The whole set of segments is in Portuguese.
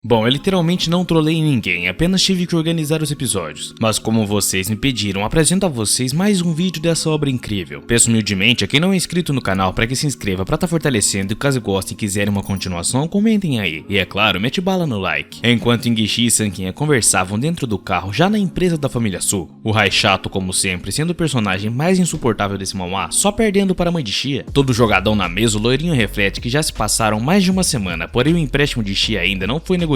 Bom, eu literalmente não trolei ninguém, apenas tive que organizar os episódios. Mas como vocês me pediram, apresento a vocês mais um vídeo dessa obra incrível. Peço humildemente a quem não é inscrito no canal para que se inscreva para estar fortalecendo e caso gostem e quiserem uma continuação, comentem aí. E é claro, mete bala no like. Enquanto Engishi e Sanquinha conversavam dentro do carro já na empresa da família Su, o Raichato, como sempre, sendo o personagem mais insuportável desse manhwa, só perdendo para a mãe de Shia. Todo jogadão na mesa, o loirinho reflete que já se passaram mais de uma semana, porém o empréstimo de Shia ainda não foi negociado.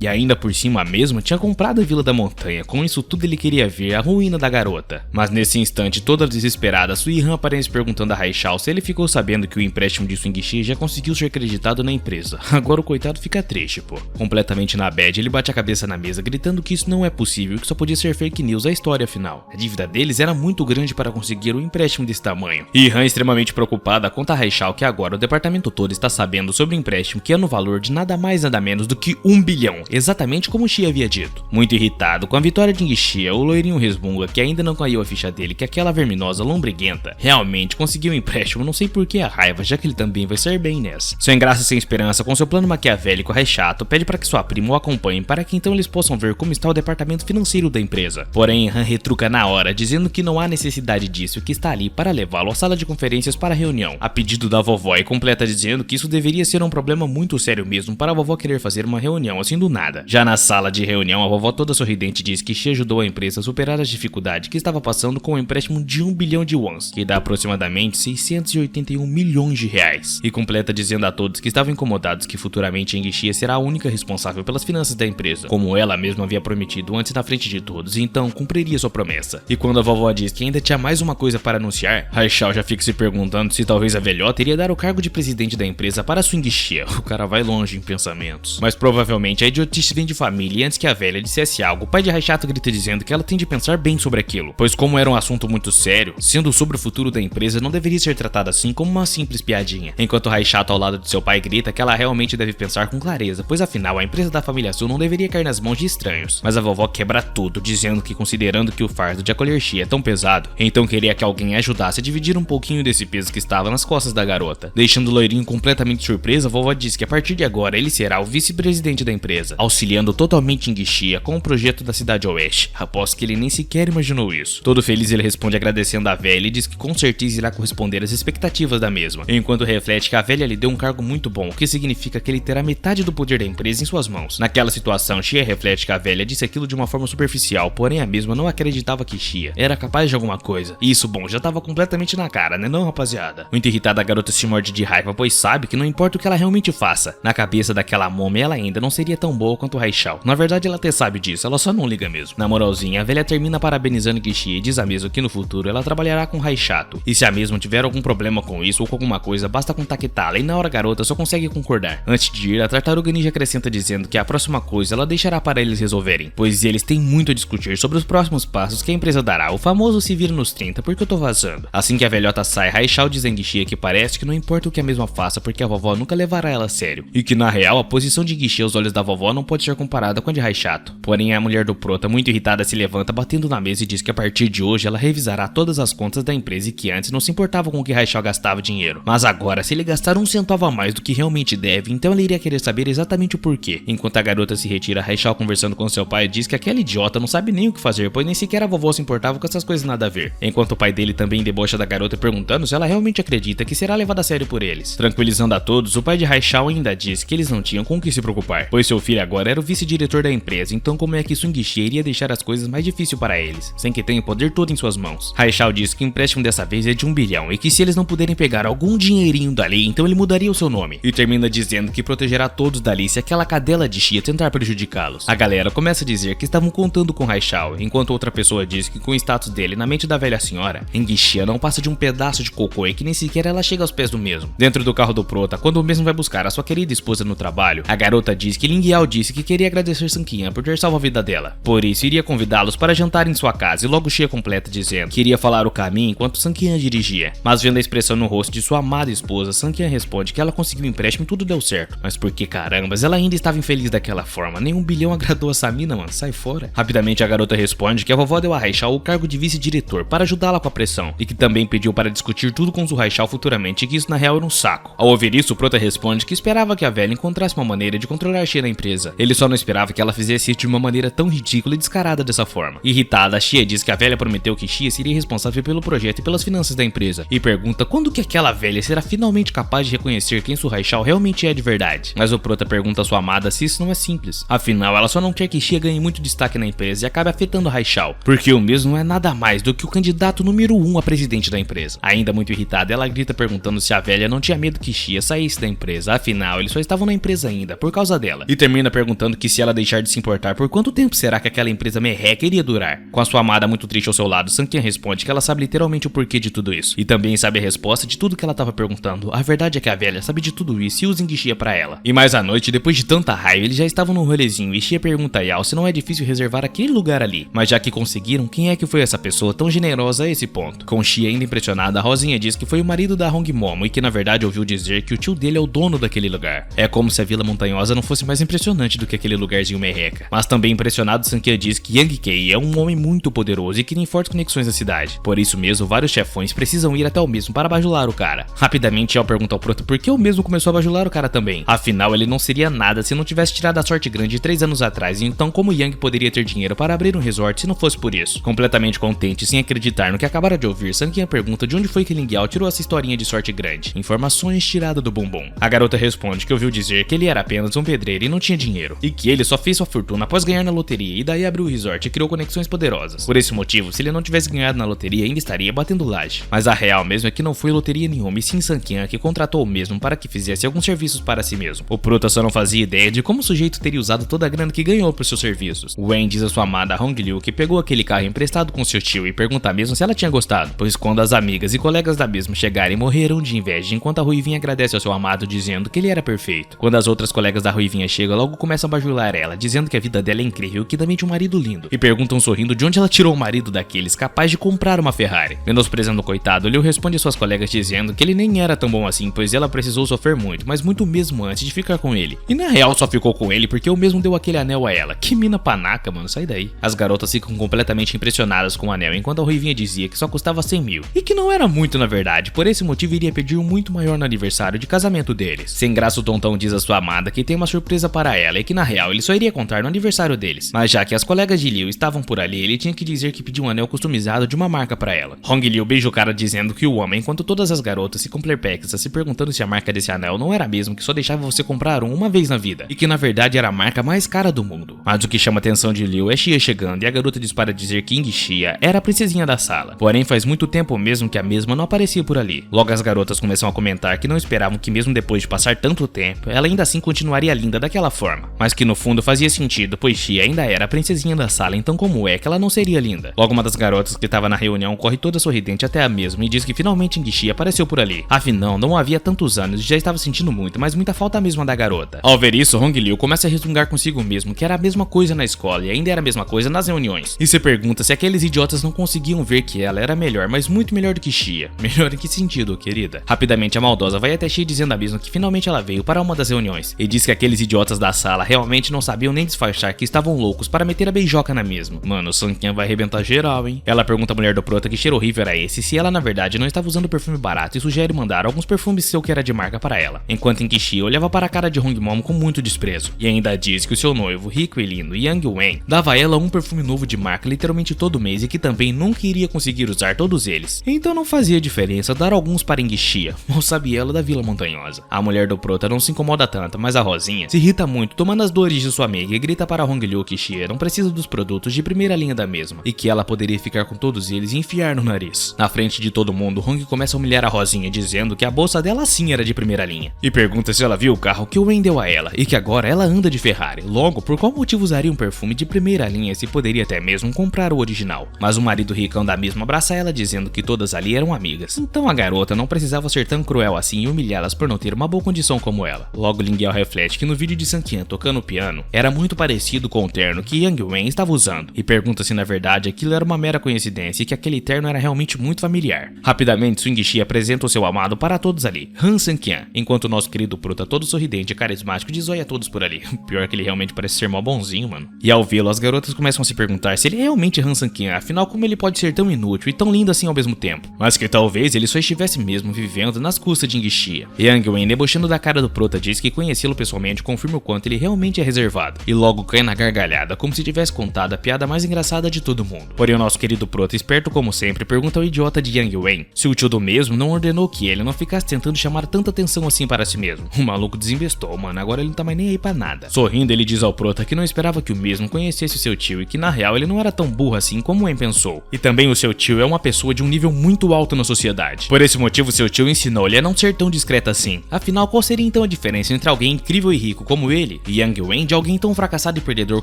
E ainda por cima a mesma tinha comprado a Vila da Montanha, com isso tudo ele queria ver a ruína da garota. Mas nesse instante, toda desesperada, Suihan aparece perguntando a Raichao se ele ficou sabendo que o empréstimo de Engishi já conseguiu ser creditado na empresa. Agora o coitado fica triste, pô. Completamente na bad, ele bate a cabeça na mesa gritando que isso não é possível e que só podia ser fake news a história final. A dívida deles era muito grande para conseguir um empréstimo desse tamanho. E Han, extremamente preocupada, conta a Raichao que agora o departamento todo está sabendo sobre o empréstimo que é no valor de nada mais nada menos do que 1 bilhão, exatamente como Shia havia dito. Muito irritado com a vitória de Engishi, o loirinho resmunga que ainda não caiu a ficha dele que aquela verminosa lombriguenta realmente conseguiu um empréstimo, não sei por que a raiva, já que ele também vai ser bem nessa. Sem graça e sem esperança, com seu plano maquiavélico, Raichato pede para que sua prima o acompanhe para que então eles possam ver como está o departamento financeiro da empresa. Porém, Han retruca na hora, dizendo que não há necessidade disso e que está ali para levá-lo à sala de conferências para a reunião, a pedido da vovó, e completa dizendo que isso deveria ser um problema muito sério mesmo para a vovó querer fazer uma reunião assim do nada. Já na sala de reunião, a vovó toda sorridente diz que Shia ajudou a empresa a superar as dificuldades que estava passando com o empréstimo de 1 bilhão de wons, que dá aproximadamente 681 milhões de reais, e completa dizendo a todos que estavam incomodados que futuramente Engishi será a única responsável pelas finanças da empresa, como ela mesma havia prometido antes na frente de todos, e então cumpriria sua promessa. E quando a vovó diz que ainda tinha mais uma coisa para anunciar, Raichao já fica se perguntando se talvez a velhota iria dar o cargo de presidente da empresa para sua Engishi. O cara vai longe em pensamentos. Mas provavelmente a idiotice vem de família, e antes que a velha dissesse algo, o pai de Raichato grita dizendo que ela tem de pensar bem sobre aquilo, pois como era um assunto muito sério, sendo sobre o futuro da empresa, não deveria ser tratado assim como uma simples piadinha. Enquanto Raichato ao lado de seu pai grita que ela realmente deve pensar com clareza, pois afinal a empresa da família Su não deveria cair nas mãos de estranhos. Mas a vovó quebra tudo, dizendo que considerando que o fardo de acolher Shia é tão pesado, então queria que alguém ajudasse a dividir um pouquinho desse peso que estava nas costas da garota. Deixando o loirinho completamente surpreso, a vovó diz que a partir de agora ele será o vice-presidente da empresa, auxiliando totalmente Engishi com o projeto da Cidade Oeste. Aposto que ele nem sequer imaginou isso. Todo feliz, ele responde agradecendo a velha e diz que com certeza irá corresponder às expectativas da mesma, enquanto reflete que a velha lhe deu um cargo muito bom, o que significa que ele terá metade do poder da empresa em suas mãos. Naquela situação, Shia reflete que a velha disse aquilo de uma forma superficial, porém a mesma não acreditava que Shia era capaz de alguma coisa. E isso, bom, já estava completamente na cara, né não, rapaziada? Muito irritada, a garota se morde de raiva, pois sabe que não importa o que ela realmente faça, na cabeça daquela momia ela ainda não seria tão boa quanto o Raichao. Na verdade ela até sabe disso, ela só não liga mesmo. Na moralzinha, a velha termina parabenizando Engishi e diz a mesma que no futuro ela trabalhará com Raichato, e se a mesma tiver algum problema com isso ou com alguma coisa, basta contactá-la, e na hora a garota só consegue concordar. Antes de ir, a tartaruga ninja acrescenta dizendo que a próxima coisa ela deixará para eles resolverem, pois eles têm muito a discutir sobre os próximos passos que a empresa dará, o famoso se vira nos 30 porque eu tô vazando. Assim que a velhota sai, Raichao diz a Engishi que parece que não importa o que a mesma faça porque a vovó nunca levará ela a sério, e que na real a posição de Engishi aos olhos da vovó não pode ser comparada com a de Raichato. Porém a mulher do prota, muito irritada, se levanta batendo na mesa e diz que a partir de hoje ela revisará todas as contas da empresa e que antes não se importava com o que Raichao gastava dinheiro, mas agora se ele gastar um centavo a mais do que realmente deve, então ele iria querer saber exatamente o porquê. Enquanto a garota se retira, Raichao conversando com seu pai diz que aquela idiota não sabe nem o que fazer, pois nem sequer a vovó se importava com essas coisas nada a ver, enquanto o pai dele também debocha da garota perguntando se ela realmente acredita que será levada a sério por eles. Tranquilizando a todos, o pai de Raichao ainda diz que eles não tinham com o que se preocupar, pois seu filho agora era o vice-diretor da empresa, então como é que Engishi iria deixar as coisas mais difíceis para eles, sem que tenha o poder todo em suas mãos. Raichao diz que o empréstimo dessa vez é de 1 bilhão e que se eles não puderem pegar algum dinheirinho dali, então ele mudaria o seu nome, e termina dizendo que protegerá todos dali se aquela cadela de Shia tentar prejudicá-los. A galera começa a dizer que estavam contando com Raichao, enquanto outra pessoa diz que com o status dele na mente da velha senhora, Engishi não passa de um pedaço de cocô e que nem sequer ela chega aos pés do mesmo. Dentro do carro do prota, quando o mesmo vai buscar a sua querida esposa no trabalho, a garota diz que Ling Yao disse que queria agradecer Sanquinha por ter salvo a vida dela, por isso iria convidá-los para jantar em sua casa, e logo Shia completa dizendo que iria falar o caminho enquanto Sanquinha dirigia. Mas vendo a expressão no rosto de sua amada esposa, Sanquinha responde que ela conseguiu o empréstimo e tudo deu certo, mas por que carambas ela ainda estava infeliz daquela forma? Nem 1 bilhão agradou essa mina, mano, sai fora. Rapidamente a garota responde que a vovó deu a Raichao o cargo de vice-diretor para ajudá-la com a pressão, e que também pediu para discutir tudo com o Raichao futuramente, e que isso na real era um saco. Ao ouvir isso, o prota responde que esperava que a velha encontrasse uma maneira de controlar a Xie na empresa. Ele só não esperava que ela fizesse isso de uma maneira tão ridícula e descarada dessa forma. Irritada, a Xie diz que a velha prometeu que Xie seria responsável pelo projeto e pelas finanças da empresa, e pergunta quando que aquela velha será finalmente capaz de reconhecer quem Su Haishao realmente é de verdade. Mas o prota pergunta a sua amada se isso não é simples. Afinal, ela só não quer que Xie ganhe muito destaque na empresa e acabe afetando Haishao, porque o mesmo não é nada mais do que o candidato número 1 a presidente da empresa. Ainda muito irritada, ela grita perguntando se a velha não tinha medo que Xie saísse da empresa, afinal, eles só estavam na empresa ainda, por causa dela. E termina perguntando que se ela deixar de se importar, por quanto tempo será que aquela empresa merreca iria durar? Com a sua amada muito triste ao seu lado, Sanqian responde que ela sabe literalmente o porquê de tudo isso, e também sabe a resposta de tudo que ela estava perguntando. A verdade é que a velha sabe de tudo isso e usa Xie pra ela. E mais à noite, depois de tanta raiva, eles já estavam num rolezinho e Xie pergunta a Yao se não é difícil reservar aquele lugar ali. Mas já que conseguiram, quem é que foi essa pessoa tão generosa a esse ponto? Com Xie ainda impressionada, a Rosinha diz que foi o marido da Hong Momo e que na verdade ouviu dizer que o tio dele é o dono daquele lugar. É como se a Vila Montanhosa não fosse mais impressionante do que aquele lugarzinho merreca. Mas também impressionado, Sanqian diz que Yang Kei é um homem muito poderoso e que tem fortes conexões na cidade. Por isso mesmo, vários chefões precisam ir até o mesmo para bajular o cara. Rapidamente, Yao pergunta ao prota por que o mesmo começou a bajular o cara também. Afinal, ele não seria nada se não tivesse tirado a sorte grande 3 anos atrás, e então como Yang poderia ter dinheiro para abrir um resort se não fosse por isso? Completamente contente, sem acreditar no que acabara de ouvir, Sanqian pergunta de onde foi que Ling Yao tirou essa historinha de sorte grande. Informações tiradas do bumbum. A garota responde que ouviu dizer que ele era apenas um pedreiro e não tinha dinheiro, e que ele só fez sua fortuna após ganhar na loteria, e daí abriu o resort e criou conexões poderosas. Por esse motivo, se ele não tivesse ganhado na loteria, ainda estaria batendo laje. Mas a real mesmo é que não foi loteria nenhuma, e sim Sanqian que contratou o mesmo para que fizesse alguns serviços para si mesmo. O prota só não fazia ideia de como o sujeito teria usado toda a grana que ganhou por seus serviços. Wen diz a sua amada Hong Liu que pegou aquele carro emprestado com seu tio e pergunta mesmo se ela tinha gostado, pois quando as amigas e colegas da mesma chegarem, morreram de inveja, enquanto a Ruivinha agradece ao seu amado dizendo que ele era perfeito. Quando as outras colegas da Ruivinha chegam, logo começam a bajular ela, dizendo que a vida dela é incrível e que também tinha um marido lindo, e perguntam sorrindo de onde ela tirou um marido daqueles capaz de comprar uma Ferrari. Menosprezando o coitado, Liu responde às suas colegas dizendo que ele nem era tão bom assim, pois ela precisou sofrer muito, mas muito mesmo antes de ficar com ele. E na real só ficou com ele porque o mesmo deu aquele anel a ela. Que mina panaca, mano, sai daí. As garotas ficam completamente impressionadas com o anel, enquanto a Ruivinha dizia que só custava 100 mil. E que não era muito na verdade, por esse motivo iria pedir um muito maior no aniversário de casamento deles. Sem graça, o Tontão diz à sua amada que tem uma surpresa para ela e que na real ele só iria contar no aniversário deles. Mas já que as colegas de Liu estavam por ali, ele tinha que dizer que pediu um anel customizado de uma marca para ela. Hong Liu beija o cara dizendo que o homem, enquanto todas as garotas ficam perplexas se perguntando se a marca desse anel não era mesmo que só deixava você comprar um uma vez na vida, e que na verdade era a marca mais cara do mundo. Mas o que chama a atenção de Liu é Xie chegando, e a garota diz para dizer que Ying Xie era a princesinha da sala. Porém, faz muito tempo mesmo que a mesma não aparecia por ali. Logo as garotas começam a comentar que não esperavam que mesmo depois de passar tanto tempo, ela ainda assim continuaria linda daquela forma, mas que no fundo fazia sentido, pois Xie ainda era a princesinha da sala, então como é que ela não seria linda? Logo uma das garotas que estava na reunião corre toda sorridente até a mesma e diz que finalmente Ying Xie apareceu por ali. Afinal, não havia tantos anos e já estava sentindo muito, mas muita falta mesmo da garota. Ao ver isso, Hong Liu começa a resmungar consigo mesmo que era a mesma coisa na escola e ainda era a mesma coisa nas reuniões. E se pergunta se aqueles idiotas não conseguiam ver que ela era melhor, mas muito melhor do que Xie. Melhor em que sentido, querida? Rapidamente a maldosa vai até Xie dizendo a mesma que finalmente ela veio para uma das reuniões e diz que aqueles idiotas da sala realmente não sabiam nem disfarçar que estavam loucos para meter a beijoca na mesma. Mano, o Sanqian vai arrebentar geral, hein? Ela pergunta à mulher do prota que cheiro horrível era esse, se ela na verdade não estava usando perfume barato, e sugere mandar alguns perfumes seu que era de marca para ela. Enquanto em que Xie olhava para a cara de Hong Momo com muito desprezo. E ainda diz que o seu noivo, rico e lindo, Yang Wen, dava a ela um perfume novo de marca literalmente todo mês e que também nunca iria conseguir usar todos eles. Então não fazia diferença dar alguns para Ying Xie, mal sabe ela da Vila Montanhosa. A mulher do prota não se incomoda tanto, mas a Rosinha se irrita muito tomando as dores de sua amiga e grita para Hong Liu que Xie não precisa dos produtos de primeira linha da mesma e que ela poderia ficar com todos eles e enfiar no nariz. Na frente de todo mundo, Hong começa a humilhar a Rosinha dizendo que a bolsa dela sim era de primeira linha e pergunta se ela viu o carro que o Wen deu a ela e que agora ela anda de Ferrari. Logo, por qual motivo usaria um perfume de primeira linha se poderia até mesmo comprar o original? Mas o marido ricão da mesma abraça ela dizendo que todas ali eram amigas. Então a garota não precisava ser tão cruel assim e humilhá-las por não ter uma boa condição como ela. Logo Ling Yao reflete que no vídeo de Sanqian tocando piano era muito parecido com o terno que Yang Wen estava usando e pergunta se na verdade aquilo era uma mera coincidência e que aquele terno era realmente muito familiar. Rapidamente Swing Xie apresenta o seu amado para todos ali, Han Sanqian, enquanto o nosso querido prota todo sorridente e carismático desóia a todos por ali. Pior que ele realmente parece ser mó bonzinho, mano. E ao vê-lo, as garotas começam a se perguntar se ele é realmente Han Sanqian, afinal como ele pode ser tão inútil e tão lindo assim ao mesmo tempo. Mas que talvez ele só estivesse mesmo vivendo nas custas de Ying Xie. Yang Wen, debochando da cara do prota, diz que conhecê-lo pessoalmente com confirma o quanto ele realmente é reservado, e logo cai na gargalhada como se tivesse contado a piada mais engraçada de todo mundo. Porém o nosso querido prota, esperto como sempre, pergunta ao idiota de Yang Wen se o tio do mesmo não ordenou que ele não ficasse tentando chamar tanta atenção assim para si mesmo. O maluco desinvestou, mano, agora ele não tá mais nem aí pra nada. Sorrindo, ele diz ao prota que não esperava que o mesmo conhecesse o seu tio e que na real ele não era tão burro assim como o Wen pensou. E também o seu tio é uma pessoa de um nível muito alto na sociedade. Por esse motivo, seu tio ensinou-lhe a não ser tão discreto assim. Afinal, qual seria então a diferença entre alguém incrível e rico como ele e Yang Wen de alguém tão fracassado e perdedor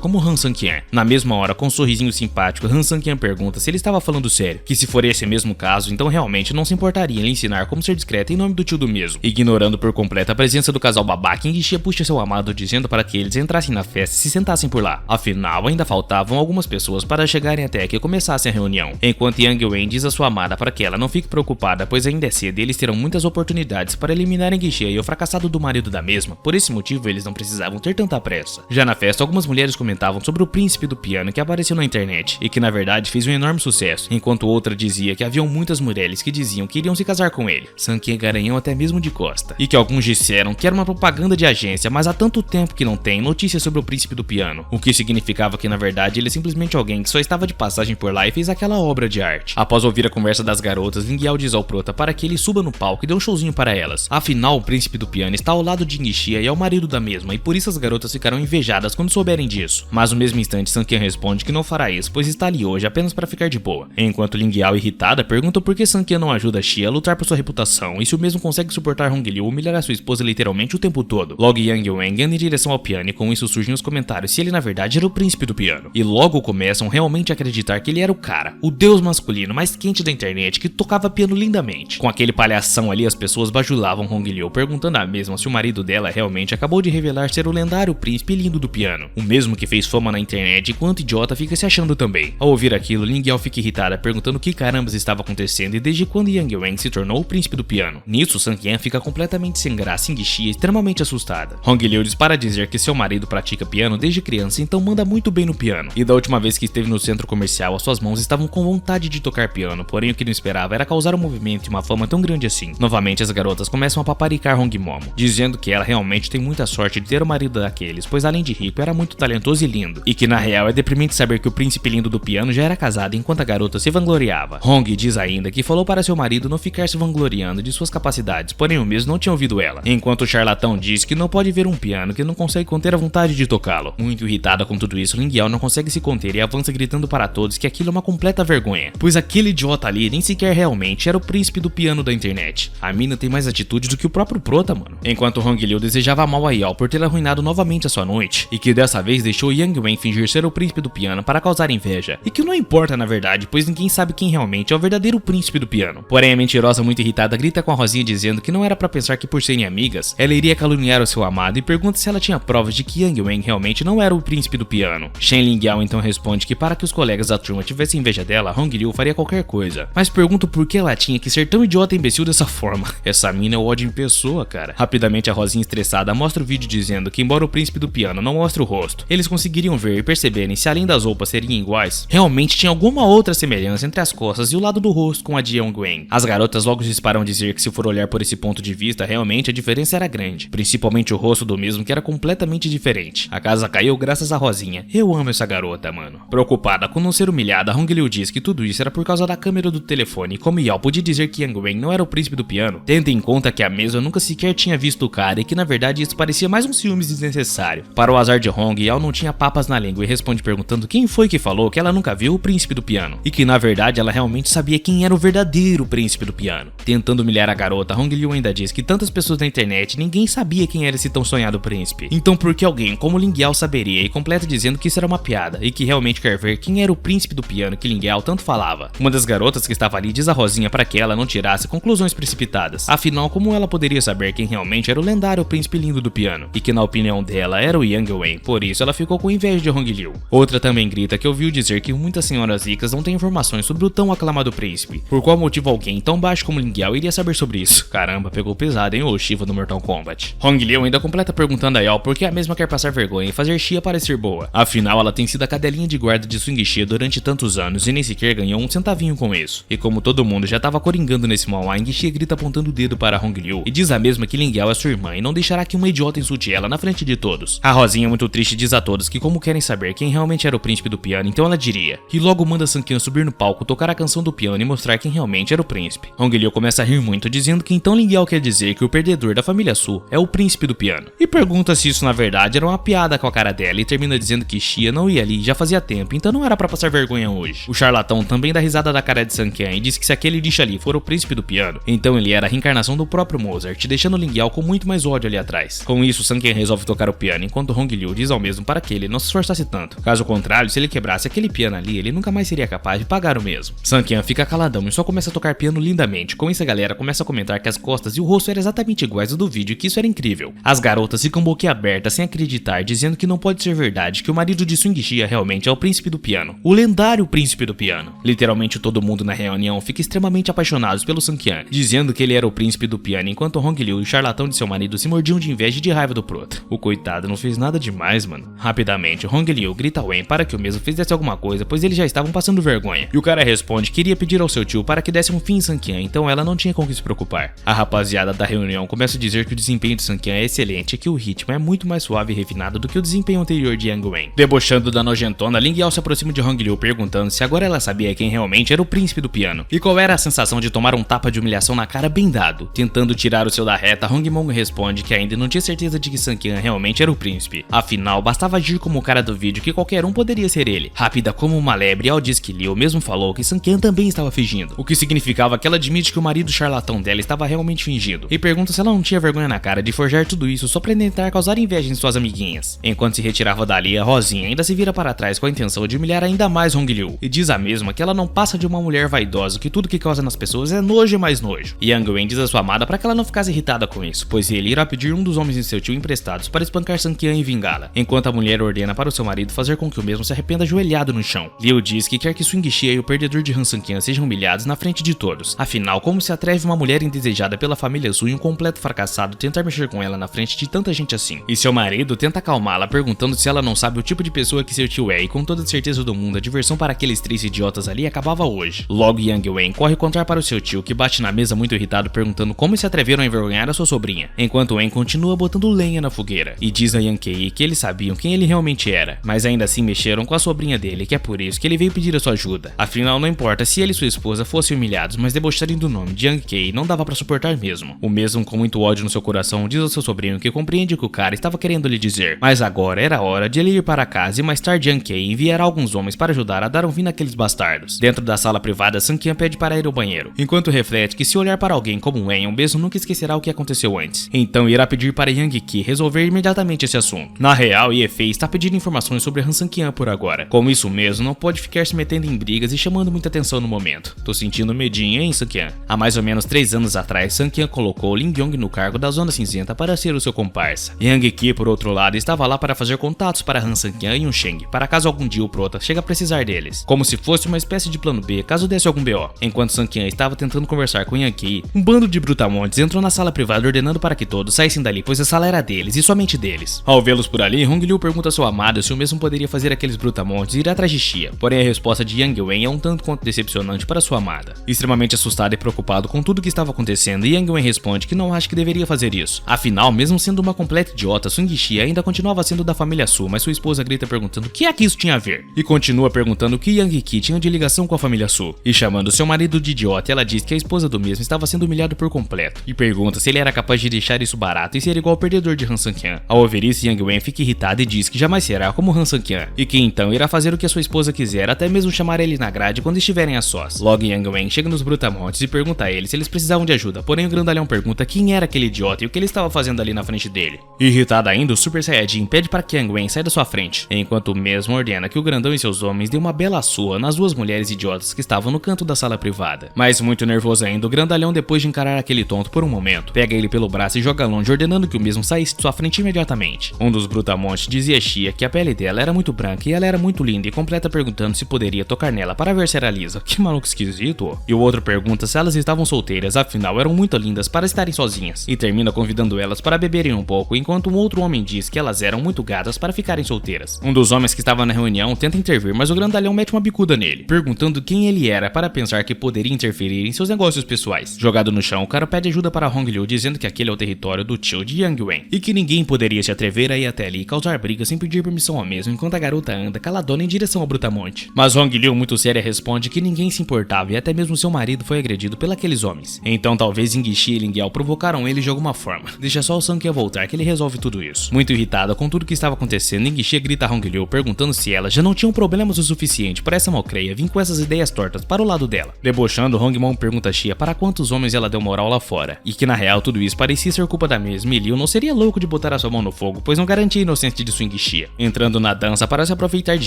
como Han Sang-Qian? Na mesma hora, com um sorrisinho simpático, Han Sang-Qian pergunta se ele estava falando sério, que se for esse mesmo caso, então realmente não se importaria em lhe ensinar como ser discreto em nome do tio do mesmo. Ignorando por completo a presença do casal babaca, Yingxia puxa seu amado dizendo para que eles entrassem na festa e se sentassem por lá. Afinal, ainda faltavam algumas pessoas para chegarem até que começasse a reunião. Enquanto Yang Wen diz a sua amada para que ela não fique preocupada, pois ainda é cedo e eles terão muitas oportunidades para eliminar Yingxia e o fracassado do marido da mesma. Por esse motivo, eles não precisavam ter tanta pressa. Já na festa, algumas mulheres comentavam sobre o príncipe do piano que apareceu na internet e que na verdade fez um enorme sucesso, enquanto outra dizia que haviam muitas mulheres que diziam que iriam se casar com ele. Sang-Qian garanhou até mesmo de costa, e que alguns disseram que era uma propaganda de agência, mas há tanto tempo que não tem notícias sobre o príncipe do piano, o que significava que na verdade ele é simplesmente alguém que só estava de passagem por lá e fez aquela obra de arte. Após ouvir a conversa das garotas, Ling Yao diz ao prota para que ele suba no palco e dê um showzinho para elas. Afinal, o príncipe do piano está ao lado de Yingxia e é o marido da mesma, e por isso as garotas ficarão invejadas quando souberem disso. Mas no mesmo instante, Sang-Qian responde que não fará isso, pois está ali hoje apenas para ficar de boa. Enquanto Ling Yao, irritada, pergunta por que Sang-Qian não ajuda Xia a lutar por sua reputação e se o mesmo consegue suportar Hong Liu humilhar a sua esposa literalmente o tempo todo. Logo Yang Wen anda em direção ao piano e com isso surgem os comentários se ele na verdade era o príncipe do piano. E logo começam realmente a acreditar que ele era o cara, o deus masculino mais quente da internet que tocava piano lindamente. Com aquele palhação ali, as pessoas bajulavam Hong Liu, perguntando à mesma se o marido dela realmente acabou de revelar ser o lendário príncipe lindo do piano, o mesmo que fez fama na internet e quanto idiota fica se achando também. Ao ouvir aquilo, Ling Yao fica irritada perguntando o que carambas estava acontecendo e desde quando Yang Wen se tornou o príncipe do piano. Nisso, Sang-Qian fica completamente sem graça e Yingxia extremamente assustada. Hong Liu diz para dizer que seu marido pratica piano desde criança, então manda muito bem no piano. E da última vez que esteve no centro comercial, as suas mãos estavam com vontade de tocar piano, porém o que não esperava era causar um movimento e uma fama tão grande assim. Novamente as garotas começam a paparicar Hong Momo, dizendo que ela realmente tem muita sorte de ter o marido daqueles, pois além de rico era muito talentoso e lindo, e que na real é deprimente saber que o príncipe lindo do piano já era casado enquanto a garota se vangloriava. Hong diz ainda que falou para seu marido não ficar se vangloriando de suas capacidades, porém o mesmo não tinha ouvido ela, enquanto o charlatão diz que não pode ver um piano que não consegue conter a vontade de tocá-lo. Muito irritada com tudo isso, Ling Yao não consegue se conter e avança gritando para todos que aquilo é uma completa vergonha, pois aquele idiota ali nem sequer realmente era o príncipe do piano da internet. A mina tem mais atitude do que o próprio prota, mano. Enquanto Hong Liu desejava mal a Yao por ter arruinado novamente a sua noite, e que dessa vez deixou Yang Wen fingir ser o príncipe do piano para causar inveja, e que não importa na verdade, pois ninguém sabe quem realmente é o verdadeiro príncipe do piano. Porém a mentirosa, muito irritada, grita com a Rosinha dizendo que não era pra pensar que por serem amigas, ela iria caluniar o seu amado e pergunta se ela tinha provas de que Yang Wen realmente não era o príncipe do piano. Shen Ling Yao então responde que para que os colegas da turma tivessem inveja dela, Hong Liu faria qualquer coisa, mas pergunta por que ela tinha que ser tão idiota e imbecil dessa forma. Essa mina é o ódio em pessoa, cara. Rapidamente a Rosinha estressada mostra o vídeo dizendo que embora o príncipe do piano não mostre o rosto, eles conseguiriam ver e perceberem se além das roupas seriam iguais, realmente tinha alguma outra semelhança entre as costas e o lado do rosto com a de Yang Wen. As garotas logo disparam dizer que se for olhar por esse ponto de vista, realmente a diferença era grande, principalmente o rosto do mesmo que era completamente diferente. A casa caiu graças a Rosinha. Eu amo essa garota, mano. Preocupada com não ser humilhada, Hong Liu diz que tudo isso era por causa da câmera do telefone e como Yao podia dizer que Yang Wen não era o príncipe do piano, tendo em conta que a mesma nunca sequer tinha visto o cara e que na verdade isso parecia mais um ciúmes desnecessário. Para o azar de Hong, Yao não tinha papas na língua e responde perguntando quem foi que falou que ela nunca viu o príncipe do piano, e que na verdade ela realmente sabia quem era o verdadeiro príncipe do piano. Tentando humilhar a garota, Hong Liu ainda diz que tantas pessoas na internet ninguém sabia quem era esse tão sonhado príncipe, então por que alguém como Ling Yao saberia, e completa dizendo que isso era uma piada e que realmente quer ver quem era o príncipe do piano que Ling Yao tanto falava. Uma das garotas que estava ali diz a Rosinha para que ela não tirasse conclusões precipitadas, afinal como ela poderia saber quem realmente era o lendário príncipe lindo do piano, e que na opinião dela era o Yang Wen, por isso ela ficou com inveja de Hong Liu. Outra também grita que ouviu dizer que muitas senhoras ricas não têm informações sobre o tão aclamado príncipe, por qual motivo alguém tão baixo como Ling Yao iria saber sobre isso. Caramba, pegou pesado, hein, o Shiva do Mortal Kombat. Hong Liu ainda completa perguntando a Yao por que a mesma quer passar vergonha e fazer Xia parecer boa, afinal ela tem sido a cadelinha de guarda de Swing Xia durante tantos anos e nem sequer ganhou um centavinho com isso. E como todo mundo já tava coringando nesse mal, a Yingxia grita apontando o dedo para Hong Liu e diz a mesma que Ling Yao é sua irmã e não deixará que uma idiota insulte discute ela na frente de todos. A Rosinha, muito triste, diz a todos que como querem saber quem realmente era o príncipe do piano, então ela diria. E logo manda Sanqian subir no palco, tocar a canção do piano e mostrar quem realmente era o príncipe. Hong Liu começa a rir muito, dizendo que então Ling Yao quer dizer que o perdedor da família Su é o príncipe do piano. E pergunta se isso na verdade era uma piada com a cara dela e termina dizendo que Xia não ia ali já fazia tempo, então não era pra passar vergonha hoje. O charlatão também dá risada da cara de Sanqian e diz que se aquele lixo ali for o príncipe do piano, então ele era a reencarnação do próprio Mozart, deixando Ling Yao com muito mais ódio ali atrás. Com isso, Sanqian resolve tocar o piano, enquanto Hong Liu diz ao mesmo para que ele não se esforçasse tanto. Caso contrário, se ele quebrasse aquele piano ali, ele nunca mais seria capaz de pagar o mesmo. Sanqian fica caladão e só começa a tocar piano lindamente. Com isso, a galera começa a comentar que as costas e o rosto eram exatamente iguais ao do vídeo e que isso era incrível. As garotas ficam boquiabertas sem acreditar, dizendo que não pode ser verdade que o marido de Swing Xia realmente é o príncipe do piano, o lendário príncipe do piano. Literalmente todo mundo na reunião fica extremamente apaixonado pelo Sanqian, dizendo que ele era o príncipe do piano, enquanto Hong Liu e o charlatão de seu marido se mordiam de inveja e de raiva do pro outro. O coitado não fez nada demais, mano. Rapidamente, Hong Liu grita a Wen para que o mesmo fizesse alguma coisa, pois eles já estavam passando vergonha. E o cara responde que iria pedir ao seu tio para que desse um fim em Sanqian, então ela não tinha com o que se preocupar. A rapaziada da reunião começa a dizer que o desempenho de Sanqian é excelente e que o ritmo é muito mais suave e refinado do que o desempenho anterior de Yang Wen. Debochando da nojentona, Ling Yao se aproxima de Hong Liu perguntando se agora ela sabia quem realmente era o príncipe do piano e qual era a sensação de tomar um tapa de humilhação na cara bem dado. Tentando tirar o seu da reta, Hong Mong responde que ainda não tinha certeza de que Sanqian realmente era o príncipe. Afinal, bastava agir como o cara do vídeo que qualquer um poderia ser ele. Rápida como uma lebre, ao diz que Liu mesmo falou que Sanqian também estava fingindo, o que significava que ela admite que o marido charlatão dela estava realmente fingindo, e pergunta se ela não tinha vergonha na cara de forjar tudo isso só pra tentar causar inveja em suas amiguinhas. Enquanto se retirava dali, a Rosinha ainda se vira para trás com a intenção de humilhar ainda mais Hong Liu, e diz a mesma que ela não passa de uma mulher vaidosa, que tudo que causa nas pessoas é nojo e mais nojo. Yang Wen diz a sua amada para que ela não ficasse irritada com isso, pois ele irá pedir um dos homens de seu tio emprestados para espancar Sanqian e vingá-la, enquanto a mulher ordena para o seu marido fazer com que o mesmo se arrependa ajoelhado no chão. Liu diz que quer que Swing Xia e o perdedor de Han Sanqian sejam humilhados na frente de todos. Afinal, como se atreve uma mulher indesejada pela família Su e um completo fracassado tentar mexer com ela na frente de tanta gente assim? E seu marido tenta acalmá-la, perguntando se ela não sabe o tipo de pessoa que seu tio é, e com toda certeza do mundo a diversão para aqueles três idiotas ali acabava hoje. Logo, Yang Wen corre contar para o seu tio, que bate na mesa muito irritado perguntando como se atreveram a envergonhar a sua sobrinha, enquanto Wen continua botando lenha na fogueira, e diz a Yang Kei que eles sabiam quem ele realmente era, mas ainda assim mexeram com a sobrinha dele, que é por isso que ele veio pedir a sua ajuda. Afinal, não importa se ele e sua esposa fossem humilhados, mas debocharem do nome de Yang Kei não dava pra suportar mesmo. O mesmo, com muito ódio no seu coração, diz ao seu sobrinho que compreende o que o cara estava querendo lhe dizer, mas agora era hora de ele ir para casa e mais tarde Yang Kei enviará alguns homens para ajudar a dar um fim naqueles bastardos. Dentro da sala privada, Sanqian pede para ir ao banheiro, enquanto reflete que se olhar para alguém como Wen, o mesmo nunca esquecerá o que aconteceu antes. Então irá pedir para Yang Ki resolver imediatamente esse assunto. Na real, Ye-Fei está pedindo informações sobre Han Sanqian por agora. Como isso mesmo, não pode ficar se metendo em brigas e chamando muita atenção no momento. Tô sentindo medinho, hein, Sanqian? Há mais ou menos 3 anos atrás, Sanqian colocou Ling Yong no cargo da Zona Cinzenta para ser o seu comparsa. Yang Ki, por outro lado, estava lá para fazer contatos para Han Sanqian e Sheng, para caso algum dia o Prota chegue a precisar deles, como se fosse uma espécie de plano B caso desse algum BO. Enquanto Sanqian estava tentando conversar com Yang Ki, um bando de brutamontes entrou na sala privada ordenando para que todos saíssem dali, pois a sala era deles e somente deles. Ao vê-los por ali, Hong Liu pergunta ao seu amado se o mesmo poderia fazer aqueles brutamontes ir atrás de Xia, porém a resposta de Yang Wen é um tanto quanto decepcionante para sua amada. Extremamente assustado e preocupado com tudo o que estava acontecendo, Yang Wen responde que não acha que deveria fazer isso. Afinal, mesmo sendo uma completa idiota, Swing Xia ainda continuava sendo da família Su, mas sua esposa grita perguntando o que é que isso tinha a ver, e continua perguntando o que Yang Ki tinha de ligação com a família Su, e chamando seu marido de idiota, ela diz que a esposa do mesmo estava sendo humilhada por completo, e pergunta se ele era capaz de deixar isso barato e ser igual ao perdedor de Han Sanqian. Ao ouvir isso, Yang Wen fica irritada e diz que jamais será como Han Sanqian, e que então irá fazer o que a sua esposa quiser, até mesmo chamar ele na grade quando estiverem a sós. Logo, Yang Wen chega nos brutamontes e pergunta a eles se eles precisavam de ajuda, porém o grandalhão pergunta quem era aquele idiota e o que ele estava fazendo ali na frente dele. Irritada ainda, o Super Saiyajin pede para que Yang Wen saia da sua frente, enquanto o mesmo ordena que o grandão e seus homens dêem uma bela surra nas duas mulheres idiotas que estavam no canto da sala privada. Mas muito nervoso ainda, o grandalhão, depois de encarar aquele tonto por um momento, pega ele pelo braço e joga longe, ordenando que o mesmo saísse de sua frente imediatamente. Um dos brutamontes dizia a Xia que a pele dela era muito branca e ela era muito linda, e completa perguntando se poderia tocar nela para ver se era lisa. Que maluco esquisito. E o outro pergunta se elas estavam solteiras, afinal eram muito lindas para estarem sozinhas, e termina convidando elas para beberem um pouco, enquanto um outro homem diz que elas eram muito gatas para ficarem solteiras. Um dos homens que estava na reunião tenta intervir, mas o grandalhão mete uma bicuda nele, perguntando quem ele era para pensar que poderia interferir em seus negócios pessoais. Jogado no chão, o cara pede ajuda para Hong Liu, dizendo que aquele é o território do tio de Yang Wen, e que ninguém poderia se atrever a ir até ali e causar briga sem pedir permissão ao mesmo, enquanto a garota anda caladona em direção ao Brutamonte. Mas Hong Liu, muito séria, responde que ninguém se importava e até mesmo seu marido foi agredido pelos homens. Então talvez Ying Xie e Ling Yao provocaram ele de alguma forma. Deixa só o Sun Qian voltar que ele resolve tudo isso. Muito irritada com tudo que estava acontecendo, Ying Xie grita a Hong Liu perguntando se ela já não tinha problemas o suficiente para essa malcreia vir com essas ideias tortas para o lado dela. Debochando, Hong Mong pergunta a Xia para quantos homens ela deu moral lá fora, e que na real tudo isso parecia ser culpa da mesma, e Liu não seria louco de botar a sua mão no fogo, pois não garantia a inocência de Swing Xia. Entrando na dança para se aproveitar de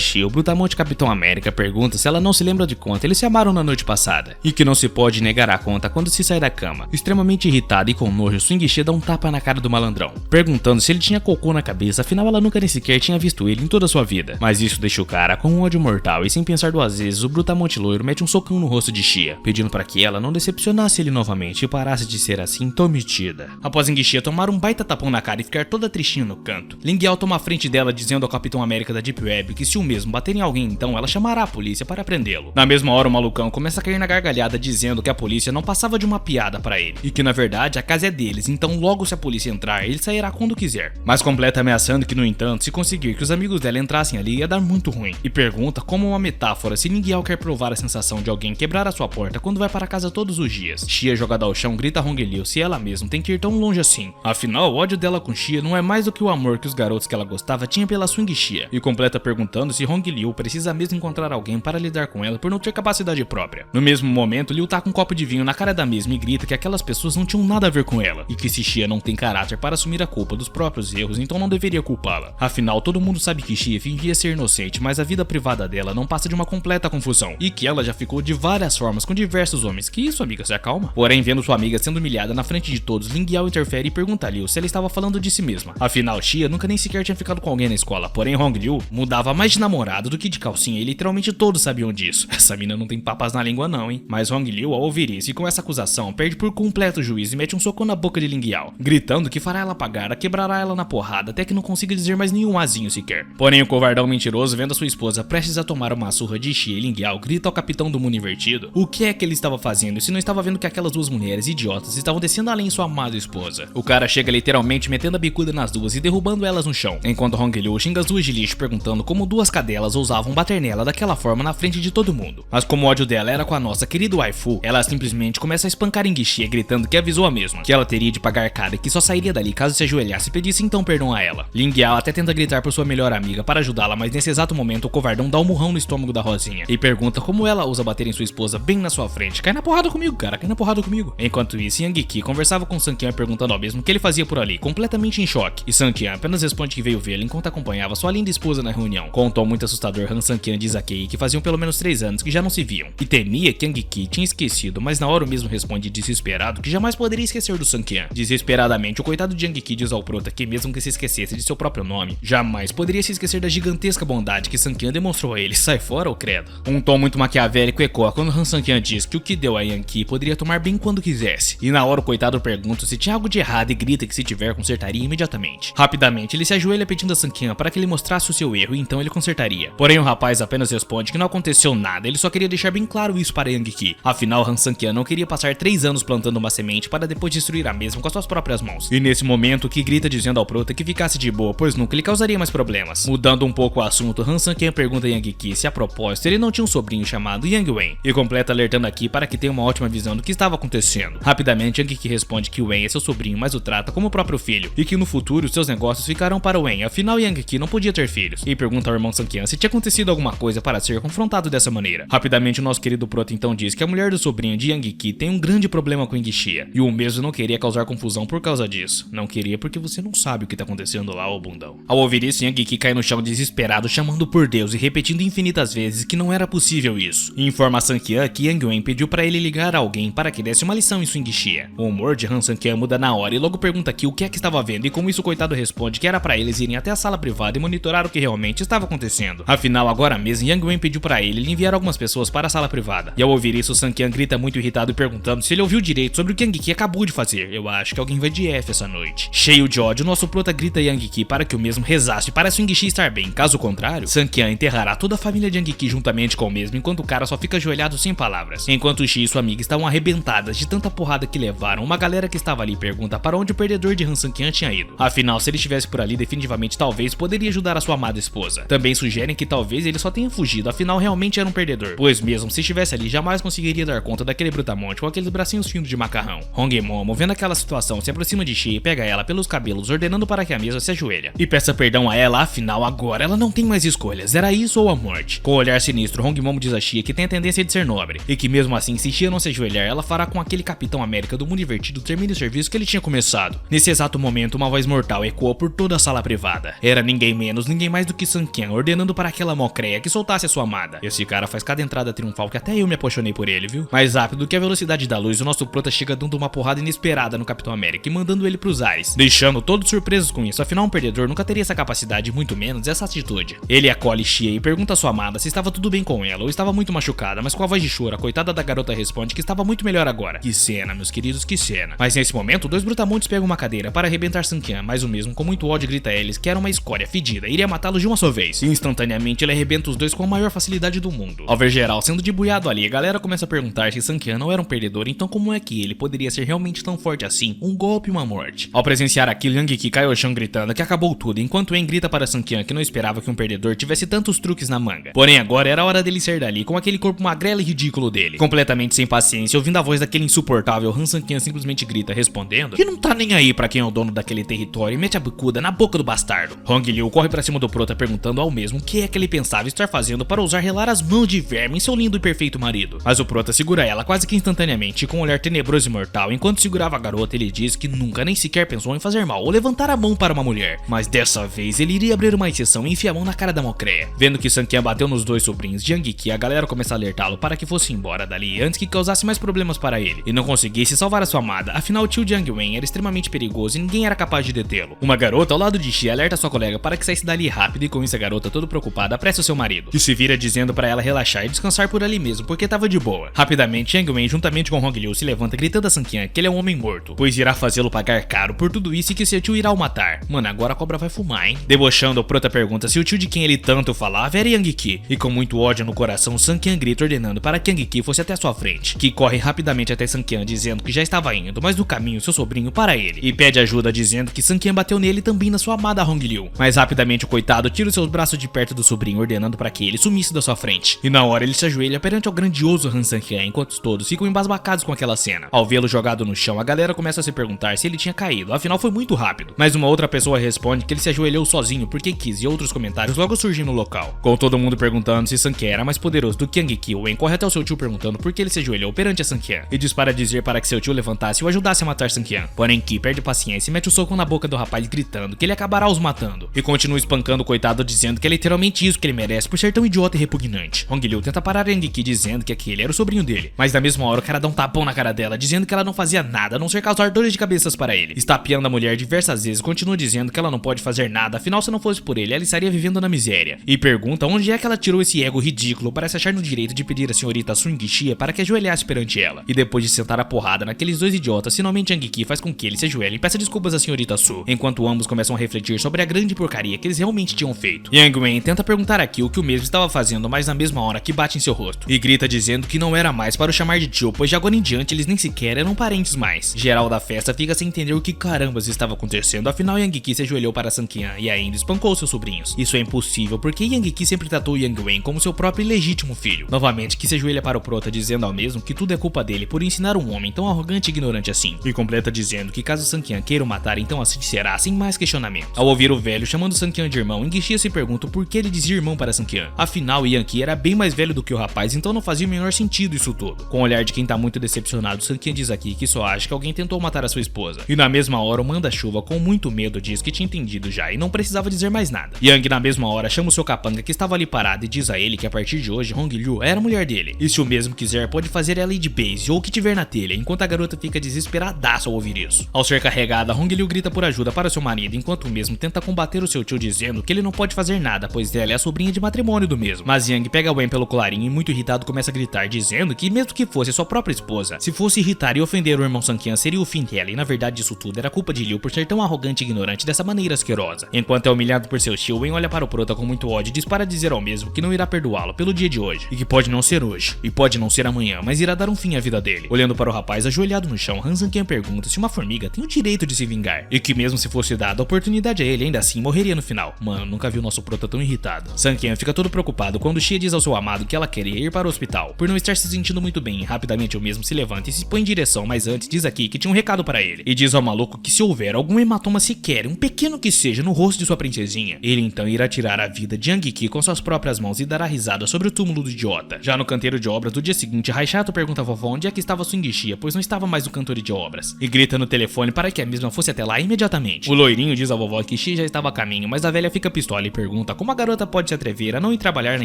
Xia, o Brutamonte Capitão América pergunta se ela não se lembra de quanto eles se amaram na noite passada, e que não se pode negar a conta quando se sai da cama. Extremamente irritada e com nojo, Swing Xia dá um tapa na cara do malandrão, perguntando se ele tinha cocô na cabeça, afinal ela nunca nem sequer tinha visto ele em toda a sua vida. Mas isso deixa o cara com um ódio mortal, e sem pensar duas vezes, o Brutamonte loiro mete um socão no rosto de Xia, pedindo para que ela não decepcionasse ele novamente e parasse de ser assim tão metida. Após Ying Xie tomar um baita tapão na cara e ficar toda tristinha no canto, Ling Yao toma a frente dela dizendo ao Capitão América da Deep Web que se o mesmo bater em alguém então ela chamará a polícia para prendê-lo. Na mesma hora o malucão começa a cair na gargalhada dizendo que a polícia não passava de uma piada para ele, e que na verdade a casa é deles, então logo se a polícia entrar ele sairá quando quiser. Mas completa ameaçando que no entanto se conseguir que os amigos dela entrassem ali ia dar muito ruim, e pergunta como uma metáfora se Ling Yao quer provar a sensação de alguém quebrar a sua porta quando vai para casa todos os dias. Xia, jogada ao chão, grita a Hong Liu se ela mesma tem que ir tão longe assim. Afinal, o ódio dela com Xia não é mais do que o amor que os garotos que ela gostava tinham pela Swing Xia, e completa perguntando se Hong Liu precisa mesmo encontrar alguém para lidar com ela por não ter capacidade própria. No mesmo momento, Liu tá com um copo de vinho na cara da mesma e grita que aquelas pessoas não tinham nada a ver com ela, e que se Xia não tem caráter para assumir a culpa dos próprios erros, então não deveria culpá-la. Afinal, todo mundo sabe que Xia fingia ser inocente, mas a vida privada dela não passa de uma completa confusão, e que ela já ficou de várias formas com diversos homens. Que isso, amiga, se acalma? Porém, vendo sua amiga sendo humilhada na frente de todos, Ling Yao interfere e pergunta a Liu se ela estava falando de si mesma. Afinal, Xia nunca nem sequer tinha ficado com alguém na escola, porém Hong Liu mudava mais de namorado do que de calcinha, e literalmente todos sabiam disso. Essa mina não tem papas na língua não, hein? Mas Hong Liu, ao ouvir isso e com essa acusação, perde por completo o juízo e mete um socão na boca de Ling Yao, gritando que fará ela pagar, quebrará ela na porrada, até que não consiga dizer mais nenhum azinho sequer. Porém, o covardão mentiroso, vendo a sua esposa prestes a tomar uma surra de Xia e Ling Yao, grita ao capitão do mundo invertido o que é que ele estava fazendo, se não estava vendo que aquelas duas mulheres idiotas estavam descendo além sua amada esposa. O cara chega literalmente metendo a bicuda nas duas e derrubando elas no chão, enquanto Hong Liu xinga as duas de lixo perguntando como duas cadelas ousavam bater nela daquela forma na frente de todo mundo. Mas como o ódio dela era com a nossa querida waifu, ela simplesmente começa a espancar Ying Xie, gritando que avisou a mesma, que ela teria de pagar caro e que só sairia dali caso se ajoelhasse e pedisse então perdão a ela. Ling Yao até tenta gritar por sua melhor amiga para ajudá-la, mas nesse exato momento o covardão dá um murrão no estômago da Rosinha e pergunta como ela ousa bater em sua esposa bem na sua frente. Cai na porrada comigo, cara, cai na porrada comigo. Enquanto isso, Yang Qi conversava com Sun Qian perguntando ao mesmo o que ele fazia por ali, completamente em choque, e Sun Qian apenas responde que veio vê-lo enquanto acompanhava sua linda esposa na reunião. Com um tom muito assustador, Han Sun Qian diz a Kei que faziam pelo menos 3 anos que já não se viam, e temia que Yang Qi tinha esquecido, mas na hora o mesmo responde desesperado que jamais poderia esquecer do Sun Qian. Desesperadamente, o coitado de Yang Qi diz ao prota que mesmo que se esquecesse de seu próprio nome, jamais poderia se esquecer da gigantesca bondade que Sun Qian demonstrou a ele. Sai fora, ô credo. Um tom muito maquiavélico ecoa quando Han Sun Qian diz que o que deu a Yang Qi poderia tomar bem quando quisesse, e na hora o coitado pergunta se tinha algo de errado e grita que se tiver consertaria imediatamente. Rapidamente ele se ajoelha pedindo a Sun Qian para que ele mostrasse o seu erro e então ele consertaria. Porém o rapaz apenas responde que não aconteceu nada, ele só queria deixar bem claro isso para Yang Qi. Afinal Han Sun Qian não queria passar 3 anos plantando uma semente para depois destruir a mesma com as suas próprias mãos. E nesse momento Qi grita dizendo ao prota que ficasse de boa, pois nunca lhe causaria mais problemas. Mudando um pouco o assunto, Han Sun Qian pergunta a Yang Qi se a propósito ele não tinha um sobrinho chamado Yang Wen, e completa alertando aqui para que tenha uma ótima visão do que estava acontecendo. Rapidamente Yang Qi responde que Wen é seu sobrinho, mas o trata como o próprio filho, e que no futuro seus negócios ficarão para Wen, afinal Yang Qi não podia ter filhos, e pergunta ao irmão Sun Qian se tinha acontecido alguma coisa para ser confrontado dessa maneira. Rapidamente o nosso querido prota então diz que a mulher do sobrinho de Yang Qi tem um grande problema com Ying Xie, e o mesmo não queria causar confusão por causa disso. Não queria porque você não sabe o que tá acontecendo lá, ô bundão. Ao ouvir isso, Yang Qi cai no chão desesperado, chamando por Deus e repetindo infinitas vezes que não era possível isso. E informa a Sun Qian que Yang Wen pediu para ele ligar a alguém para que desse uma lição em Swing Xie. O humor de Han Sun Qian muda na hora e logo pergunta aqui o que é que estava vendo, e com isso o coitado responde que era para eles irem até a sala privada e monitorar o que realmente estava acontecendo. Afinal, agora mesmo Yang Wen pediu para ele enviar algumas pessoas para a sala privada. E ao ouvir isso, Sun Qian grita muito irritado e perguntando se ele ouviu direito sobre o que Yang Qi acabou de fazer. Eu acho que alguém vai de F essa noite. Cheio de ódio, nosso prota grita a Yang Qi para que o mesmo rezasse para Swing Xie estar bem. Caso contrário, Sun Qian enterrará toda a família de Yang Qi juntamente com o mesmo, enquanto o cara só fica ajoelhado sem palavras. Enquanto Xie e sua amiga estavam arrebentadas de tanta porrada que levaram, uma galera que estava ali pergunta para onde o perdedor de Han Sun Sang-kyan tinha ido. Afinal, se ele estivesse por ali, definitivamente talvez poderia ajudar a sua amada esposa. Também sugerem que talvez ele só tenha fugido, afinal realmente era um perdedor, pois mesmo se estivesse ali, jamais conseguiria dar conta daquele brutamonte com aqueles bracinhos finos de macarrão. Hong Momo, vendo aquela situação, se aproxima de Xie e pega ela pelos cabelos, ordenando para que a mesma se ajoelha e peça perdão a ela, afinal agora ela não tem mais escolhas, era isso ou a morte. Com o olhar sinistro, Hong Momo diz a Xie que tem a tendência de ser nobre, e que mesmo assim, se Xie não se ajoelhar, ela fará com aquele Capitão América do mundo invertido termine o serviço que ele tinha começado. Nesse exato momento, uma voz mortal ecoou por toda a sala privada. Era ninguém menos, ninguém mais do que Sang-kyan, ordenando para aquela mocreia que soltasse a sua amada. Esse cara faz cada entrada triunfal que até eu me apaixonei por ele, viu? Mais rápido que a velocidade da luz, o nosso prota chega dando uma porrada inesperada no Capitão América e mandando ele pros ares, deixando todos surpresos com isso, afinal um perdedor nunca teria essa capacidade, muito menos essa atitude. Ele acolhe Xie e pergunta à sua amada se estava tudo bem com ela ou estava muito machucada, mas com a voz de choro, a coitada da garota responde que estava muito melhor agora. Que cena, meus queridos, que cena. Mas nesse momento, dois brutamontes pegam uma cadeira para arrebentar Sang-kyan, mas o mesmo com muito ódio grita a eles que era uma escória fedida, iria matá-los de uma só vez. E instantaneamente ele arrebenta os dois com a maior facilidade do mundo. Ao ver geral sendo debuiado ali, a galera começa a perguntar se Sang-kyan não era um perdedor, então como é que ele poderia ser realmente tão forte assim, um golpe e uma morte? Ao presenciar aquilo, Yang-ki cai ao chão gritando que acabou tudo, enquanto En grita para Sang-kyan que não esperava que um perdedor tivesse tantos truques na manga. Porém agora era a hora dele sair dali com aquele corpo magrelo e ridículo dele. Completamente sem paciência, ouvindo a voz daquele insuportável, Han Sang-kyan simplesmente grita, respondendo que não tá nem aí pra quem é o dono daquele território e mete a bicuda na boca do bastardo. Hong Liu corre pra cima do prota perguntando ao mesmo o que é que ele pensava estar fazendo para ousar relar as mãos de verme em seu lindo e perfeito marido. Mas o prota segura ela quase que instantaneamente com um olhar tenebroso e mortal. Enquanto segurava a garota, ele diz que nunca nem sequer pensou em fazer mal ou levantar a mão para uma mulher, mas dessa vez ele iria abrir uma exceção e enfiar a mão na cara da mocreia. Vendo que Sang-kyan bateu nos dois sobrinhos de Yang-ki, a galera começa a alertá-lo para que fosse embora dali antes que causasse mais problemas para ele e não conseguisse salvar a sua amada, afinal o tio de Yang Wen era extremamente perigoso e ninguém era capaz de detê-lo. Uma garota ao lado de Xie alerta sua colega para que saísse dali rápido e com isso a garota toda preocupada apressa o seu marido, que se vira dizendo para ela relaxar e descansar por ali mesmo porque tava de boa. Rapidamente Yang Wen juntamente com Hong Liu se levanta gritando a Sang-kyan que ele é um homem morto, pois irá fazê-lo pagar caro por tudo isso e que seu tio irá o matar. Mano, agora a cobra vai fumar, hein? Debochando, o prota pergunta se o tio de quem ele tanto falava era Yang-ki, e com muito ódio no coração Sang-kyan grita ordenando para que Yang-ki fosse até sua frente, que corre rapidamente até Sang-kyan dizendo que já estava indo, mas no caminho seu sobrinho para ele e pede ajuda dizendo que Sang-kyan bateu nele também na sua amada Hong Liu. Mas rapidamente o coitado tira os seus braços de perto do sobrinho ordenando para que ele sumisse da sua frente, e na hora ele se ajoelha perante ao grandioso Han Sang-kyan enquanto todos ficam embasbacados com aquela cena. Ao vê-lo jogado no chão, a galera começa a se perguntar se ele tinha caído, afinal foi muito rápido, mas uma outra pessoa responde que ele se ajoelhou sozinho porque quis e outros comentários logo surgem no local, com todo mundo perguntando se Sang-kyan era mais poderoso do que Yang-ki. O En corre até o seu tio perguntando por que ele se ajoelhou perante a Sang-kyan e diz para dizer para que seu tio levantasse e o ajudasse a matar Sang-kyan. Porém Ki perde paciência e mete o soco na boca do rapaz gritando que ele acabará os matando e continua espancando o coitado dizendo que é literalmente isso que ele merece por ser tão idiota e repugnante. Hong Liu tenta parar Yang-ki dizendo que aquele era o sobrinho dele, mas na mesma hora o cara dá um tapão na cara dela dizendo que ela não fazia nada a não ser causar dores de cabeças para ele. Estapeando a mulher diversas vezes, continua dizendo que ela não pode fazer nada, afinal se não fosse por ele ela estaria vivendo na miséria, e pergunta onde é que ela tirou esse ego ridículo para se achar no direito de pedir a senhorita Swing Xie para que ajoelhasse perante ela. E depois de sentar a porrada naqueles dois idiotas, finalmente Yang-ki faz com que ele se ajoelhe e peça desculpas à senhorita Su, enquanto ambos começam a refletir sobre a grande porcaria que eles realmente tinham feito. Yang Wen tenta perguntar aqui o que o mesmo estava fazendo, mas na mesma hora que bate em seu rosto e grita dizendo que não era mais para o chamar de tio, pois de agora em diante eles nem sequer eram parentes mais. Geral da festa fica sem entender o que carambas estava acontecendo, afinal Yang-ki se ajoelhou para Sang-kyan e ainda espancou seus sobrinhos. Isso é impossível porque Yang-ki sempre tratou Yang Wen como seu próprio e legítimo filho. Novamente que se ajoelha para o prota dizendo ao mesmo que tudo é culpa dele por ensinar um homem tão arrogante e ignorante assim, e completa dizendo que caso Sang-kyan queira o matar, então assim será, sem mais questionamento. Ao ouvir o velho chamando Sang-kyan de irmão, Yang-ki se pergunta por que ele dizia irmão para Sang-kyan. Afinal Yang-ki era bem mais velho do que o rapaz, então não fazia o menor sentido isso tudo. Com o olhar de quem tá muito decepcionado, Sang-kyan diz aqui que só acha que alguém tentou matar a sua esposa, e na mesma hora o manda-chuva com muito medo diz que tinha entendido já e não precisava dizer mais nada. Yang na mesma hora chama o seu capanga que estava ali parado e diz a ele que a partir de hoje Hong Liu era a mulher dele, e se o mesmo quiser pode fazer ela ir de base ou o que tiver na telha, enquanto a garota fica desesperadaça ao ouvir isso. Ao ser carregada, Hong Liu grita por ajuda para seu marido, enquanto o mesmo tenta combater o seu tio dizendo que ele não pode fazer nada, pois ela é a sobrinha de matrimônio do mesmo. Mas Yang pega Wen pelo colarinho e muito irritado começa a gritar dizendo que mesmo que fosse sua própria esposa, se fosse irritar e ofender o irmão Sang-kyan seria o fim dela, e na verdade isso tudo era culpa de Liu por ser tão arrogante e ignorante dessa maneira asquerosa. Enquanto é humilhado por seu tio, Wen olha para o prota com muito ódio e diz para dizer ao mesmo que não irá perdoá-lo pelo dia de hoje, e que pode não ser hoje, e pode não ser amanhã, mas irá dar um fim à vida dele. Olhando para o rapaz ajoelhado no chão, Han Sang-kyan pergunta se uma formiga tem o direito de se vingar, e que mesmo se fosse dada a oportunidade a ele, ainda assim morreria no final. Mano, nunca vi o nosso prota tão irritado. Sanken fica todo preocupado quando Shia diz ao seu amado que ela queria ir para o hospital, por não estar se sentindo muito bem. Rapidamente o mesmo se levanta e se põe em direção, mas antes diz aqui que tinha um recado para ele, e diz ao maluco que se houver algum hematoma sequer, um pequeno que seja, no rosto de sua princesinha, ele então irá tirar a vida de Yang-ki com suas próprias mãos e dará risada sobre o túmulo do idiota. Já no canteiro de obras do dia seguinte, Raichato pergunta à vovó onde é que estava sua Shia, pois não estava mais no canteiro de obras, e grita no telefone para que a mesma fosse até lá imediatamente. O loirinho diz à vovó que Shia já estava a caminho, mas a velha fica pistola e pergunta como a garota pode se atrever a não ir trabalhar na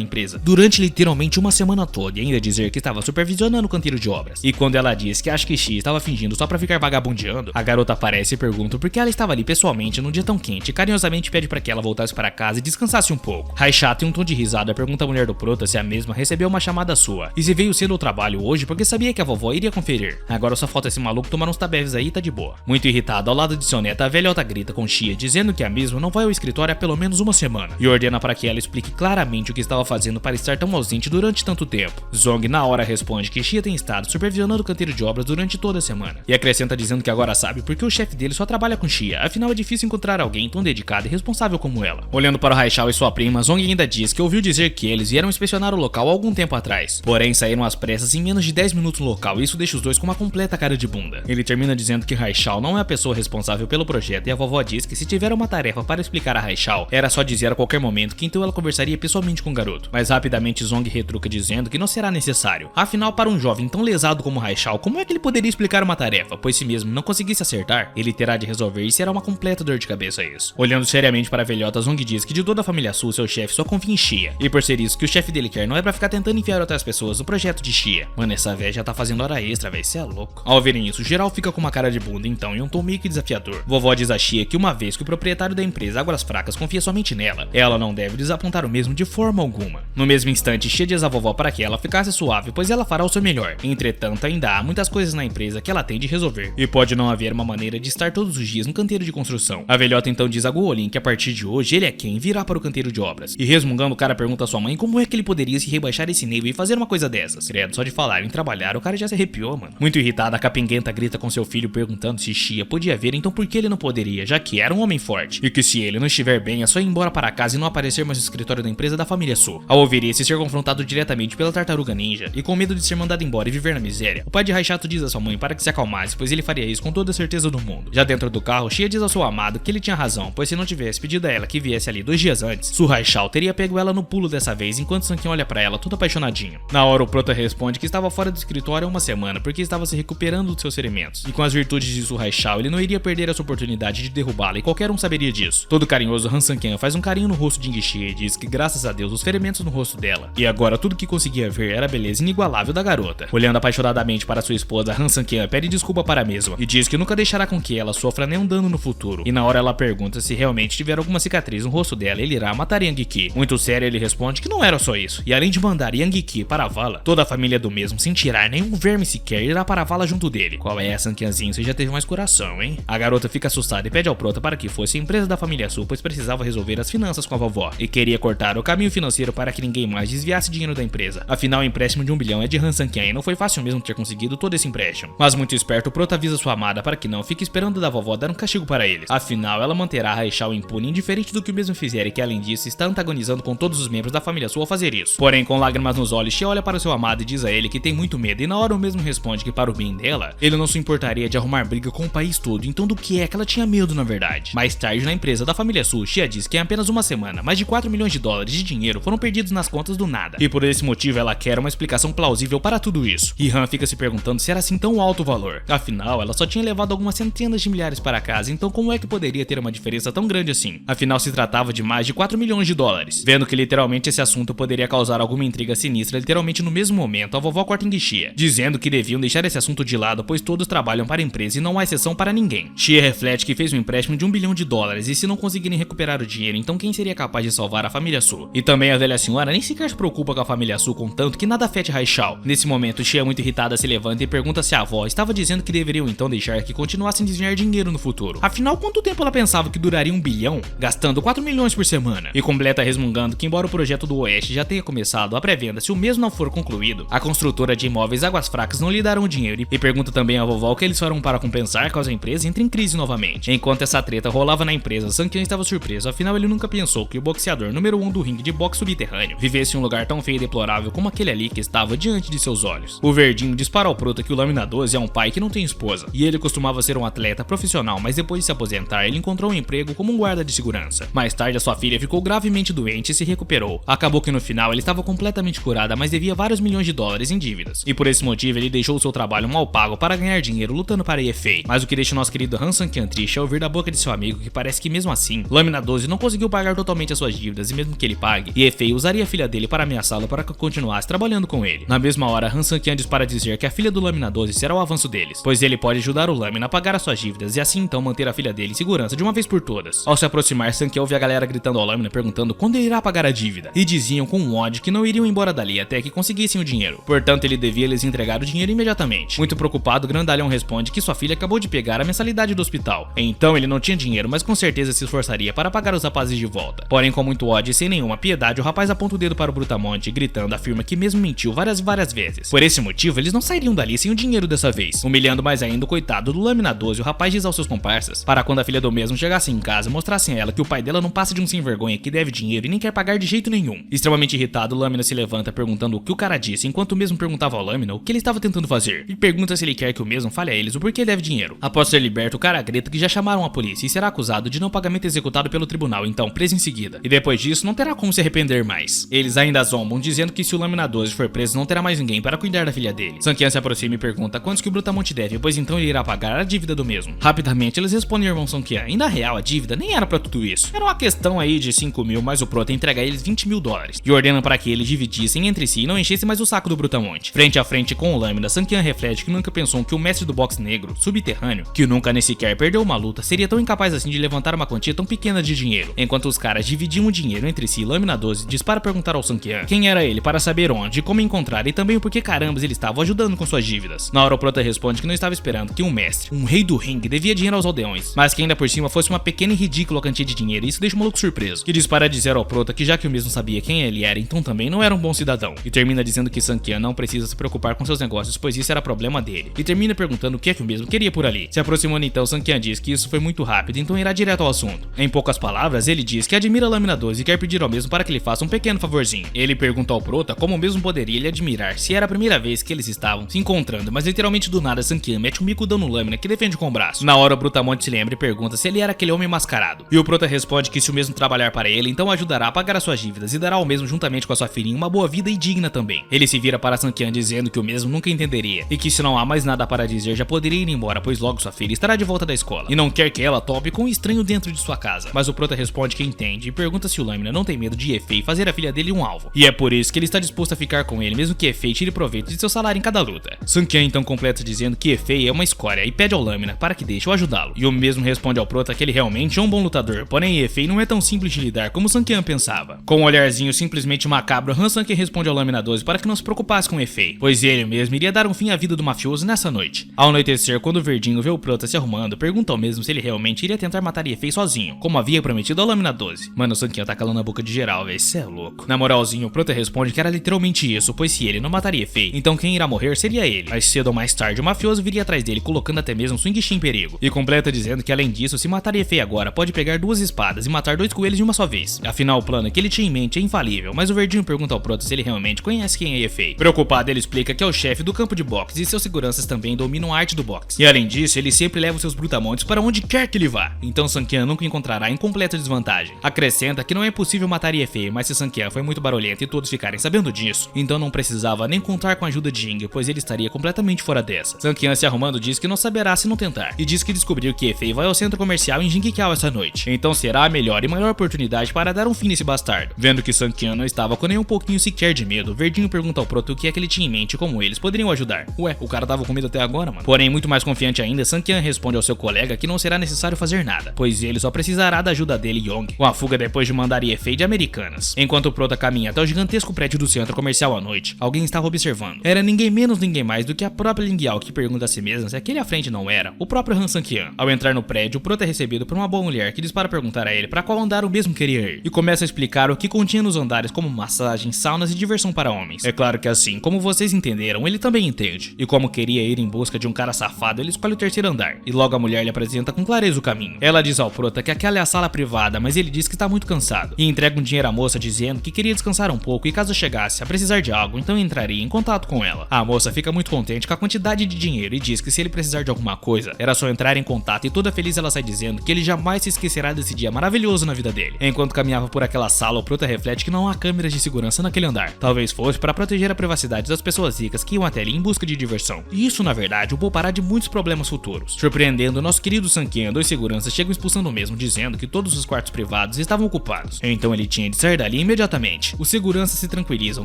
empresa durante literalmente uma semana toda e ainda dizer que estava supervisionando o canteiro de obras. E quando ela diz que acha que Shia estava fingindo só pra ficar vagabundeando, a garota aparece e pergunta por que ela estava ali pessoalmente num dia tão quente e carinhosamente pede para que ela voltasse para casa e descansasse um pouco. Raichato, em um tom de risada, pergunta à mulher do prota se a mesma recebeu uma chamada sua e se veio cedo ao trabalho hoje porque sabia que a vovó iria conferir. Agora só falta esse maluco tomar uns tabeves aí e tá de boa. Muito irritada, ao lado de seu neto, a velhota grita com Shia, dizendo que a mesma não vai ao escritório há pelo menos uma semana e ordena para que ela explique claramente o que estava fazendo para estar tão ausente durante tanto tempo. Zong na hora responde que Shia tem estado supervisionando o canteiro de obras durante toda a semana e acrescenta dizendo que agora sabe porque o chefe dele só trabalha com Shia, afinal é difícil encontrar alguém tão dedicado e responsável como ela. Olhando para o Raichao e sua prima, Zong ainda diz que ouviu dizer que eles vieram inspecionar o local há algum tempo atrás, porém saíram às pressas em menos de 10 minutos no local e isso deixa os dois com uma completa cara de bunda. Ele termina dizendo que Raichao não é a pessoa responsável pelo projeto e a vovó diz que se tiver uma tarefa para explicar a Raichao, era só dizer a qualquer momento que então ela conversaria pessoalmente com o garoto. Mas rapidamente Zong retruca dizendo que não será necessário. Afinal, para um jovem tão lesado como Raichao, como é que ele poderia explicar uma tarefa? Pois se mesmo não conseguisse acertar, ele terá de resolver e será uma completa dor de cabeça isso. Olhando seriamente para a velhota, Zong diz que de toda a família Su, seu chefe só confia em Shia. E por ser isso que o chefe dele quer não é pra ficar tentando enfiar outras pessoas no projeto de Shia. Mano, essa velha já tá fazendo hora extra, véi, cê é louco. Ao verem isso, geral fica com uma cara de bunda então e um tom meio que desafiador. Vovó diz a Shia que uma vez que o proprietário da empresa Águas Fracas confia somente nela, ela não deve desapontar o mesmo de forma alguma. No mesmo instante, Shia diz à vovó para que ela ficasse suave, pois ela fará o seu melhor. Entretanto, ainda há muitas coisas na empresa que ela tem de resolver, e pode não haver uma maneira de estar todos os dias no canteiro de construção. A velhota então diz a Guolin que a partir de hoje ele é quem virá para o canteiro de obras. E resmungando, o cara pergunta à sua mãe como é que ele poderia se rebaixar esse nível e fazer uma coisa dessas. Credo, só de falar em trabalhar, o cara já se arrepiou, mano. Muito irritada, a Capenguenta grita com seu filho perguntando se Shia podia ver, então por que ele não poderia, já que era um homem forte. E que se ele não estiver bem, é só ir embora para casa e não aparecer mais no escritório da empresa da família Su. Ao ouvir isso e ser confrontado diretamente pela tartaruga ninja, e com medo de ser mandado embora e viver na miséria, o pai de Raichato diz a sua mãe para que se acalmasse, pois ele faria isso com toda a certeza do mundo. Já dentro do carro, Shia diz ao seu amado que ele tinha razão, pois se não tivesse pedido a ela que viesse ali 2 dias antes, Su Raichao teria pego ela no pulo dessa vez, enquanto Sanken olha pra ela todo apaixonadinho. Na hora, o prota responde que estava fora do escritório há uma semana porque estava se recuperando dos seus ferimentos, e com as virtudes de Su Raichao ele não iria perder essa oportunidade de derrubá-la e qualquer um saberia disso. Todo carinhoso, Han Sanken faz um carinho no rosto de Yang-Shia e diz que graças a Deus os ferimentos no rosto dela, e agora tudo que conseguia ver era a beleza inigualável da garota. Olhando apaixonadamente para sua esposa, Han Sanken pede desculpa para a mesma e diz que nunca deixará com que ela sofra nenhum dano no futuro, e na hora ela pergunta se realmente tiver alguma cicatriz no rosto dela, ele irá matar Yang-Ki. Muito sério, ele responde que não era só isso, e além de mandar Yang-Ki para a vala, toda a família do mesmo, sem tirar nenhum verme sequer, irá para a vala junto dele. Qual é, Sankenzinho? Você já teve mais coração, hein? A garota fica assustada e pede ao prota para que fosse a empresa da família Su, pois precisava resolver as finanças com a vovó, e queria cortar o caminho financeiro para que ninguém mais desviasse dinheiro da empresa. Afinal, o empréstimo de 1 bilhão é de Han Sanken e não foi fácil mesmo ter conseguido todo esse empréstimo. Mas muito esperto, o prota avisa sua amada para que não fique esperando da vovó dar um castigo para eles. Afinal, ela manterá Raichao impune, indiferente do que o mesmo fizer, e que além disso está antagonizando com todos os membros da família Su ao fazer isso. Porém, com lágrimas nos olhos, Shia olha para seu amado e diz a ele que tem muito medo, e na hora o mesmo responde que para o bem dela, ele não se importaria de arrumar briga com o país todo, então do que é que ela tinha medo na verdade. Mais tarde, na empresa da família Su, Shia diz que em apenas uma semana, mais de 4 milhões de dólares de dinheiro foram perdidos nas contas do nada, e por esse motivo ela quer uma explicação plausível para tudo isso. E Han fica se perguntando se era assim tão alto o valor. Afinal, ela só tinha levado algumas centenas de milhares para casa, então como é que poderia ter uma diferença tão grande assim? Afinal, se tratava de mais de 4 milhões de dólares. Vendo que literalmente esse assunto poderia causar alguma intriga sinistra, literalmente no mesmo momento, a vovó corta em Shia, dizendo que deviam deixar esse assunto de lado, pois todos trabalham para a empresa e não há exceção para ninguém. Shia reflete que fez um empréstimo de 1 bilhão de dólares e se não conseguirem recuperar o dinheiro, então quem seria capaz de salvar a família Su? E também a velha senhora nem sequer se preocupa com a família Su, contanto que nada afete Raichao. Nesse momento, Shia, muito irritada, se levanta e pergunta se a avó estava dizendo que deveriam então deixar que continuassem desviar dinheiro no futuro. Afinal, quanto tempo ela pensava que duraria 1 bilhão? Gastando 4 milhões por semana. E completa resmungando que embora o projeto do Oeste já tenha começado a pré-venda, se o mesmo não for concluído, a construtora de imóveis Águas Fracas não lhe darão o dinheiro, e pergunta também à vovó o que eles farão para compensar caso a empresa dólares entra em crise novamente. Enquanto essa treta rolava na empresa, Sankian estava surpreso, afinal ele nunca pensou que o boxeador número 1 do ringue de boxe subterrâneo vivesse em um lugar tão feio e deplorável como aquele ali que estava diante de seus olhos. O Verdinho dispara ao Prota que o Lâmina 12 é um pai que não tem esposa, e ele costumava ser um atleta profissional, mas depois de se aposentar, ele encontrou um emprego como um guarda de segurança. Mais tarde, a sua filha ficou gravemente doente e se recuperou. Acabou que no final ele estava completamente curada, mas devia vários milhões de dólares em dívidas. E por esse motivo ele deixou o seu trabalho mal pago para ganhar dinheiro lutando para Ye-Fei. Mas o que deixa o nosso querido Han Sankian triste é ouvir da boca de seu amigo que parece que mesmo assim, Lâmina 12 não conseguiu pagar totalmente as suas dívidas e mesmo que ele pague, Ye-Fei usaria a filha dele para ameaçá-lo para que continuasse trabalhando com ele. Na mesma hora, Han Sankian dispara dizer que a filha do Lâmina 12 será o avanço deles, pois ele pode ajudar o Lâmina a pagar as suas dívidas e assim então manter a filha dele em segurança de uma vez por todas. Ao se aproximar, Sankian ouve a galera gritando ao Lâmina perguntando quando ele irá pagar a dívida, e diziam com um ódio que não iriam embora dali até que conseguissem o dinheiro, portanto ele devia lhes entregar o dinheiro imediatamente. Muito preocupado, Grandalhão responde que sua filha acabou de pegar a mensalidade do hospital, então ele não tinha dinheiro, mas com certeza se esforçaria para pagar os rapazes de volta. Porém, com muito ódio e sem nenhuma piedade, o rapaz aponta o dedo para o Brutamonte e gritando afirma que mesmo mentiu várias vezes. Por esse motivo, eles não sairiam dali sem o dinheiro dessa vez. Humilhando mais ainda o coitado do Lâmina 12, o rapaz diz aos seus comparsas para quando a filha do mesmo chegasse em casa, mostrassem a ela que o pai dela não passa de um sem vergonha que deve dinheiro e nem quer pagar de jeito nenhum. Extremamente irritado, Lâmina se levanta perguntando o que o cara disse, enquanto o mesmo perguntava ao Lâmina o que ele estava tentando fazer, e pergunta se ele quer que o mesmo fale a eles o porquê deve dinheiro. Após ser liberto, o cara grita que já chamaram a polícia e será acusado de não pagamento executado pelo tribunal, então preso em seguida. E depois disso, não terá como se arrepender mais. Eles ainda zombam, dizendo que se o Lâmina 12 for preso, não terá mais ninguém para cuidar da filha dele. Sankian se aproxima e pergunta quantos que o Brutamonte deve, pois então ele irá pagar a dívida do mesmo. Rapidamente, eles respondem ao irmão Sankian, e na real, a dívida nem era pra tudo isso. Era uma questão aí de 5 mil, mas o Prota entrega a eles 20 mil dólares, e ordena para que eles dividissem entre si e não enchessem mais o saco do Brutamonte. Frente a frente com o Lâmina, Sankian reflete que nunca pensou que o mestre do boxe negro, subterrâneo, que nunca nem sequer perdeu uma luta, seria tão incapaz assim de levantar uma quantia tão pequena de dinheiro. Enquanto os caras dividiam o dinheiro entre si, Lâmina 12 dispara perguntar ao Sankian quem era ele para saber onde e como encontrar e também o porquê carambas ele estava ajudando com suas dívidas. Na hora o Prota responde que não estava esperando que um mestre, um rei do ringue, devia dinheiro aos aldeões, mas que ainda por cima fosse uma pequena e ridícula quantia de dinheiro, e isso deixa o maluco surpreso, que dispara dizer ao Prota que já que o mesmo sabia quem ele era, então também não era um bom cidadão, e termina dizendo que Sankian não precisa se preocupar com seus negócios, pois isso era problema dele, e termina perguntando o que é que o mesmo queria por ali. Se aproximando então, Sankian diz que isso foi muito rápido, então irá direto ao assunto. Em poucas palavras, ele diz que admira a Lâmina 12 e quer pedir ao mesmo para que lhe faça um pequeno favorzinho. Ele pergunta ao Prota como o mesmo poderia lhe admirar se era a primeira vez que eles estavam se encontrando, mas literalmente do nada Sankian mete um bicudão no Lâmina que defende com o braço. Na hora o Brutamonte se lembra e pergunta se ele era aquele homem mascarado, e o Prota responde que se o mesmo trabalhar para ele, então ajudará a pagar as suas dívidas e dará ao mesmo juntamente com a sua filhinha uma boa vida e digna também. Ele se vira para Sankian dizendo que o mesmo nunca entenderia, e que se não há mais nada para dizer já poderia ir embora, pois logo sua filha estará de volta da escola, e não quer que ela tope com um estranho dentro de sua casa. Mas o Prota responde que entende e pergunta se o Lâmina não tem medo de Ye-Fei fazer a filha dele um alvo, e é por isso que ele está disposto a ficar com ele, mesmo que Ye-Fei tire proveito de seu salário em cada luta. Sankian então completa dizendo que Ye-Fei é uma escória e pede ao Lâmina para que deixe-o ajudá-lo, e o mesmo responde ao Prota que ele realmente é um bom lutador, porém Ye-Fei não é tão simples de lidar como Sankian pensava. Com um olharzinho simplesmente macabro, Han Sankian responde ao Lâmina 12 para que não se preocupasse com Ye-Fei, pois ele mesmo iria dar um fim à vida do mafioso nessa noite. Ao anoitecer, quando o Verdinho vê o Prota se arrumando, pergunta ao mesmo se ele realmente iria tentar matar Ye-Fei sozinho, como havia prometido ao Lâmina 12. Mano, o Sankian tá calando a boca de geral, véi, cê é louco. Na moralzinho, o Prota responde que era literalmente isso, pois se ele não mataria Ye-Fei, então quem irá morrer seria ele. Mais cedo ou mais tarde, o mafioso viria atrás dele, colocando até mesmo Swing Shi em perigo, e completa dizendo que além disso, se matar Ye-Fei agora, pode pegar 2 espadas e matar 2 coelhos de uma só vez. Afinal, o plano que ele tinha em mente é infalível, mas o Verdinho pergunta ao Prota se ele realmente conhece quem é Ye-Fei. Preocupado, ele explica que é o chefe do campo de boxe e seus seguranças também dominam a arte do boxe. E além disso, ele sempre leva os seus brutamontes para onde quer que ele vá, então Sankian nunca encontrará em completa desvantagem. Acrescenta que não é possível matar Ye-Fei, mas se Sankian foi muito barulhento e todos ficarem sabendo disso, então não precisava nem contar com a ajuda de Jing, pois ele estaria completamente fora dessa. Sankian se arrumando diz que não saberá se não tentar, e diz que descobriu que Ye-Fei vai ao centro comercial em Jingikiao essa noite, então será a melhor e maior oportunidade para dar um fim nesse bastardo. Vendo que Sankian não estava com nem um pouquinho sequer de medo, Verdinho pergunta ao Prota o que é que ele tinha em mente e como eles poderiam ajudar. Ué, o cara tava com medo até agora, mano. Porém, muito mais confiante ainda, Sankian responde ao seu colega que não será necessário fazer nada, pois ele só precisará da ajuda dele, Yong, com a fuga depois de mandar Ye-Fei de Americanas. Enquanto o Prota caminha até o gigantesco prédio do centro comercial à noite, alguém estava observando. Era ninguém menos ninguém mais do que a própria Ling Yao, que pergunta a si mesma se aquele à frente não era o próprio Han Sankian. Ao entrar no prédio, o Prota é recebido por uma boa mulher que dispara perguntar a ele para qual andar o mesmo queria ir, e começa a explicar o que continha nos andares como massagens, saunas e diversão para homens. É claro que assim, como vocês entenderam, ele também entende, e como queria ir em busca de um cara safado, ele escolhe o terceiro andar. andar. E logo a mulher lhe apresenta com clareza o caminho. Ela diz ao prota que aquela é a sala privada, mas ele diz que está muito cansado. E entrega um dinheiro à moça dizendo que queria descansar um pouco e caso chegasse a precisar de algo, então entraria em contato com ela. A moça fica muito contente com a quantidade de dinheiro e diz que se ele precisar de alguma coisa, era só entrar em contato, e toda feliz ela sai dizendo que ele jamais se esquecerá desse dia maravilhoso na vida dele. Enquanto caminhava por aquela sala, o prota reflete que não há câmeras de segurança naquele andar. Talvez fosse para proteger a privacidade das pessoas ricas que iam até ali em busca de diversão. E isso, na verdade, o poupará de muitos problemas futuros. Surpreendendo o nosso querido Sanquian, dois seguranças chegam expulsando o mesmo, dizendo que todos os quartos privados estavam ocupados. Então ele tinha de sair dali imediatamente. Os seguranças se tranquilizam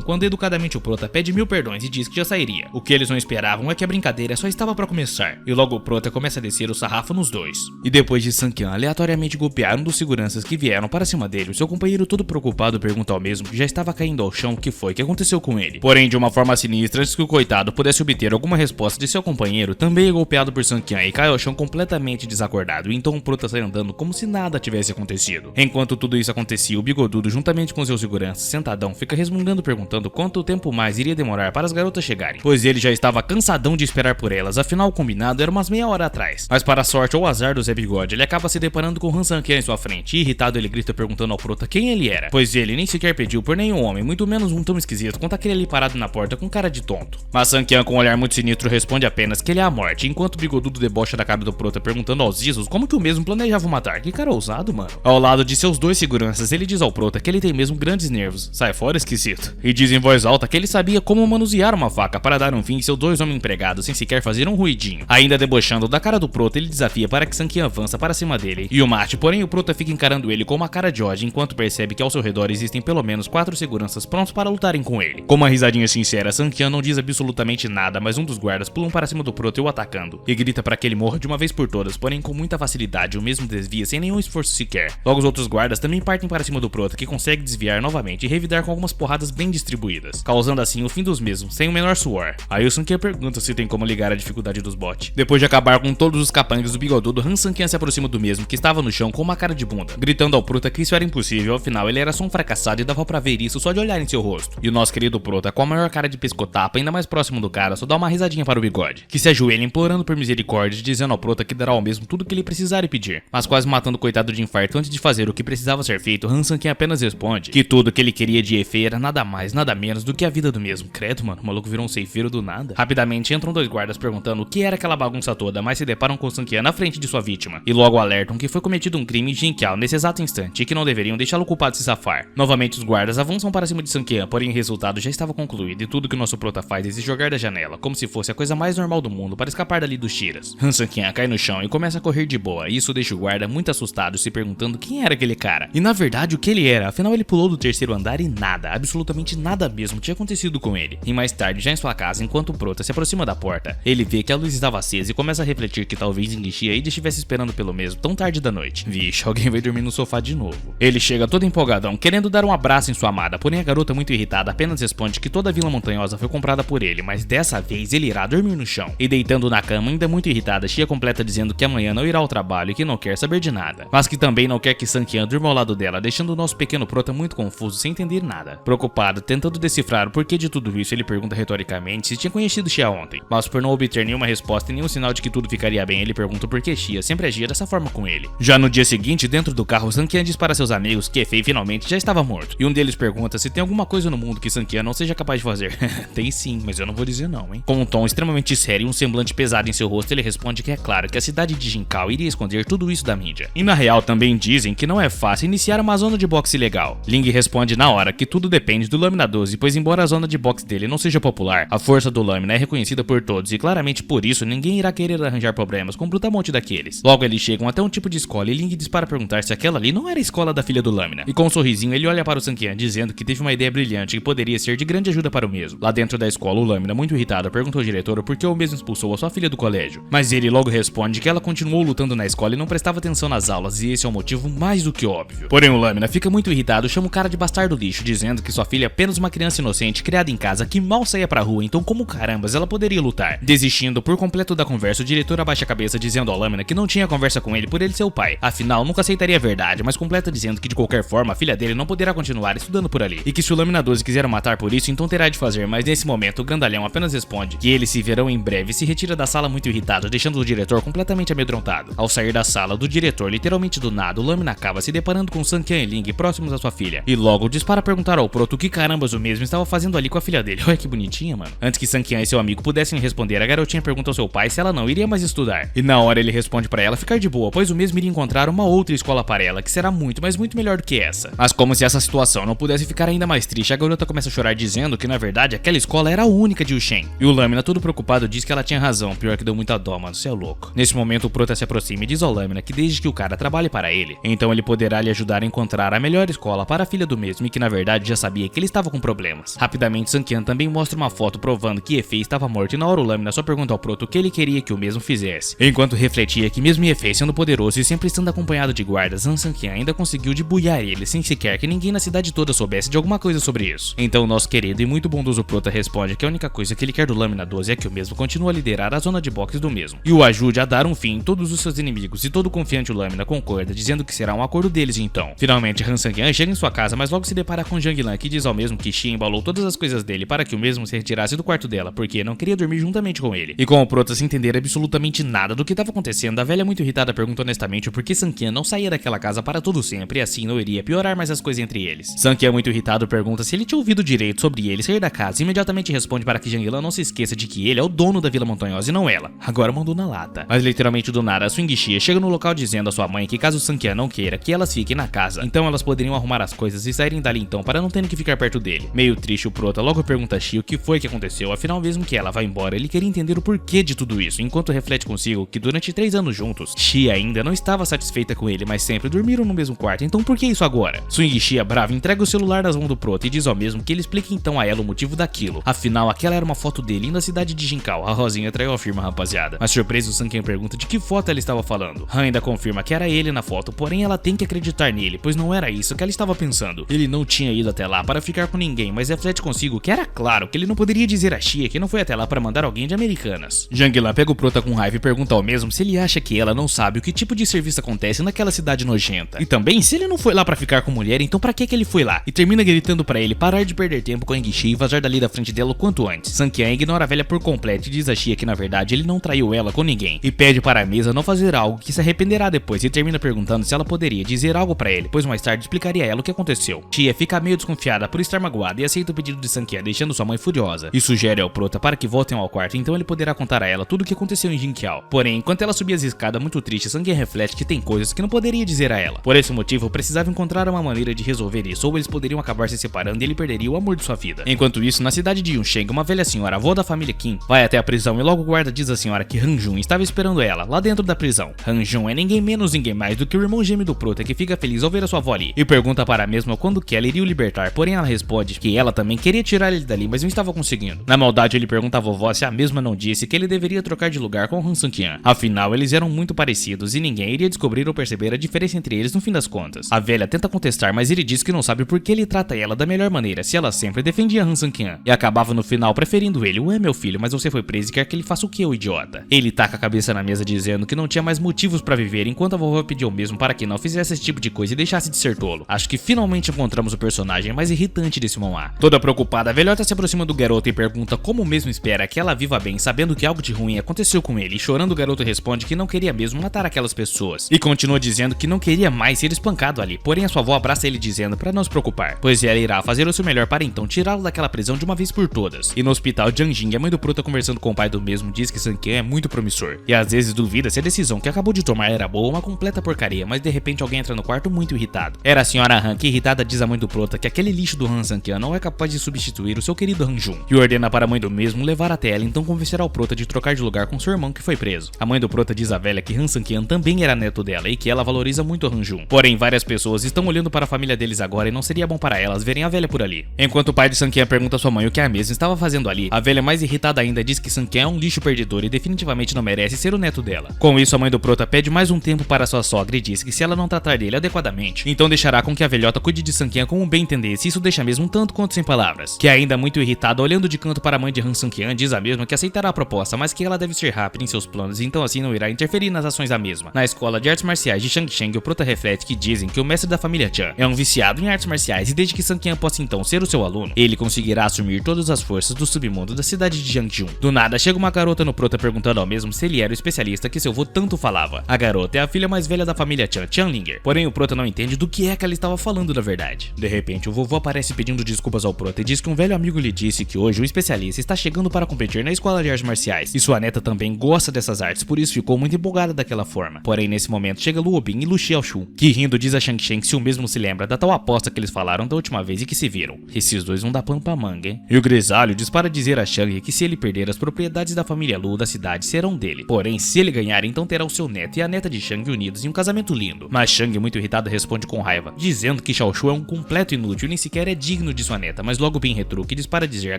quando educadamente o prota pede 1000 perdões e diz que já sairia. O que eles não esperavam é que a brincadeira só estava para começar. E logo o prota começa a descer o sarrafo nos dois. E depois de Sanquian aleatoriamente golpear um dos seguranças que vieram para cima dele, o seu companheiro todo preocupado pergunta ao mesmo que já estava caindo ao chão o que foi que aconteceu com ele. Porém, de uma forma sinistra, antes que o coitado pudesse obter alguma resposta de seu companheiro, também é golpeado por Sanquian e cai ao chão completamente desacordado. E então o prota sai andando como se nada tivesse acontecido. Enquanto tudo isso acontecia, o bigodudo, juntamente com seus seguranças, sentadão, fica resmungando perguntando quanto tempo mais iria demorar para as garotas chegarem, pois ele já estava cansadão de esperar por elas, afinal o combinado era umas meia hora atrás. Mas para a sorte ou azar do Zé Bigode, ele acaba se deparando com Han Sanquian em sua frente, e irritado ele grita perguntando ao prota quem ele era, pois ele nem sequer pediu por nenhum homem, muito menos um tão esquisito quanto aquele ali parado na porta com cara de tonto. Mas Sanquian, com um olhar muito sinistro, responde apenas que ele é a morte, enquanto o bigodudo debocha da cara do prota perguntando aos Isos como que o mesmo planejava o matar. Que cara ousado, mano. Ao lado de seus dois seguranças, ele diz ao prota que ele tem mesmo grandes nervos. Sai fora, esquisito. E diz em voz alta que ele sabia como manusear uma faca para dar um fim em seus dois homens empregados sem sequer fazer um ruidinho. Ainda debochando da cara do prota, ele desafia para que Sanquian avança para cima dele e o mate, porém o prota fica encarando ele com uma cara de ódio enquanto percebe que ao seu redor existem pelo menos 4 seguranças prontos para lutarem com ele. Com uma risadinha sincera, Sanquian não diz absolutamente nada, mas um dos guardas pula para cima do prota e o atacando, e grita para que ele morra de uma vez por todas, porém com muita facilidade o mesmo desvia sem nenhum esforço sequer. Logo os outros guardas também partem para cima do prota, que consegue desviar novamente e revidar com algumas porradas bem distribuídas, causando assim o fim dos mesmos, sem o menor suor. Aí o Sanquian pergunta se tem como ligar a dificuldade dos bots. Depois de acabar com todos os capangas do bigodudo, Han Sanquian se aproxima do mesmo, que estava no chão com uma cara de bunda, gritando ao prota que isso era impossível, afinal ele era só um fracassado e dava pra ver isso só de olhar em seu rosto. E o nosso querido prota, com a maior cara de pescotapa ainda mais próximo do cara, só dá uma risadinha para o bigode, que se ajoelha implorando por misericórdia, dizendo ao prota que dará ao mesmo tudo que ele precisar e pedir. Mas quase matando o coitado de infarto antes de fazer o que precisava ser feito, Han Sanquian apenas responde que tudo que ele queria de Efei era nada mais, nada menos do que a vida do mesmo. Credo, mano, o maluco virou um ceifeiro do nada. Rapidamente entram dois guardas perguntando o que era aquela bagunça toda, mas se deparam com Sanquian na frente de sua vítima, e logo alertam que foi cometido um crime em Jinqiao nesse exato instante e que não deveriam deixá-lo culpado se safar. Novamente os guardas avançam para cima de Sanquian, porém o resultado já estava concluído e tudo que o nosso prota faz é se jogar da janela, como se fosse a coisa mais normal do mundo para escapar dali dos tiras. Han Sanquian cai no chão e começa a correr de boa, e isso deixa o guarda muito assustado, se perguntando quem era aquele cara. E na verdade o que ele era, afinal ele pulou do 3º andar e nada, absolutamente nada mesmo tinha acontecido com ele. E mais tarde, já em sua casa, enquanto o prota se aproxima da porta, ele vê que a luz estava acesa e começa a refletir que talvez Enguixi ainda estivesse esperando pelo mesmo tão tarde da noite. Vixe, alguém vai dormir no sofá de novo. Ele chega todo empolgadão, querendo dar um abraço em sua amada, porém a garota, muito irritada, apenas responde que toda a Vila Montanhosa foi comprada por ele, mas dessa vez ele irá dormir no chão. E deitando na cama, ainda muito irritada, Xia completa dizendo que amanhã não irá ao trabalho e que não quer saber de nada, mas que também não quer que Sanquian durma ao lado dela, deixando o nosso pequeno prota muito confuso, sem entender nada. Preocupado, tentando decifrar o porquê de tudo isso, ele pergunta retoricamente se tinha conhecido Xia ontem, mas por não obter nenhuma resposta e nenhum sinal de que tudo ficaria bem, ele pergunta por que Xia sempre agia dessa forma com ele. Já no dia seguinte, dentro do carro, Sanquian diz para seus amigos que Efei finalmente já estava morto, e um deles pergunta se tem alguma coisa no mundo que Sanquian não seja capaz de fazer. Tem sim, mas eu não vou dizer não, hein. Com um tom extremamente sério e um semblante pesado em seu rosto, ele responde que é claro que a cidade de Jinqiao iria esconder tudo isso da mídia. E na real também dizem que não é fácil iniciar uma zona de boxe legal. Ling responde na hora que tudo depende do Lâmina 12, pois embora a zona de boxe dele não seja popular, a força do Lâmina é reconhecida por todos e claramente por isso ninguém irá querer arranjar problemas com um brutamonte daqueles. Logo eles chegam até um tipo de escola e Ling diz para perguntar se aquela ali não era a escola da filha do Lâmina. E com um sorrisinho ele olha para o Sanquian dizendo que teve uma ideia brilhante que poderia ser de grande ajuda para o mesmo. Lá dentro da escola, o Lâmina, muito irritado, perguntou ao diretor por que o mesmo expulsou a sua filha do colégio. Mas ele logo responde que ela continuou lutando na escola e não prestava atenção nas aulas, e esse é um motivo mais do que óbvio. Porém o Lâmina fica muito irritado, chama o cara de bastardo lixo, dizendo que sua filha é apenas uma criança inocente criada em casa que mal saía pra rua, então como carambas ela poderia lutar? Desistindo por completo da conversa, o diretor abaixa a cabeça dizendo ao Lâmina que não tinha conversa com ele por ele ser o pai, afinal nunca aceitaria a verdade, mas completa dizendo que de qualquer forma a filha dele não poderá continuar estudando por ali, e que se o Lâmina 12 quiser o matar por isso, então terá de fazer, mas nesse momento o grandalhão apenas responde que eles se verão em breve e se retira da sala muito irritado, deixando do diretor completamente amedrontado. Ao sair da sala do diretor, literalmente do nada, o Lamina acaba se deparando com Sankian e Ling próximos à sua filha. E logo dispara a perguntar ao Proto o que carambas o mesmo estava fazendo ali com a filha dele. Olha que bonitinha, mano. Antes que Sankian e seu amigo pudessem responder, a garotinha pergunta ao seu pai se ela não iria mais estudar. E na hora ele responde pra ela ficar de boa, pois o mesmo iria encontrar uma outra escola para ela, que será muito, mas muito melhor do que essa. Mas como se essa situação não pudesse ficar ainda mais triste, a garota começa a chorar dizendo que na verdade aquela escola era a única de Ushen. E o Lamina, todo preocupado, diz que ela tinha razão, pior que deu muita dó, mano, cê é louco. Nesse momento o Prota se aproxima e diz ao Lamina que desde que o cara trabalhe para ele, então ele poderá lhe ajudar a encontrar a melhor escola para a filha do mesmo e que na verdade já sabia que ele estava com problemas. Rapidamente Sankian também mostra uma foto provando que Efei estava morto e na hora o Lamina só pergunta ao Proto o que ele queria que o mesmo fizesse. Enquanto refletia que mesmo Efei sendo poderoso e sempre estando acompanhado de guardas, Sankian ainda conseguiu debulhar ele sem sequer que ninguém na cidade toda soubesse de alguma coisa sobre isso. Então o nosso querido e muito bondoso Prota responde que a única coisa que ele quer do Lamina 12 é que o mesmo continue a liderar a zona de boxe do mesmo e o ajude a dar um fim em todos os seus inimigos, e todo confiante o Lamina concorda, dizendo que será um acordo deles então. Finalmente Han Sankian chega em sua casa, mas logo se depara com Zhang Lan, que diz ao mesmo que Xi embalou todas as coisas dele para que o mesmo se retirasse do quarto dela, porque não queria dormir juntamente com ele. E com o Prota sem entender absolutamente nada do que estava acontecendo, a velha muito irritada pergunta honestamente por que Sankian não saía daquela casa para todo sempre e assim não iria piorar mais as coisas entre eles. Sankian muito irritado pergunta se ele tinha ouvido direito sobre ele sair da casa e imediatamente responde para que Zhang Lan não se esqueça de que ele é o dono da Vila Montanhosa e não ela. Agora mandou na lata. Mas literalmente do nada, a Swing Xia chega no local dizendo à sua mãe que caso Sankian não queira que elas fiquem na casa, então elas poderiam arrumar as coisas e saírem dali então para não terem que ficar perto dele. Meio triste, o Prota logo pergunta a Xia o que foi que aconteceu, afinal mesmo que ela vá embora, ele queria entender o porquê de tudo isso, enquanto reflete consigo que durante 3 anos juntos, Xia ainda não estava satisfeita com ele, mas sempre dormiram no mesmo quarto, então por que isso agora? Swing Xia, brava, entrega o celular nas mãos do Prota e diz ao mesmo que ele explique então a ela o motivo daquilo, afinal aquela era uma foto dele indo à cidade de Jinkao. A Rosinha traiu a firma, rapaziada. Mas surpreso, o Sankian pergunta de que foto ela estava falando. Han ainda confirma que era ele na foto, porém ela tem que acreditar nele, pois não era isso que ela estava pensando. Ele não tinha ido até lá para ficar com ninguém, mas reflete consigo que era claro que ele não poderia dizer a Xia que não foi até lá para mandar alguém de Americanas. Zhang Lan pega o Prota com raiva e pergunta ao mesmo se ele acha que ela não sabe o que tipo de serviço acontece naquela cidade nojenta. E também, se ele não foi lá para ficar com mulher, então pra que ele foi lá? E termina gritando para ele parar de perder tempo com a Enguixi e vazar dali da frente dela o quanto antes. Sankian ignora a velha por completo e diz a Xia que na verdade ele não traiu ela com ninguém e pede para a mesa não fazer algo que se arrependerá depois e termina perguntando se ela poderia dizer algo para ele, pois mais tarde explicaria a ela o que aconteceu. Xia fica meio desconfiada por estar magoada e aceita o pedido de Sankian, deixando sua mãe furiosa, e sugere ao Prota para que voltem ao quarto, então ele poderá contar a ela tudo o que aconteceu em Jinqiao. Porém, enquanto ela subia as escadas muito triste, Sankian reflete que tem coisas que não poderia dizer a ela. Por esse motivo, precisava encontrar uma maneira de resolver isso, ou eles poderiam acabar se separando e ele perderia o amor de sua vida. Enquanto isso, na cidade de Yunsheng, uma velha senhora, avó da família Qin, vai até a prisão e logo o guarda diz à senhora que Han Jun estava esperando ela lá dentro da prisão. Han Jun é ninguém menos ninguém mais do que o irmão gêmeo do Prota, que fica feliz ao ver a sua avó ali e pergunta para a mesma quando que ela iria o libertar, porém ela responde que ela também queria tirar ele dali, mas não estava conseguindo. Na maldade, ele pergunta à vovó se a mesma não disse que ele deveria trocar de lugar com Han Sankian. Afinal, eles eram muito parecidos e ninguém iria descobrir ou perceber a diferença entre eles no fim das contas. A velha tenta contestar, mas ele diz que não sabe por que ele trata ela da melhor maneira, se ela sempre defendia Han Sankian e acabava no final preferindo ele. Ué, meu filho, mas você foi preso e quer que ele faça o que, ô idiota? Ele taca a cabeça na mesa dizendo que não tinha mais motivos pra viver, enquanto a vovó pediu mesmo para que não fizesse esse tipo de coisa e deixasse de ser tolo. Acho que finalmente encontramos o personagem mais irritante desse mangá. Toda preocupada, a velhota se aproxima do garoto e pergunta como mesmo espera que ela viva bem, sabendo que algo de ruim aconteceu com ele, e chorando o garoto responde que não queria mesmo matar aquelas pessoas, e continua dizendo que não queria mais ser espancado ali, porém a sua avó abraça ele dizendo para não se preocupar, pois ela irá fazer o seu melhor para então tirá-lo daquela prisão de uma vez por todas. E no hospital, Jiang Jing, a mãe do Prota, conversando com o pai do mesmo, diz que Sankian é muito promissor, e às vezes duvida se a decisão que acabou de tomar era boa ou uma completa porcaria, mas de repente alguém entra no quarto muito irritado. Era a senhora Han, que irritada diz à mãe do Prota que aquele lixo do Han Sankian não é capaz de substituir o seu querido Han Jun, e ordena para a mãe do mesmo levar até ela, então convencerá o Prota de trocar de lugar com seu irmão que foi preso. A mãe do Prota diz à velha que Han Sankian também era neto dela e que ela valoriza muito Han Jun. Porém, várias pessoas estão olhando para a família deles agora e não seria bom para elas verem a velha por ali. Enquanto o pai de Sankian pergunta a sua mãe o que a mesma estava fazendo ali, a velha mais irritada ainda diz que Sankian é um lixo perdedor e definitivamente não merece ser o neto dela. Com isso, a mãe do Prota pede mais um tempo para sua sogra e diz que se ela não tratar dele adequadamente, então deixará com que a velhota cuide de Sankian como bem entender, se isso deixa mesmo um tanto quanto sem palavras. Que ainda muito irritada, olhando de canto para a mãe de Han Sankian, diz a mesma que aceitará a proposta, mas que ela deve ser rápida em seus planos, então assim não irá interferir nas ações da mesma. Na escola de artes marciais de Shangsheng, o Prota reflete que dizem que o mestre da família Chan é um viciado em artes marciais e desde que Sankian possa então ser o seu aluno, ele conseguirá assumir todas as forças do submundo da cidade de Jiangsu. Do nada, chega uma garota no Prota perguntando ao mesmo mesmo se ele era o especialista que seu avô tanto falava. A garota é a filha mais velha da família Chan, Chanlinger, porém o Prota não entende do que é que ela estava falando na verdade. De repente, o vovô aparece pedindo desculpas ao Prota e diz que um velho amigo lhe disse que hoje o especialista está chegando para competir na escola de artes marciais, e sua neta também gosta dessas artes, por isso ficou muito empolgada daquela forma. Porém, nesse momento chega Luo Bin e Lu Xiaoxu, que rindo diz a Shang Chen que se o mesmo se lembra da tal aposta que eles falaram da última vez e que se viram. Esses dois vão dar pano pra manga, hein? E o grisalho diz para dizer a Shang que se ele perder, as propriedades da família Lu da cidade serão dele. Porém, se ele ganhar, então terá o seu neto e a neta de Shang unidos em um casamento lindo. Mas Shang, muito irritado, responde com raiva, dizendo que Xiaoxu é um completo inútil e nem sequer é digno de sua neta. Mas logo Bin retruca e diz para dizer à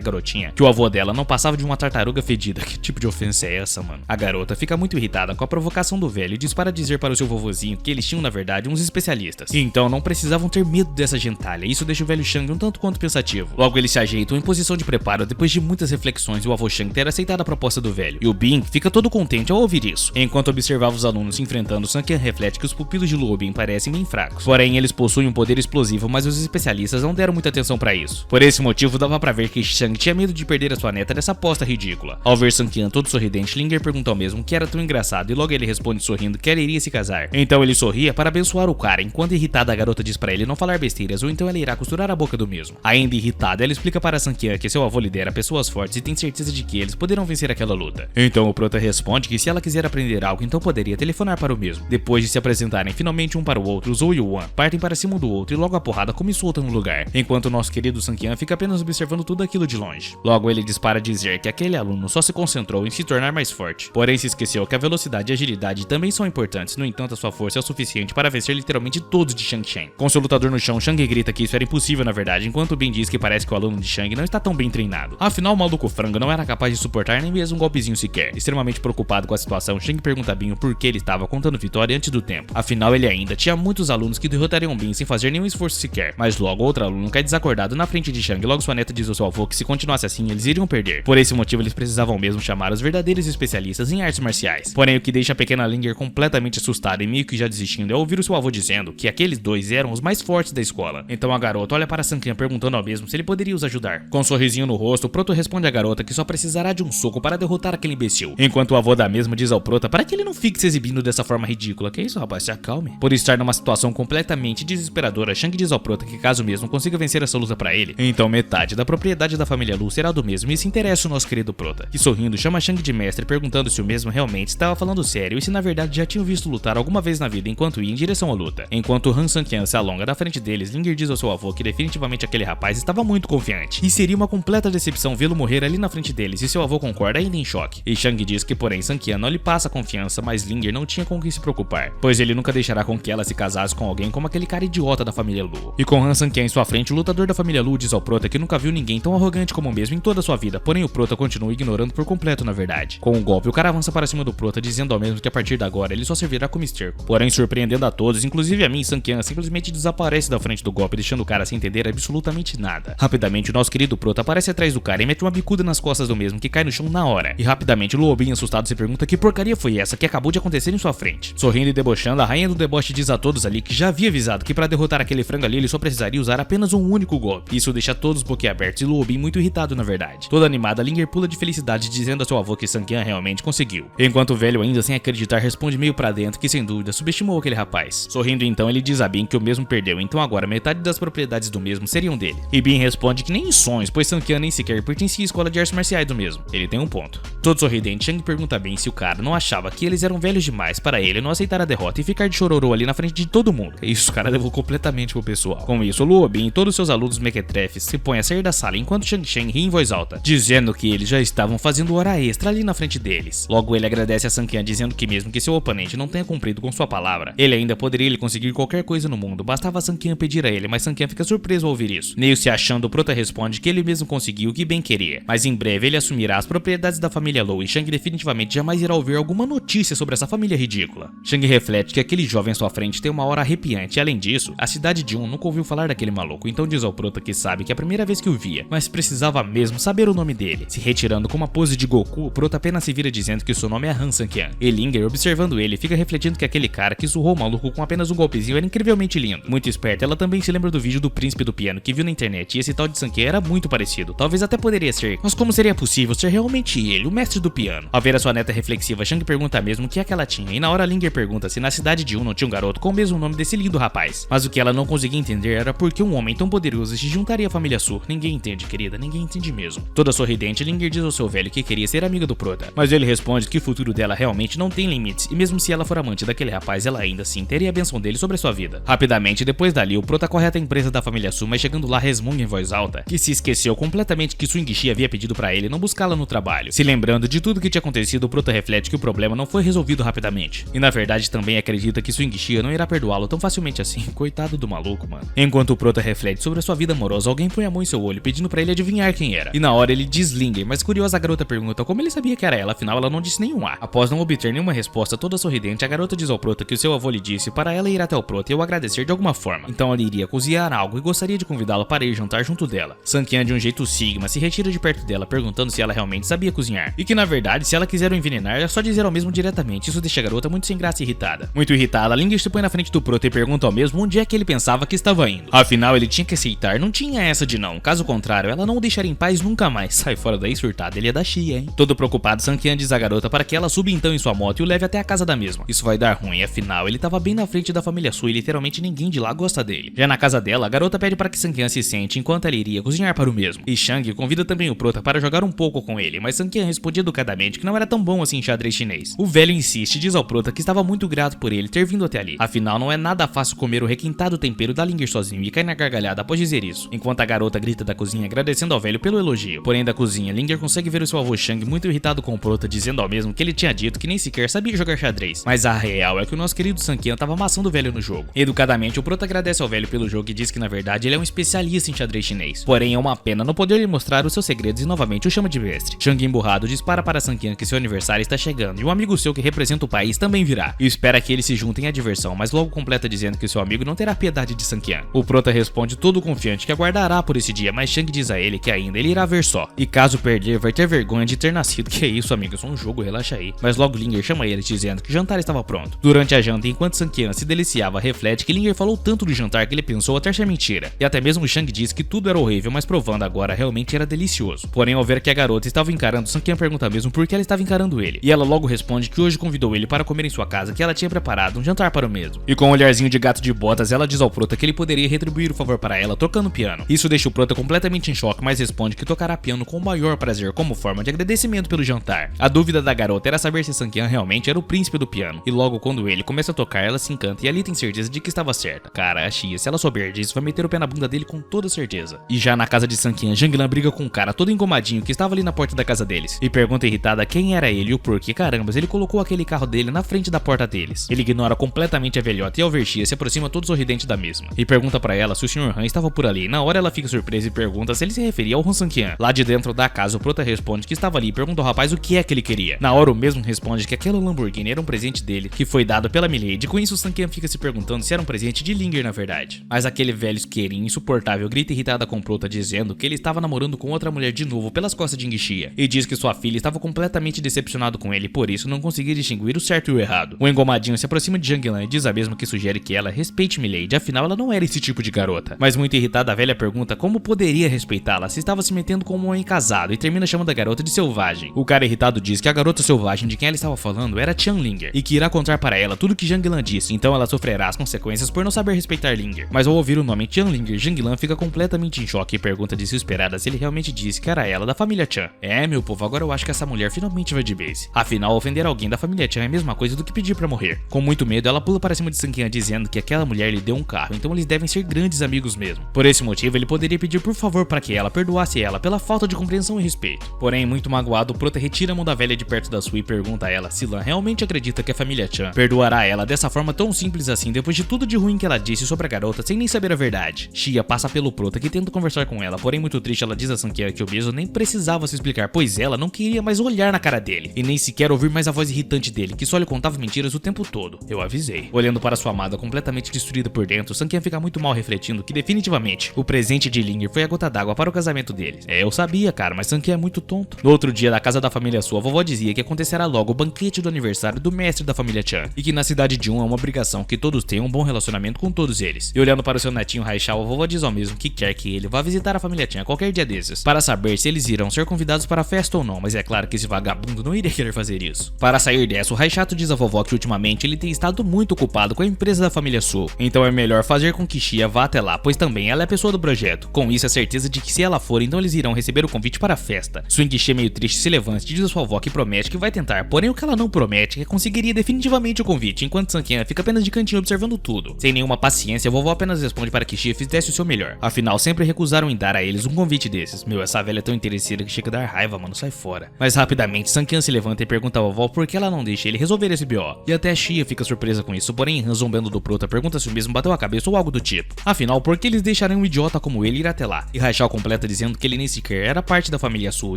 garotinha que o avô dela não passava de uma tartaruga fedida. Que tipo de ofensa é essa, mano? A garota fica muito irritada com a provocação do velho e diz para dizer para o seu vovozinho que eles tinham na verdade uns especialistas, então não precisavam ter medo dessa gentalha. Isso deixa o velho Shang um tanto quanto pensativo. Logo eles se ajeitam em posição de preparo depois de muitas reflexões e o avô Shang ter aceitado a proposta do velho. E o Bin fica todo contente ao ouvir isso. Enquanto observava os alunos se enfrentando, Sanqian reflete que os pupilos de Luo Bin parecem bem fracos. Porém, eles possuem um poder explosivo, mas os especialistas não deram muita atenção para isso. Por esse motivo, dava para ver que Shang tinha medo de perder a sua neta dessa aposta ridícula. Ao ver Sanqian todo sorridente, Linger pergunta ao mesmo que era tão engraçado e logo ele responde sorrindo que ela iria se casar. Então ele sorria para abençoar o cara, enquanto irritada a garota diz para ele não falar besteiras ou então ela irá costurar a boca do mesmo. Ainda irritada, ela explica para Sanqian que seu avô lidera pessoas fortes e tem certeza de que eles poderão vencer aquela luta. Então o Prota responde que se ela quiser aprender algo, então poderia telefonar para o mesmo. Depois de se apresentarem finalmente um para o outro, Zhou e Wan partem para cima do outro e logo a porrada come solta no lugar, enquanto o nosso querido Sanqian fica apenas observando tudo aquilo de longe. Logo ele diz para dizer que aquele aluno só se concentrou em se tornar mais forte, porém se esqueceu que a velocidade e agilidade também são importantes, no entanto a sua força é o suficiente para vencer literalmente todos de Shang Chen. Com seu lutador no chão, Shang grita que isso era impossível na verdade, enquanto Bin diz que parece que o aluno de Shang não está tão bem treinado. Afinal, o maluco frango não era capaz de suportar nem mesmo um golpezinho sequer. Extremamente preocupado com a situação, Shang pergunta a Bin o porquê ele estava contando vitória antes do tempo. Afinal, ele ainda tinha muitos alunos que derrotariam Bin sem fazer nenhum esforço sequer. Mas logo outro aluno cai desacordado na frente de Shang e logo sua neta diz ao seu avô que se continuasse assim, eles iriam perder. Por esse motivo, eles precisavam mesmo chamar os verdadeiros especialistas em artes marciais. Porém, o que deixa a pequena Linger completamente assustada e meio que já desistindo é ouvir o seu avô dizendo que aqueles dois eram os mais fortes da escola. Então a garota olha para Sanqian perguntando ao mesmo se ele poderia os ajudar. Com um sorrisinho no rosto, o Proto responde à garota que só precisará de um soco para derrotar aquele imbecil. Enquanto o avô da mesma diz ao Prota para que ele não fique se exibindo dessa forma ridícula. Que isso, rapaz? Se acalme. Por estar numa situação completamente desesperadora, Shang diz ao Prota que caso mesmo consiga vencer essa luta para ele, então metade da propriedade da família Lu será do mesmo e se interessa o nosso querido Prota, que sorrindo chama Shang de mestre perguntando se o mesmo realmente estava falando sério e se na verdade já tinham visto lutar alguma vez na vida enquanto ia em direção à luta. Enquanto Han Sanqian se alonga da frente deles, Linger diz ao seu avô que definitivamente aquele rapaz estava muito confiante e seria uma completa decepção vê-lo morrer ali na frente deles, e seu avô concorda ainda em choque. E Shang diz que porém Sanqian não lhe passa confiança, mas Linger não tinha com o que se preocupar, pois ele nunca deixará com que ela se casasse com alguém como aquele cara idiota da família Lu. E com Han Sanqian em sua frente, o lutador da família Lu diz ao Prota que nunca viu ninguém tão arrogante como o mesmo em toda a sua vida, porém o Prota continua ignorando por completo na verdade. Com um golpe, o cara avança para cima do Prota, dizendo ao mesmo que a partir de agora ele só servirá como esterco. Porém, surpreendendo a todos, inclusive a mim, Sanqian simplesmente desaparece da frente do golpe, deixando o cara sem entender absolutamente nada. Rapidamente, o nosso querido Prota aparece atrás do cara e mete uma bicuda nas costas do mesmo, que cai no chão na hora. E rapidamente, Luo Bin, assustado, se pergunta que porcaria foi essa que acabou de acontecer em sua frente. Sorrindo e debochando, a rainha do deboche diz a todos ali que já havia avisado que para derrotar aquele frango ali ele só precisaria usar apenas um único golpe. Isso deixa todos boquiabertos e Luo Bin muito irritado na verdade. Toda animada, Linger pula de felicidade dizendo a seu avô que Sanqian realmente conseguiu. Enquanto o velho, ainda sem acreditar, responde meio pra dentro que sem dúvida subestimou aquele rapaz. Sorrindo então, ele diz a Bin que o mesmo perdeu, então agora metade das propriedades do mesmo seriam dele. E Bin responde que nem em sonhos, pois Sanqian nem sequer pertencia à escola de artes marciais do mesmo. Ele tem um ponto. Todo sorridente, Shang pergunta a Bin se o cara não achava que eles eram velhos demais para ele não aceitar a derrota e ficar de chororô ali na frente de todo mundo. Isso, o cara levou completamente pro pessoal. Com isso, Luo Bin e todos seus alunos mequetrefes se põem a sair da sala enquanto Shang Chen ri em voz alta, dizendo que eles já estavam fazendo hora extra ali na frente deles. Logo ele agradece a Sanqian dizendo que mesmo que seu oponente não tenha cumprido com sua palavra, ele ainda poderia lhe conseguir qualquer coisa no mundo, bastava Sanqian pedir a ele, mas Sanqian fica surpreso ao ouvir isso. Meio se achando, o Prota responde que ele mesmo conseguiu o que bem queria, mas em breve ele assumirá as propriedades da família Lu e Shang definitivamente jamais irá ouvir alguma notícia sobre essa família ridícula. Shang reflete que aquele jovem à sua frente tem uma aura arrepiante e além disso, a cidade de nunca ouviu falar daquele maluco, então diz ao Prota que sabe que é a primeira vez que o via, mas precisava mesmo saber o nome dele. Se retirando com uma pose de Goku, o Prota apenas se vira dizendo que seu nome é Han Sanqian. E Linger, observando ele, fica refletindo que aquele cara que surrou o maluco com apenas um golpezinho era incrivelmente lindo. Muito esperta, ela também se lembra do vídeo do príncipe do piano que viu na internet e esse tal de Sanqian era muito parecido, talvez até poderia ser, mas como seria possível ser realmente ele, o mestre do piano? Ao ver ver a sua neta reflexiva, Shang pergunta mesmo o que é que ela tinha, e na hora Linger pergunta se na cidade de não tinha um garoto com o mesmo nome desse lindo rapaz. Mas o que ela não conseguia entender era por que um homem tão poderoso se juntaria à família Su. Ninguém entende, querida, ninguém entende mesmo. Toda sorridente, Linger diz ao seu velho que queria ser amiga do Prota, mas ele responde que o futuro dela realmente não tem limites, e mesmo se ela for amante daquele rapaz, ela ainda assim teria a benção dele sobre a sua vida. Rapidamente, depois dali, o Prota corre até a empresa da família Su, mas chegando lá resmunga em voz alta que se esqueceu completamente que Swing-Chi havia pedido pra ele não buscá-la no trabalho. Se lembrando de tudo que tinha acontecido, o Prota reflete que o problema não foi resolvido rapidamente, e na verdade também acredita que Swing-Chi não irá perdoá-lo tão facilmente assim. Coitado do maluco, mano. Enquanto o Prota reflete sobre a sua vida amorosa, alguém põe a mão em seu olho pedindo pra ele adivinhar quem era, e na hora ele diz Linger, mas curiosa a garota pergunta como ele sabia que era ela, afinal ela não disse nenhum A. Após não obter nenhuma resposta toda sorridente, a garota diz ao Prota que o seu avô lhe disse para ela ir até o Prota e o agradecer de alguma forma, então ela iria cozinhar algo e gostaria de convidá-lo para ir jantar junto dela. Sankian, de um jeito sigma, se retira de perto dela perguntando se ela realmente sabia cozinhar, e que na verdade se ela quiser o envenenar é só dizer ao mesmo diretamente. Isso deixa a garota muito sem graça e irritada. Muito irritada, Linger se põe na frente do Prota e pergunta ao mesmo onde é que ele pensava que estava indo. Afinal ele tinha que aceitar, não tinha essa de não, caso contrário ela não o deixaria em paz nunca mais. Sai fora daí, surtada, ele é da Xia, hein. Todo preocupado, Sankian diz à garota para que ela suba então em sua moto e o leve até a casa da mesma. Isso vai dar ruim, afinal ele estava bem na frente da família Su e literalmente ninguém de lá gosta dele. Já na casa dela, a garota pede para que Sankian se sente enquanto ela iria cozinhar para o mesmo, e Shang convida também o Prota para jogar um pouco com ele, mas Sankian responde educadamente que não era tão bom assim em xadrez chinês. O velho insiste e diz ao Prota que estava muito grato por ele ter vindo até ali, afinal não é nada fácil comer o requintado tempero da Linger sozinho, e cai na gargalhada após dizer isso, enquanto a garota grita da cozinha agradecendo ao velho pelo elogio. Porém da cozinha, Linger consegue ver o seu avô Shang muito irritado com o Prota, dizendo ao mesmo que ele tinha dito que nem sequer sabia jogar xadrez, mas a real é que o nosso querido Sankian estava amassando o velho no jogo. Educadamente, o Prota agradece ao velho pelo jogo e diz que na verdade ele é um especialista em xadrez chinês, porém é uma pena não poder lhe mostrar os seus segredos e novamente o chama de mestre. Shang emburrado dispara para Sankian que seu aniversário está chegando e um amigo seu que representa o país também virá, e espera que eles se juntem à diversão, mas logo completa dizendo que seu amigo não terá piedade de Sankian. O Prota responde todo confiante que aguardará por esse dia, mas Shang diz a ele que ainda ele irá ver só, e caso perder vai ter vergonha de ter nascido. Que é isso, amigo, é só um jogo, relaxa aí. Mas logo Linger chama ele dizendo que o jantar estava pronto. Durante a janta, enquanto Sankian se deliciava, reflete que Linger falou tanto do jantar que ele pensou até ser mentira, e até mesmo Shang disse que tudo era horrível, mas provando agora realmente era delicioso. Porém, ao ver que a garota estava encarando, Sankian pergunta mesmo por que ela estava encarando ele, e ela logo responde que hoje convidou ele para comer em sua casa, que ela tinha preparado um jantar para o mesmo. E com um olharzinho de gato de botas, ela diz ao Prota que ele poderia retribuir o favor para ela tocando piano. Isso deixa o Prota completamente em choque, mas responde que tocará piano com o maior prazer como forma de agradecimento pelo jantar. A dúvida da garota era saber se Sankian realmente era o príncipe do piano, e logo quando ele começa a tocar, ela se encanta e ali tem certeza de que estava certa. Cara, a Xia, se ela souber disso, vai meter o pé na bunda dele com toda certeza. E já na casa de Sankian, Janglan briga com um cara todo engomadinho que estava ali na porta da casa deles, e pergunta irritada quem era ele e o porquê carambas ele colocou aquele carro dele na frente da porta deles. Ele ignora completamente a velhota e ao ver Xia se aproxima todo sorridente da mesma, e pergunta pra ela se o Sr. Han estava por ali. Na hora ela fica surpresa e pergunta se ele se referia ao Han Sankian. Lá de dentro da casa, o Prota responde que estava ali e pergunta ao rapaz o que é que ele queria. Na hora o mesmo responde que aquela Lamborghini era um presente dele, que foi dado pela Milady. Com isso o Sankian fica se perguntando se era um presente de Linger na verdade. Mas aquele velho isqueirinho insuportável grita irritada com o Prota dizendo que ele estava namorando com outra mulher de novo pelas costas de Xia, e diz que sua filha estava completamente decepcionado com ele, por isso não conseguia distinguir o certo e o errado. O engomadinho se aproxima de Janglan e diz a mesma que sugere que ela respeite Milady, afinal ela não era esse tipo de garota. Mas muito irritada, a velha pergunta como poderia respeitá-la se estava se metendo com um homem casado, e termina chamando a garota de selvagem. O cara irritado diz que a garota selvagem de quem ela estava falando era Tian Linger, e que irá contar para ela tudo que Janglan disse, então ela sofrerá as consequências por não saber respeitar Linger. Mas ao ouvir o nome Tian Linger, Janglan fica completamente em choque e pergunta desesperada se ele realmente disse que era ela da família Chan. É, meu povo, agora eu acho que essa mulher finalmente vai de base. Afinal, ofender alguém da família Chan é a mesma coisa do que pedir pra morrer. Com muito medo, ela pula para cima de Sankian dizendo que aquela mulher lhe deu um carro, então eles devem ser grandes amigos mesmo. Por esse motivo, ele poderia pedir por favor para que ela perdoasse ela pela falta de compreensão e respeito. Porém, muito magoado, o Prota retira a mão da velha de perto da sua e pergunta a ela se Lan realmente acredita que a família Chan perdoará ela dessa forma tão simples assim depois de tudo de ruim que ela disse sobre a garota sem nem saber a verdade. Xia passa pelo Prota que tenta conversar com ela, porém muito triste ela diz a Sankian que o mesmo nem precisava se explicar, pois ela não queria mais olhar na cara dele, e nem sequer ouvir mais a voz irritante dele, que só lhe contava mentiras o tempo todo. Eu avisei. Olhando para sua amada completamente destruída por dentro, Sankian fica muito mal refletindo que definitivamente o presente de Linger foi a gota d'água para o casamento deles. É, eu sabia, cara, mas Sankian é muito tonto. No outro dia, da casa da família sua, a vovó dizia que acontecerá logo o banquete do aniversário do mestre da família Chan, e que na cidade de é uma obrigação que todos tenham um bom relacionamento com todos eles. E olhando para o seu netinho Raishao, a vovó diz ao mesmo que quer que ele vá visitar a família Chan qualquer dia desses, para saber se eles irão ser convidados para a festa ou não, mas é claro que esse vagabundo vagabundo não iria querer fazer isso. Para sair dessa, o Raichato diz à vovó que ultimamente ele tem estado muito ocupado com a empresa da família Su, então é melhor fazer com que Xia vá até lá, pois também ela é a pessoa do projeto. Com isso, a certeza de que se ela for, então eles irão receber o convite para a festa. Swing Xia, meio triste, se levanta e diz à sua avó que promete que vai tentar, porém o que ela não promete é que conseguiria definitivamente o convite, enquanto Sanqian fica apenas de cantinho observando tudo. Sem nenhuma paciência, a vovó apenas responde para que Xia fizesse o seu melhor. Afinal, sempre recusaram em dar a eles um convite desses. Meu, essa velha é tão interesseira que chega a dar raiva, mano, sai fora. Mas rapidamente, Sanqian se levanta e pergunta à vovó por que ela não deixa ele resolver esse BO. E até Xia fica surpresa com isso, porém Han, zombando do Prota, pergunta se o mesmo bateu a cabeça ou algo do tipo. Afinal, por que eles deixariam um idiota como ele ir até lá? E Raichao completa dizendo que ele nem sequer era parte da família Su,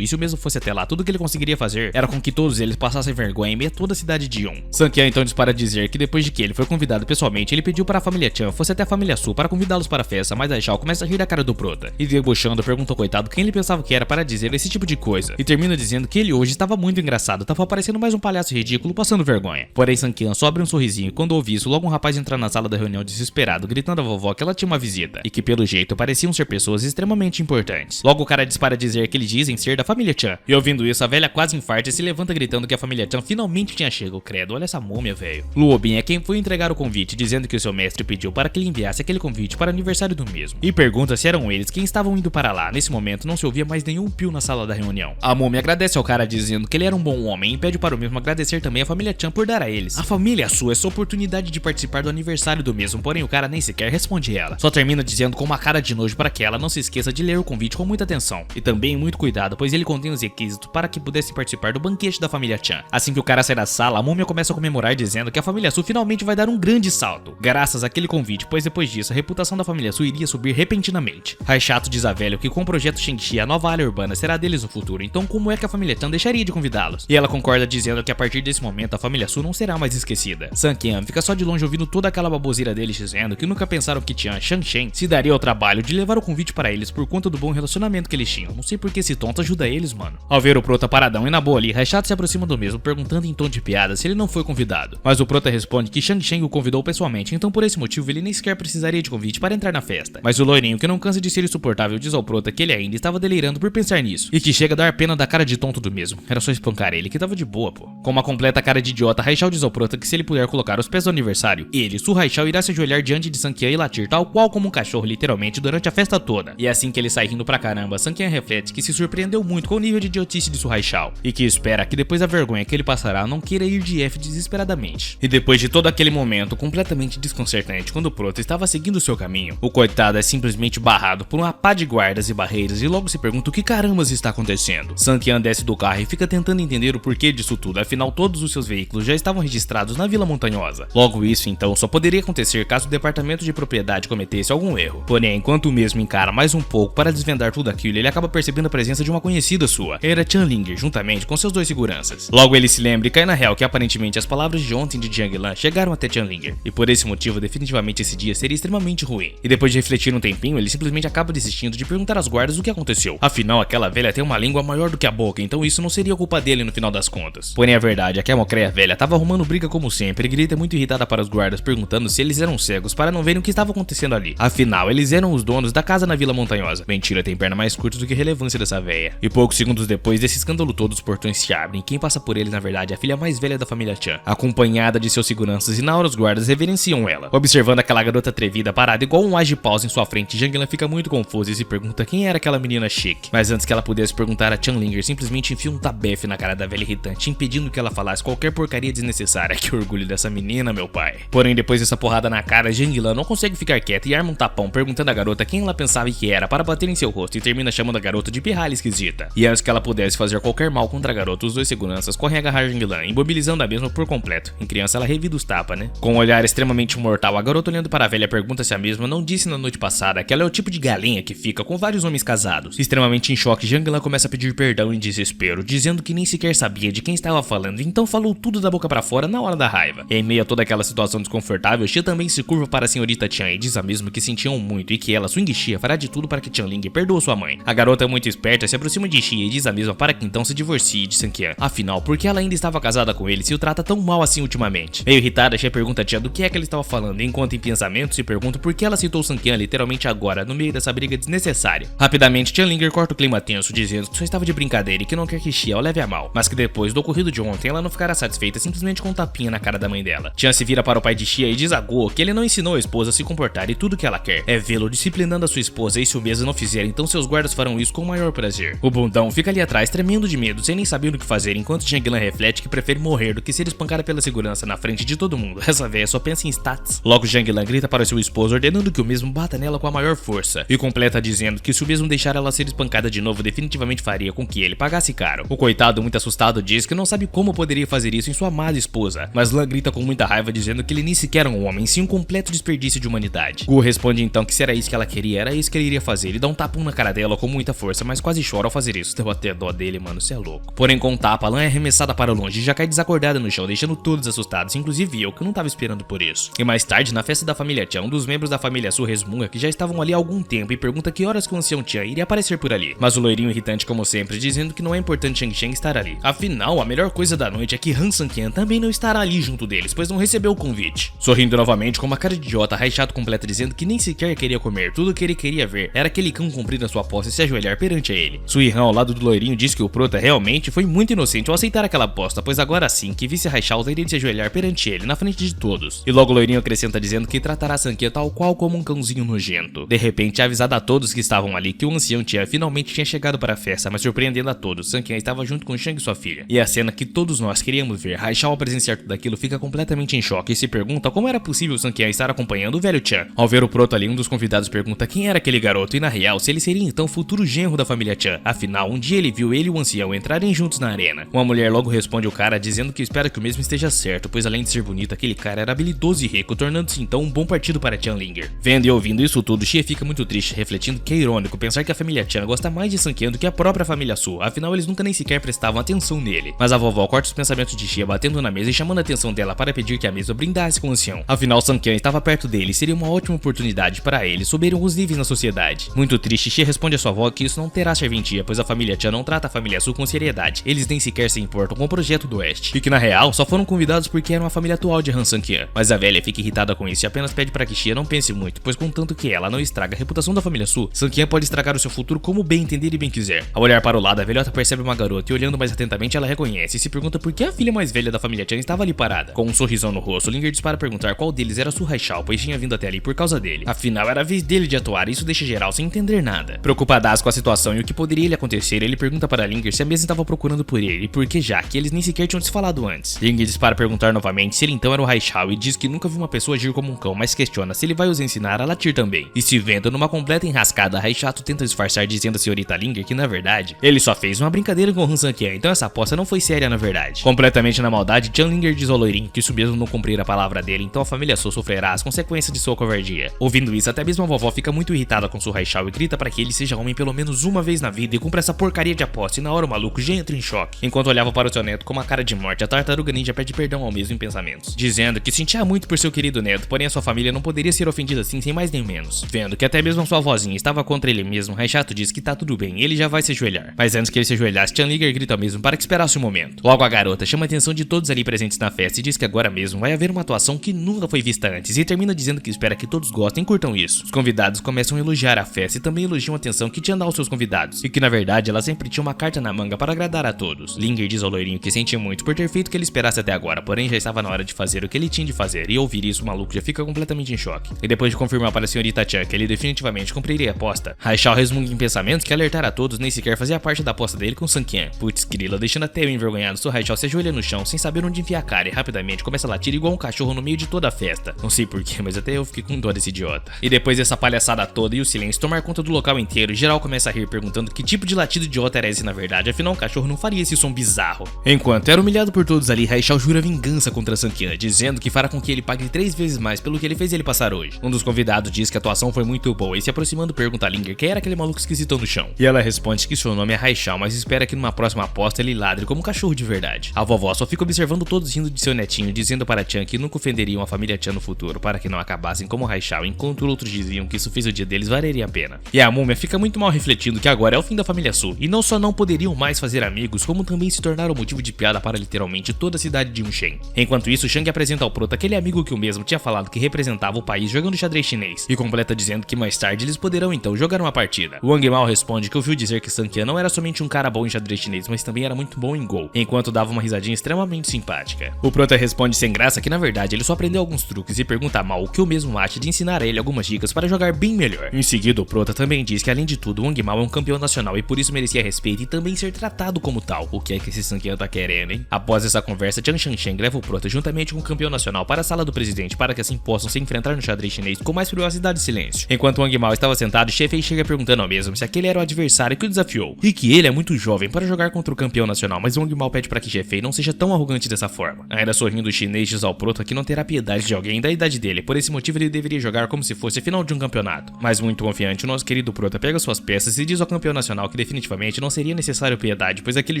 e se o mesmo fosse até lá, tudo que ele conseguiria fazer era com que todos eles passassem vergonha em meio a toda a cidade de Yun. Sanqian então dispara dizer que depois de que ele foi convidado pessoalmente, ele pediu para a família Chan fosse até a família Su para convidá-los para a festa, mas Raichao começa a rir da cara do Prota. E debochando, pergunta ao coitado quem ele pensava que era para dizer esse tipo de coisa, e termina dizendo que ele hoje estava muito engraçado, tava parecendo mais um palhaço ridículo passando vergonha. Porém, Sanqian só abre um sorrisinho e quando ouve isso, logo um rapaz entra na sala da reunião desesperado, gritando à vovó que ela tinha uma visita, e que pelo jeito pareciam ser pessoas extremamente importantes. Logo o cara dispara dizer que eles dizem ser da família Chan, e ouvindo isso, a velha quase infarta e se levanta gritando que a família Chan finalmente tinha chego. Credo, olha essa múmia, velho. Luobin é quem foi entregar o convite, dizendo que o seu mestre pediu para que ele enviasse aquele convite para o aniversário do mesmo, e pergunta se eram eles quem estavam indo para lá. Nesse momento não se ouvia mais nenhum pio na sala da reunião. A múmia agradece ao cara dizendo que ele era um bom homem e pede para o mesmo agradecer também a família Chan por dar a eles. A família Su é sua oportunidade de participar do aniversário do mesmo, porém o cara nem sequer responde ela. Só termina dizendo com uma cara de nojo para que ela não se esqueça de ler o convite com muita atenção. E também muito cuidado, pois ele contém os requisitos para que pudesse participar do banquete da família Chan. Assim que o cara sai da sala, a múmia começa a comemorar dizendo que a família Su finalmente vai dar um grande salto, graças àquele convite, pois depois disso a reputação da família Su iria subir repentinamente. Raichato diz a velha que com o projeto Shengxi a nova área urbana será deles no futuro, então como é que a família Chan deixaria de convidá-los? E ela concorda dizendo que a partir desse momento a família Su não será mais esquecida. Sanqian fica só de longe ouvindo toda aquela baboseira deles dizendo que nunca pensaram que Tian Shanshen se daria ao trabalho de levar o convite para eles por conta do bom relacionamento que eles tinham. Não sei por que esse tonto ajuda eles, mano. Ao ver o Prota paradão e na boa ali, Raichato se aproxima do mesmo, perguntando em tom de piada se ele não foi convidado. Mas o Prota responde que Shanshen o convidou pessoalmente, então por esse motivo ele nem sequer precisaria de convite para entrar na festa. Mas o loirinho, que não cansa de ser insuportável, diz ao Prota que ele ainda estava delirando por pensar nisso, e que chega a dar pena da cara de tonto do mesmo. Era só espancar ele, que tava de boa, pô. Com uma completa cara de idiota, Raichao diz ao Prota que se ele puder colocar os pés do aniversário, ele, Su Raichao, irá se ajoelhar diante de Sanqian e latir, tal qual como um cachorro, literalmente, durante a festa toda. E é assim que ele sai rindo pra caramba, Sanqian reflete que se surpreendeu muito com o nível de idiotice de Su Raichao, e que espera que depois da vergonha que ele passará, não queira ir de F desesperadamente. E depois de todo aquele momento completamente desconcertante, quando o Prota estava seguindo seu caminho, o coitado é simplesmente barrado por uma pá de guardas e barreiras e logo se pergunta o que carambas está acontecendo. Sanqian desce do carro e fica tentando entender o porquê disso tudo, afinal todos os seus veículos já estavam registrados na Vila Montanhosa. Logo isso então só poderia acontecer caso o departamento de propriedade cometesse algum erro. Porém, enquanto o mesmo encara mais um pouco para desvendar tudo aquilo, ele acaba percebendo a presença de uma conhecida sua. Era Chanlinger, juntamente com seus dois seguranças. Logo ele se lembra e cai na real que aparentemente as palavras de ontem de Jianglan chegaram até Chanlinger, e por esse motivo definitivamente esse dia seria extremamente ruim. E depois de refletir um tempinho, ele simplesmente acaba desistindo de perguntar às guardas o que aconteceu. Afinal, aquela velha tem uma língua maior do que a boca, então isso não seria culpa dele no final das contas. Porém a verdade é que a Mocreia velha tava arrumando briga como sempre e grita muito irritada para os guardas perguntando se eles eram cegos para não verem o que estava acontecendo ali. Afinal, eles eram os donos da casa na Vila Montanhosa. Mentira, tem perna mais curta do que relevância dessa véia. E poucos segundos depois desse escândalo todo, os portões se abrem e quem passa por eles na verdade é a filha mais velha da família Chan, acompanhada de seus seguranças, e na hora os guardas reverenciam ela. Observando aquela garota atrevida parada igual um agipause em sua frente, Jianglan fica muito confusa e se pergunta quem era aquela menina chique. Mas antes que ela pudesse perguntar, a Chanlinger simplesmente enfia um tabefe na cara da velha irritante, impedindo que ela falasse qualquer porcaria desnecessária. Que orgulho dessa menina, meu pai. Porém, depois dessa porrada na cara, Jianglan não consegue ficar quieta e arma um tapão perguntando à garota quem ela pensava que era para bater em seu rosto, e termina chamando a garota de pirralha esquisita. E antes que ela pudesse fazer qualquer mal contra a garota, os dois seguranças correm a agarrar Jianglan, imobilizando a mesma por completo. Em criança ela revida os tapas, né? Com um olhar extremamente mortal, a garota olhando para a velha pergunta se a mesma não disse na noite passada que ela é o tipo de galinha que fica com vários homens casados. Extremamente em choque, Jianglan começa a pedir perdão em desespero, dizendo que nem sequer sabia de quem estava falando, então falou tudo da boca para fora na hora da raiva. E em meio a toda aquela situação desconfortável, Xia também se curva para a senhorita Chan e diz a mesma que sentiam muito e que ela, Swing Xia, fará de tudo para que Chanling perdoe sua mãe. A garota, muito esperta, se aproxima de Xia e diz a mesma para que então se divorcie de Sanqian. Afinal, por que ela ainda estava casada com ele se o trata tão mal assim ultimamente? Meio irritada, Xia pergunta a Tia do que é que ele estava falando, enquanto em pensamento se pergunta por que ela citou Sanqian literalmente agora, no meio dessa briga desnecessária. Rapidamente, Chanlinger corta o clima tenso, dizendo que só estava de brincadeira e que não quer que Xia o leve leve a mal, mas que depois do ocorrido de ontem ela não ficará satisfeita simplesmente com um tapinha na cara da mãe dela. Chan se vira para o pai de Xia e diz a Guo que ele não ensinou a esposa a se comportar e tudo que ela quer é vê-lo disciplinando a sua esposa, e se o mesmo não fizer, então seus guardas farão isso com o maior prazer. O bundão fica ali atrás tremendo de medo, sem nem saber o que fazer, enquanto Jianglan reflete que prefere morrer do que ser espancada pela segurança na frente de todo mundo. Essa véia só pensa em stats. Logo Jianglan grita para seu esposo ordenando que o mesmo bata nela com a maior força, e completa dizendo que se o mesmo deixar ela ser espancada de novo definitivamente faria com que ele pagasse caro. O coitado, muito assustado, diz que não sabe como poderia fazer isso em sua amada esposa, mas Lan grita com muita raiva dizendo que ele nem sequer é um homem, sim um completo desperdício de humanidade. Gu responde então que se era isso que ela queria, era isso que ele iria fazer. Ele dá um tapão na cara dela com muita força, mas quase chora ao fazer isso. Deu até dó dele, mano, cê é louco. Porém, com o tapa, Lan é arremessada para longe e já cai desacordada no chão, deixando todos assustados, inclusive eu, que não tava esperando por isso. E mais tarde, na festa da família Chan, um dos membros da família Su resmunga que já estavam ali há algum tempo e pergunta que horas que o ancião Chan iria aparecer por ali. Mas o loirinho irritante, como sempre, dizendo que não é importante Shang Sheng estar ali. Afinal, a melhor coisa da noite é que Han San-Qian também não estará ali junto deles, pois não recebeu o convite. Sorrindo novamente, com uma cara de idiota, Raichato completa dizendo que nem sequer queria comer, tudo que ele queria ver era aquele cão comprido na sua posse e se ajoelhar perante a ele. Sui Han, ao lado do loirinho, diz que o prota realmente foi muito inocente ao aceitar aquela aposta, pois agora sim que visse Raichato iria se ajoelhar perante ele, na frente de todos. E logo o loirinho acrescenta dizendo que tratará San-Qian tal qual como um cãozinho nojento. De repente, é avisado a todos que estavam ali que o ancião Tia finalmente tinha chegado para a festa, mas surpreendendo a todos, San-Qian estava junto com Shang e sua filha. E a cena que todos nós queríamos ver, Raichao ao presenciar tudo aquilo fica completamente em choque e se pergunta como era possível San-Qian estar acompanhando o velho Chan. Ao ver o proto ali, um dos convidados pergunta quem era aquele garoto e na real se ele seria então o futuro genro da família Chan. Afinal, um dia ele viu ele e o ancião entrarem juntos na arena. Uma mulher logo responde o cara dizendo que espera que o mesmo esteja certo, pois além de ser bonito, aquele cara era habilidoso e rico, tornando-se então um bom partido para Tianlinger. Vendo e ouvindo isso tudo, Xie fica muito triste, refletindo que é irônico pensar que a família Chan gosta mais de San-Qian do que a própria família Su, afinal eles nunca nem sequer prestavam atenção nele. Mas a vovó corta os pensamentos de Xie batendo na mesa e chamando a atenção dela para pedir que a mesa brindasse com o ancião. Afinal, San-Qian estava perto dele e seria uma ótima oportunidade para eles subirem os níveis na sociedade. Muito triste, Xie responde a sua avó que isso não terá serventia, pois a família Chan não trata a família Su com seriedade, eles nem sequer se importam com o projeto do Oeste, e que na real só foram convidados porque eram a família atual de Han San-Qian. Mas a velha fica irritada com isso e apenas pede para que Xie não pense muito, pois contanto que ela não estraga a reputação da família Su, San-Qian pode estragar o seu futuro como bem entender e bem quiser. Ao olhar para o lado, a velhota percebe uma garota e olhando mais atentamente ela reconhece e se pergunta por que a filha mais velha da família Chan estava ali parada. Com um sorrisão no rosto, Linger dispara perguntar qual deles era Su Raichao, pois tinha vindo até ali por causa dele. Afinal, era a vez dele de atuar e isso deixa geral sem entender nada. Preocupadas com a situação e o que poderia lhe acontecer, ele pergunta para Linger se a mesma estava procurando por ele e por que já que eles nem sequer tinham se falado antes. Linger dispara perguntar novamente se ele então era o Raichao e diz que nunca viu uma pessoa agir como um cão, mas questiona se ele vai os ensinar a latir também. E se vendo numa completa enrascada, Raichato tenta disfarçar dizendo a senhorita Linger que na verdade ele só fez uma brincadeira com Han San-Qian, então essa aposta não foi séria na verdade. Completamente na maldade, Chan Linger diz ao loirinho que se o mesmo não cumprir a palavra dele, então a família Su sofrerá as consequências de sua covardia. Ouvindo isso, até mesmo a vovó fica muito irritada com Su Raichao e grita para que ele seja homem pelo menos uma vez na vida e cumpra essa porcaria de aposta, e na hora o maluco já entra em choque. Enquanto olhava para o seu neto com uma cara de morte, a tartaruga ninja pede perdão ao mesmo em pensamentos, dizendo que sentia muito por seu querido neto, porém a sua família não poderia ser ofendida assim sem mais nem menos. Vendo que até mesmo a sua vozinha estava contra ele mesmo, Raichato diz que tá tudo bem, ele já vai se ajoelhar. Mas antes que ele se ajoelhasse, Chan Linger grita ao mesmo para que esperasse o momento. Logo a garota chama a atenção de todos ali presentes na festa e diz que agora mesmo vai haver uma atuação que nunca foi vista antes e termina dizendo que espera que todos gostem e curtam isso. Os convidados começam a elogiar a festa e também elogiam a atenção que Chan dá aos seus convidados e que na verdade ela sempre tinha uma carta na manga para agradar a todos. Linger diz ao loirinho que sentia muito por ter feito o que ele esperasse até agora, porém já estava na hora de fazer o que ele tinha de fazer, e ouvir isso o maluco já fica completamente em choque. E depois de confirmar para a senhorita Chan que ele definitivamente cumpriria a aposta, Raichao resmunga em pensamentos que alertar a todos nem sequer fazia parte da aposta dele com San-Qian. Putz grila, deixando até eu envergonhado, Su Raichao se ajoelha no chão sem saber onde enfiar a cara e rapidamente começa a latir igual um cachorro no meio de toda a festa. Não sei porquê, mas até eu fiquei com dó desse idiota. E depois dessa palhaçada toda e o silêncio tomar conta do local inteiro, geral começa a rir perguntando que tipo de latido idiota era esse na verdade, afinal um cachorro não faria esse som bizarro. Enquanto era humilhado por todos ali, Raichao jura vingança contra San-Qian, dizendo que fará com que ele pague 3 vezes mais pelo que ele fez ele passar hoje. Um dos convidados diz que a atuação foi muito boa e se aproximando pergunta a Linger quem era aquele maluco esquisitão no chão. E ela responde que seu nome é Raichao, mas espera que numa próxima aposta ele ladre como um cachorro de verdade. A vovó só fica observando todos rindo de seu netinho, dizendo para Chan que nunca ofenderiam a família Chan no futuro, para que não acabassem como Raichao, enquanto outros diziam que isso fez o dia deles valeria a pena. E a múmia fica muito mal refletindo que agora é o fim da família Su, e não só não poderiam mais fazer amigos, como também se tornaram motivo de piada para literalmente toda a cidade de Yunchen. Enquanto isso, Shang apresenta ao Proto aquele amigo que o mesmo tinha falado que representava o país jogando xadrez chinês, e completa dizendo que mais tarde eles poderão então jogar uma partida. Wang Mao responde que ouviu dizer que San-Qian não era somente um cara bom em xadrez chinês, poderes, mas também era muito bom em gol, enquanto dava uma risadinha extremamente simpática. O prota responde sem graça que na verdade ele só aprendeu alguns truques e pergunta a Mal o que o mesmo acha de ensinar a ele algumas dicas para jogar bem melhor. Em seguida, o prota também diz que além de tudo, Wang Mal é um campeão nacional e por isso merecia respeito e também ser tratado como tal. O que é que esse Sanquian tá querendo, hein? Após essa conversa, Jiang Shansheng leva o prota juntamente com o campeão nacional para a sala do presidente para que assim possam se enfrentar no xadrez chinês com mais privacidade e silêncio. Enquanto Wang Mal estava sentado, Xie chega perguntando ao mesmo se aquele era o adversário que o desafiou e que ele é muito jovem para jogar contra o campeão nacional, mas Wang Mal pede para que Xie não seja tão arrogante dessa forma. Ainda sorrindo, o chinês diz ao prota que não terá piedade de alguém da idade dele, por esse motivo ele deveria jogar como se fosse a final de um campeonato. Mas muito confiante, o nosso querido prota pega suas peças e diz ao campeão nacional que definitivamente não seria necessário piedade, pois aquele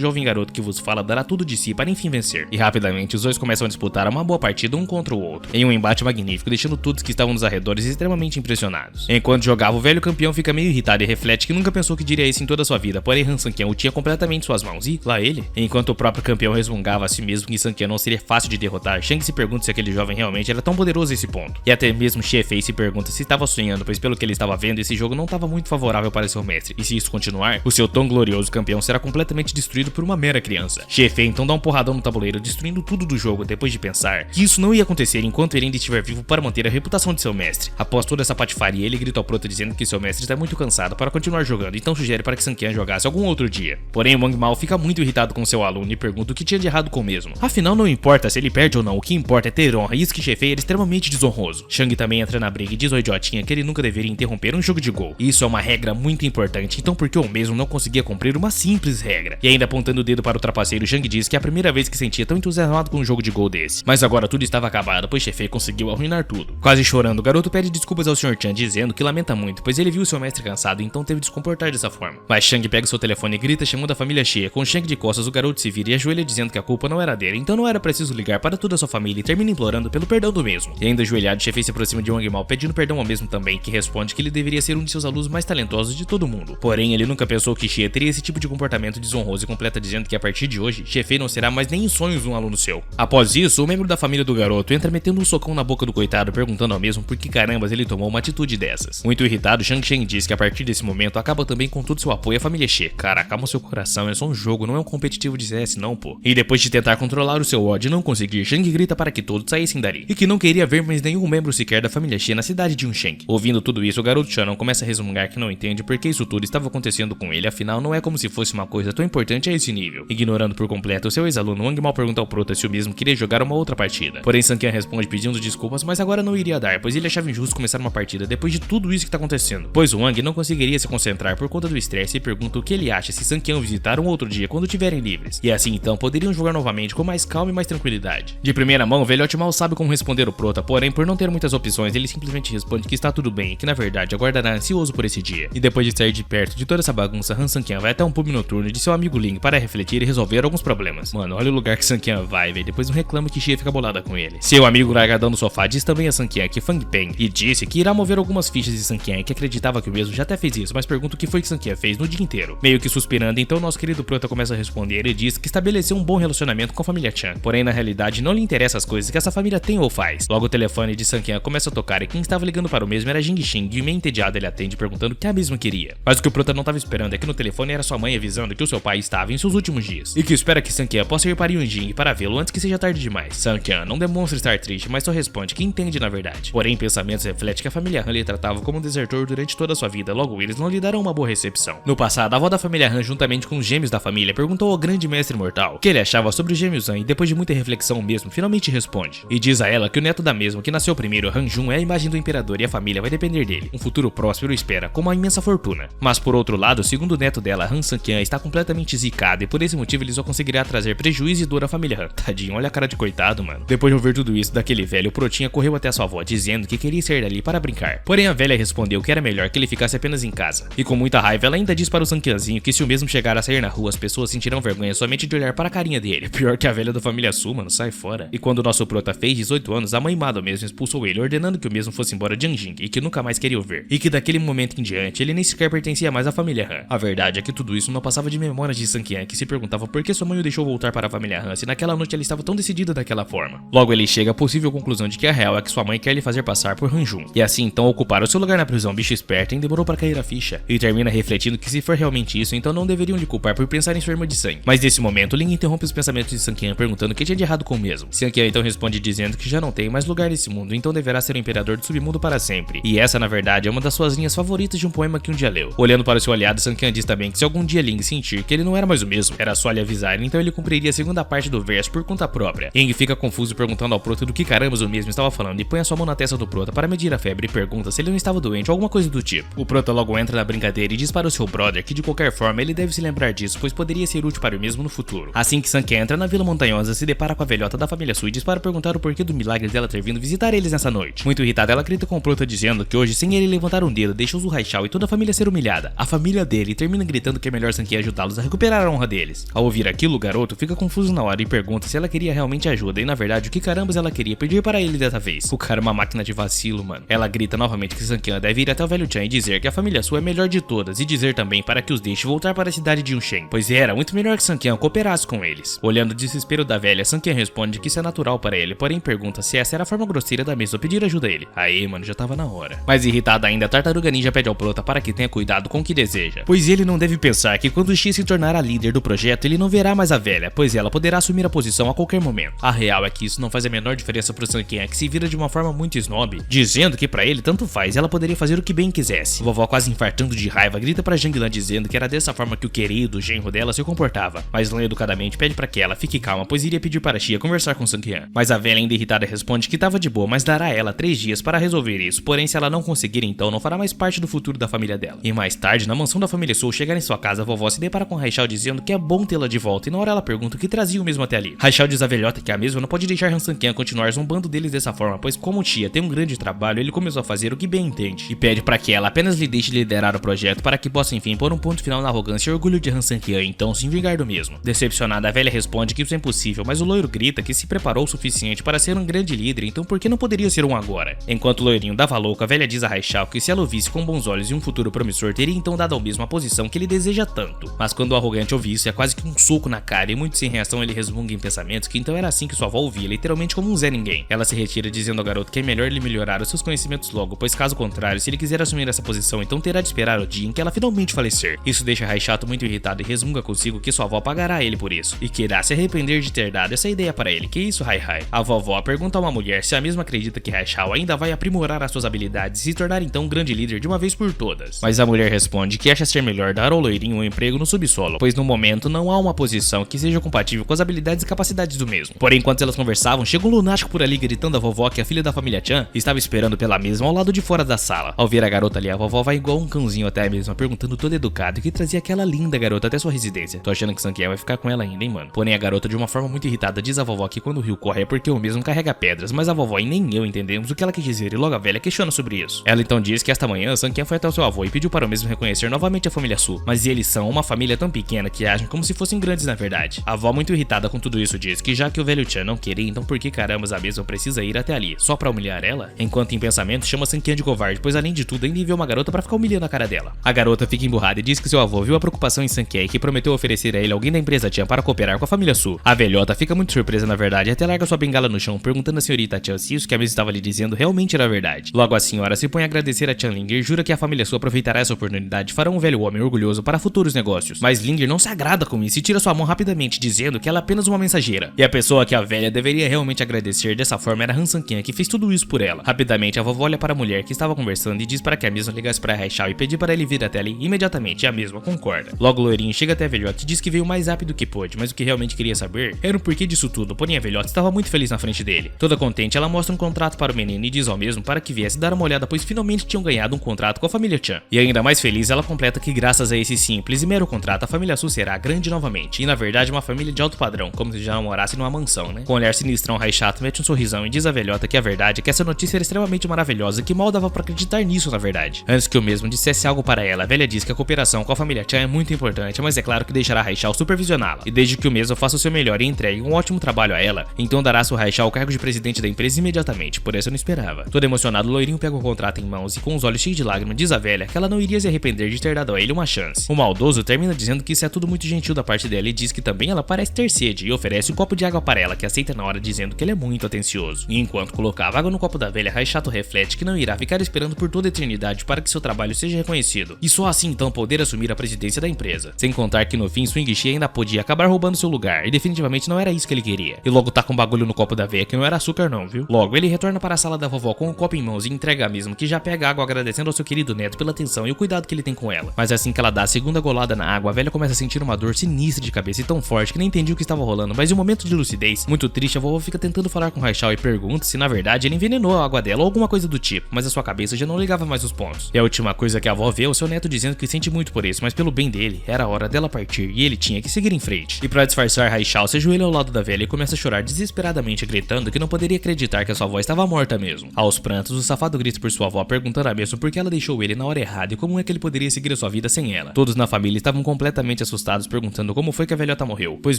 jovem garoto que vos fala dará tudo de si para enfim vencer. E rapidamente os dois começam a disputar uma boa partida um contra o outro, em um embate magnífico, deixando todos que estavam nos arredores extremamente impressionados. Enquanto jogava, o velho campeão fica meio irritado e reflete que nunca pensou que diria isso em toda a sua vida, porém Han Sanquian o tinha completamente em suas mãos e, lá ele, enquanto o próprio campeão resmungava a si mesmo que Sanquian não seria fácil de derrotar, Shang se pergunta se aquele jovem realmente era tão poderoso a esse ponto. E até mesmo Xie se pergunta se estava sonhando, pois pelo que ele estava vendo, esse jogo não estava muito favorável para seu mestre, e se isso continuar, o seu tão glorioso campeão será completamente destruído por uma mera criança. Xie então dá um porradão no tabuleiro, destruindo tudo do jogo, depois de pensar que isso não ia acontecer enquanto ele ainda estiver vivo para manter a reputação de seu mestre. Após toda essa patifaria, ele grita ao prota dizendo que seu mestre está muito cansado para continuar jogando, então sugere para que Sanquian jogasse algum outro dia. Porém, Wang Mal fica muito irritado com seu aluno e pergunta o que tinha de errado com o mesmo. Afinal, não importa se ele perde ou não, o que importa é ter honra, e isso que Xie era extremamente desonroso. Shang também entra na briga e diz ao idiotinha que ele nunca deveria interromper um jogo de gol. Isso é uma regra muito importante, então por que eu mesmo não conseguia cumprir uma simples regra? E ainda apontando o dedo para o trapaceiro, Shang diz que é a primeira vez que sentia tão entusiasmado com um jogo de gol desse. Mas agora tudo estava acabado, pois Xie conseguiu arruinar tudo. Quase chorando, o garoto pede desculpas ao Sr. Chan, dizendo que lamenta muito, pois ele viu seu mestre cansado e então teve de se comportar dessa forma. Mas Shang pega seu telefone e grita chamando a família Xie. Com Shang de costas, o garoto se vira e ajoelha dizendo que a culpa não era dele, então não era preciso ligar para toda a sua família e termina implorando pelo perdão do mesmo. E ainda ajoelhado, Xie se aproxima de Wang Mal pedindo perdão ao mesmo também, que responde que ele deveria ser um de seus alunos mais talentosos de todo mundo. Porém, ele nunca pensou que Xie teria esse tipo de comportamento desonroso e completa dizendo que a partir de hoje, Xie não será mais nem em sonhos um aluno seu. Após isso, o membro da família do garoto entra metendo um socão na boca do coitado, perguntando ao mesmo por que carambas ele tomou uma atitude dessas. Muito irritado, Shang Chen diz que a partir desse momento acaba também com todo seu apoio à família Xie. Cara, acalma seu coração, é só um jogo, não é um competitivo de CS não, pô. E depois de tentar controlar o seu ódio e não conseguir, Shang grita para que todos saíssem dali, e que não queria ver mais nenhum membro sequer da família Xie na cidade de Yunsheng. Ouvindo tudo isso, o garoto Shannon começa a resmungar que não entende por que isso tudo estava acontecendo com ele, afinal não é como se fosse uma coisa tão importante a esse nível. Ignorando por completo o seu ex-aluno, Wang Mal pergunta ao prota se o mesmo queria jogar uma outra partida. Porém, Sanquian responde pedindo desculpas, mas agora não iria dar, pois ele achava injusto começar uma partida depois de tudo isso que tá acontecendo. Pois o Wang não conseguiria se concentrar por conta do estresse e pergunta o que ele acha se Sanquian visitar um outro dia quando tiverem livres. E assim então poderiam jogar novamente com mais calma e mais tranquilidade. De primeira mão, o velhote mal sabe como responder o prota, porém por não ter muitas opções, ele simplesmente responde que está tudo bem e que na verdade aguardará ansioso por esse dia. E depois de sair de perto de toda essa bagunça, Han Sanquian vai até um pub noturno de seu amigo Ling para refletir e resolver alguns problemas. Mano, olha o lugar que Sanquian vai, velho. Depois não reclama que Xie fica bolada com ele. Seu amigo largadão no sofá diz também a Sanquian que Fang Peng e disse que irá mover algumas fichas de Sanquian e que acreditava que o mesmo já até fez isso, mas pergunta o que foi que Sanquian fez no dia inteiro. Meio que suspirando, então nosso querido prota começa a responder e diz que estabeleceu um bom relacionamento com a família Chan. Porém, na realidade, não lhe interessa as coisas que essa família tem ou faz. Logo o telefone de Sanquian começa a tocar e quem estava ligando para o mesmo era Jing Xing e meio entediado ele atende perguntando o que a mesma queria. Mas o que o prota não estava esperando é que no telefone era sua mãe avisando que o seu pai estava em seus últimos dias e que espera que Sanquian possa ir para Yunjing para vê-lo antes que seja tarde demais. Sanquian não demonstra estar triste, mas só responde que entende na verdade. Porém, em pensamentos reflete que a família Han lhe tratava como um desertor durante toda a sua vida, logo eles não lhe darão uma boa recepção. No passado, a avó da família Han, juntamente com os gêmeos da família, perguntou ao grande mestre mortal o que ele achava sobre os gêmeos Han e depois de muita reflexão mesmo, finalmente responde. E diz a ela que o neto da mesma, que nasceu primeiro, Han Jun, é a imagem do imperador e a família vai depender dele. Um futuro próspero espera, com uma imensa fortuna. Mas por outro lado, segundo o neto dela, Han Sanquian está completamente zicado e por esse motivo ele só conseguirá trazer prejuízo e dor à família Han. Tadinho, olha a cara de coitado, mano. Depois de ouvir tudo isso daquele velho, o protinha correu até a sua avó, dizendo que queria sair dali para brincar. Porém, a velha respondeu que era melhor que ele ficasse apenas em casa. E com muita raiva, ela ainda diz para o Sanquianzinho que se o mesmo chegar a sair na rua, as pessoas sentirão vergonha somente de olhar para a carinha dele. Pior que a velha da família Su, mano, sai fora. E quando o nosso prota fez 18 anos, a mãe Mado mesmo expulsou ele, ordenando que o mesmo fosse embora de Anjing e que nunca mais queria o ver. E que daquele momento em diante, ele nem sequer pertencia mais à família Han. A verdade é que tudo isso não passava de memórias de Sanquian, que se perguntava por que sua mãe o deixou voltar para a família Han se naquela noite ela estava tão decidida daquela forma. Logo ele chega à possível conclusão de que a real é que sua mãe quer lhe fazer passar por Han Jun. E assim então ocupar o seu lugar na prisão, bicho esperto, hein, demorou para cair a ficha. E termina refletindo que se for realmente isso, então não deveriam lhe culpar por por pensar em sua irmã de sangue. Mas nesse momento, Ling interrompe os pensamentos de Sanqian perguntando o que tinha de errado com o mesmo. Sanqian então responde dizendo que já não tem mais lugar nesse mundo, então deverá ser o imperador do submundo para sempre. E essa, na verdade, é uma das suas linhas favoritas de um poema que um dia leu. Olhando para o seu aliado, Sanqian diz também que se algum dia Ling sentir que ele não era mais o mesmo, era só lhe avisar, então ele cumpriria a segunda parte do verso por conta própria. Ling fica confuso perguntando ao Prota do que carambas o mesmo estava falando e põe a sua mão na testa do Prota para medir a febre e pergunta se ele não estava doente ou alguma coisa do tipo. O Prota logo entra na brincadeira e diz para o seu brother que de qualquer forma ele deve se lembrar disso, pois poderia ser útil para o mesmo no futuro. Assim que Sanqian entra na Vila Montanhosa, se depara com a velhota da família Su e diz para perguntar o porquê do milagre dela ter vindo visitar eles nessa noite. Muito irritada, ela grita com o Prota dizendo que hoje, sem ele levantar um dedo, deixa o Haishao e toda a família ser humilhada. A família dele, e termina gritando que é melhor Sanqian ajudá-los a recuperar a honra deles. Ao ouvir aquilo, o garoto fica confuso na hora e pergunta se ela queria realmente ajuda e na verdade o que carambas ela queria pedir para ele dessa vez. O cara é uma máquina de vacilo, mano. Ela grita novamente que Sanqian deve ir até o velho Chan e dizer que a família Su é melhor de todas e dizer também para que os deixe voltar para a cidade de Yunshen, pois era muito melhor que Sanqian cooperasse com eles. Olhando o desespero da velha, Sanqian responde que isso é natural para ele, porém pergunta se essa era a forma grosseira da mesma pedir ajuda a ele. Aí, mano, já tava na hora. Mais irritada ainda, a Tartaruga Ninja pede ao Prota para que tenha cuidado com o que deseja, pois ele não deve pensar que quando X se tornar a líder do projeto, ele não verá mais a velha, pois ela poderá assumir a posição a qualquer momento. A real é que isso não faz a menor diferença pro Sanqian, que se vira de uma forma muito snob, dizendo que pra ele tanto faz, ela poderia fazer o que bem quisesse. A vovó, quase infartando de raiva, grita pra Janglan dizendo que era dessa forma que o querido genro dela se comportava, mas Lan educadamente pede pra que ela fique calma, pois iria pedir para Xia conversar com Sanqian. Mas a velha, ainda irritada, responde que tava de boa, mas dará a ela 3 dias para resolver isso, porém se ela não conseguir, então não fará mais parte do futuro da família dela. E mais tarde, na mansão da família Su, chegar em sua casa, a vovó se depara com Haishao dizendo que é bom tê-la de volta, e na hora ela pergunta o que trazia o mesmo até ali. Haishao diz à velhota que a mesma não pode deixar Han Sanqian continuar zombando deles dessa forma, pois como Tia tem um grande trabalho, ele começou a fazer o que bem entende, e pede para que ela apenas lhe deixe liderar o projeto para que possa enfim pôr um ponto final na arrogância e orgulho de Han Sanqian e então se vingar do mesmo. Decepcionada, a velha responde que isso é impossível, mas o loiro grita que se preparou o suficiente para ser um grande líder, então por que não poderia ser um agora? Enquanto o loirinho dava louco, a velha diz a Haishao que se ela o visse com bons olhos e um futuro promissor, teria então dado ao mesmo a posição que ele deseja tanto. Mas quando o arrogante ouve isso, é quase que um soco na cara e muito sem reação ele resmunga em pensamentos que então era assim que sua avó ouvia, literalmente como um Zé Ninguém. Ela se retira dizendo ao garoto que é melhor ele melhorar os seus conhecimentos logo, pois caso contrário, se ele quiser assumir essa posição, então terá de esperar o dia em que ela finalmente falecer. Isso deixa Haishao muito irritado e resmunga consigo que sua avó pagará a ele por isso, e que irá se arrepender de ter dado essa ideia para ele. Que isso, Hai? A vovó pergunta a uma mulher se a mesma acredita que Haishao ainda vai aprimorar as suas habilidades e se tornar então um grande líder de uma vez por todas. Mas a mulher responde que acha ser melhor dar ao loirinho um emprego no subsolo, pois no momento não há uma posição que seja compatível com as habilidades e capacidades do mesmo. Porém, enquanto elas conversavam, chega um lunático por ali gritando à vovó que a filha da família Chan estava esperando pela mesma ao lado de fora da sala. Ao ver a garota ali, a vovó vai igual um cãozinho até a mesma, perguntando todo educado que trazia aquela linda garota até sua residência. Tô achando que Sanqian vai ficar com ela ainda, hein, mano. Porém, a garota, de uma forma muito irritada, diz à vovó que quando o rio corre é porque o mesmo carrega pedras, mas a vovó e nem eu entendemos o que ela quis dizer e logo a velha questiona sobre isso. Ela então diz que esta manhã Sanqian foi até o seu avô e pediu para o mesmo reconhecer novamente a família Su, mas eles são uma família tão pequena que agem como se fossem grandes na verdade. A avó, muito irritada com tudo isso, diz que já que o velho Chan não queria, então por que carambas a mesma precisa ir até ali, só pra humilhar ela? Enquanto em pensamento chama Sanqian de covarde, pois além de tudo ainda enviou uma garota pra ficar humilhando a cara dela. A garota fica emburrada e diz que seu avô viu a preocupação em Sanqian e que prometeu oferecer a ele alguém da empresa Chan para cooperar com a família Su. A velhota fica muito surpresa na verdade e até larga sua bengala no chão, perguntando à senhorita Chan se isso que a mesma estava lhe dizendo realmente era verdade. Logo a senhora se põe a agradecer a Chan Linger e jura que a família Su aproveitará essa oportunidade e fará um velho homem orgulhoso para futuros negócios. Mas Linger não se agrada com isso e tira sua mão rapidamente, dizendo que ela é apenas uma mensageira. E a pessoa que a velha deveria realmente agradecer dessa forma era Han Sanqian, que fez tudo isso por ela. Rapidamente, a vovó olha para a mulher que estava conversando e diz para que a mesma ligasse para Haishao e pedir para ele vir até ali imediatamente, e a mesma concorda. Logo o loirinho chega até a velhota e diz que veio o mais rápido que pôde, mas o que realmente queria saber era o porquê disso tudo, porém a velhota estava muito feliz na frente dele. Toda contente, ela mostra um contrato para o menino e diz ao mesmo para que viesse dar uma olhada, pois finalmente tinham ganhado um contrato com a família Chan. E ainda mais feliz, ela completa que graças a esse simples e mero contrato, a família Su será grande novamente, e na verdade uma família de alto padrão, como se já não morasse numa mansão, né? Com um olhar sinistrão, Haishao mete um sorrisão e diz à velhota que a verdade é que essa notícia era extremamente maravilhosa e que mal dava pra acreditar nisso na verdade. Antes que o mesmo dissesse algo para ela, a velha diz que a cooperação com a família Chan é muito importante, mas é claro que deixará Haishao supervisioná-la, e desde que o mesmo faça o seu melhor e entregue um ótimo trabalho a ela, então dará a Haishao o cargo de presidente da empresa imediatamente, por isso eu não esperava. Todo emocionado, o loirinho pega o contrato em mãos e com os olhos cheios de lágrimas diz à velha que ela não iria se arrepender de ter dado a ele uma chance. O maldoso termina dizendo que isso é tudo muito gentil da parte dela e diz que também ela parece ter sede e oferece um copo de água para ela, que aceita na hora dizendo que ele é muito atencioso. E enquanto colocava água no copo da velha, Haishao reflete que não irá ficar esperando por toda a eternidade para que seu trabalho seja reconhecido, e só assim então poder assumir a presidência da empresa. Sem contar que no fim Swing Shi ainda podia acabar roubando seu lugar, e definitivamente não era isso que ele queria. E logo tá com um bagulho no copo da véia que não era açúcar não, viu? Logo ele retorna para a sala da vovó com o copo em mãos e entrega a mesmo, que já pega água agradecendo ao seu querido neto pela atenção e o cuidado que ele tem com ela. Mas assim que ela dá a segunda golada na água, a velha começa a sentir uma dor sinistra de cabeça e tão forte que nem entendia o que estava rolando, mas em um momento de lucidez, muito triste, a vovó fica tentando falar com Raishao e pergunta se na verdade ele envenenou a água dela ou alguma coisa do tipo, mas a sua cabeça já não ligava mais os pontos. E a última coisa que a avó vê é o seu neto dizendo que sente muito por isso, mas pelo bem dele, era a hora dela partir e ele tinha que seguir em frente. E pra disfarçar, Raishao se ajoelha ao lado da velha e começa a chorar desesperadamente, gritando que não poderia acreditar que a sua avó estava morta mesmo. Aos prantos, o safado grita por sua avó, perguntando a mesmo por que ela deixou ele na hora errada e como é que ele poderia seguir a sua vida sem ela. Todos na família estavam completamente assustados, perguntando como foi que a velhota morreu, pois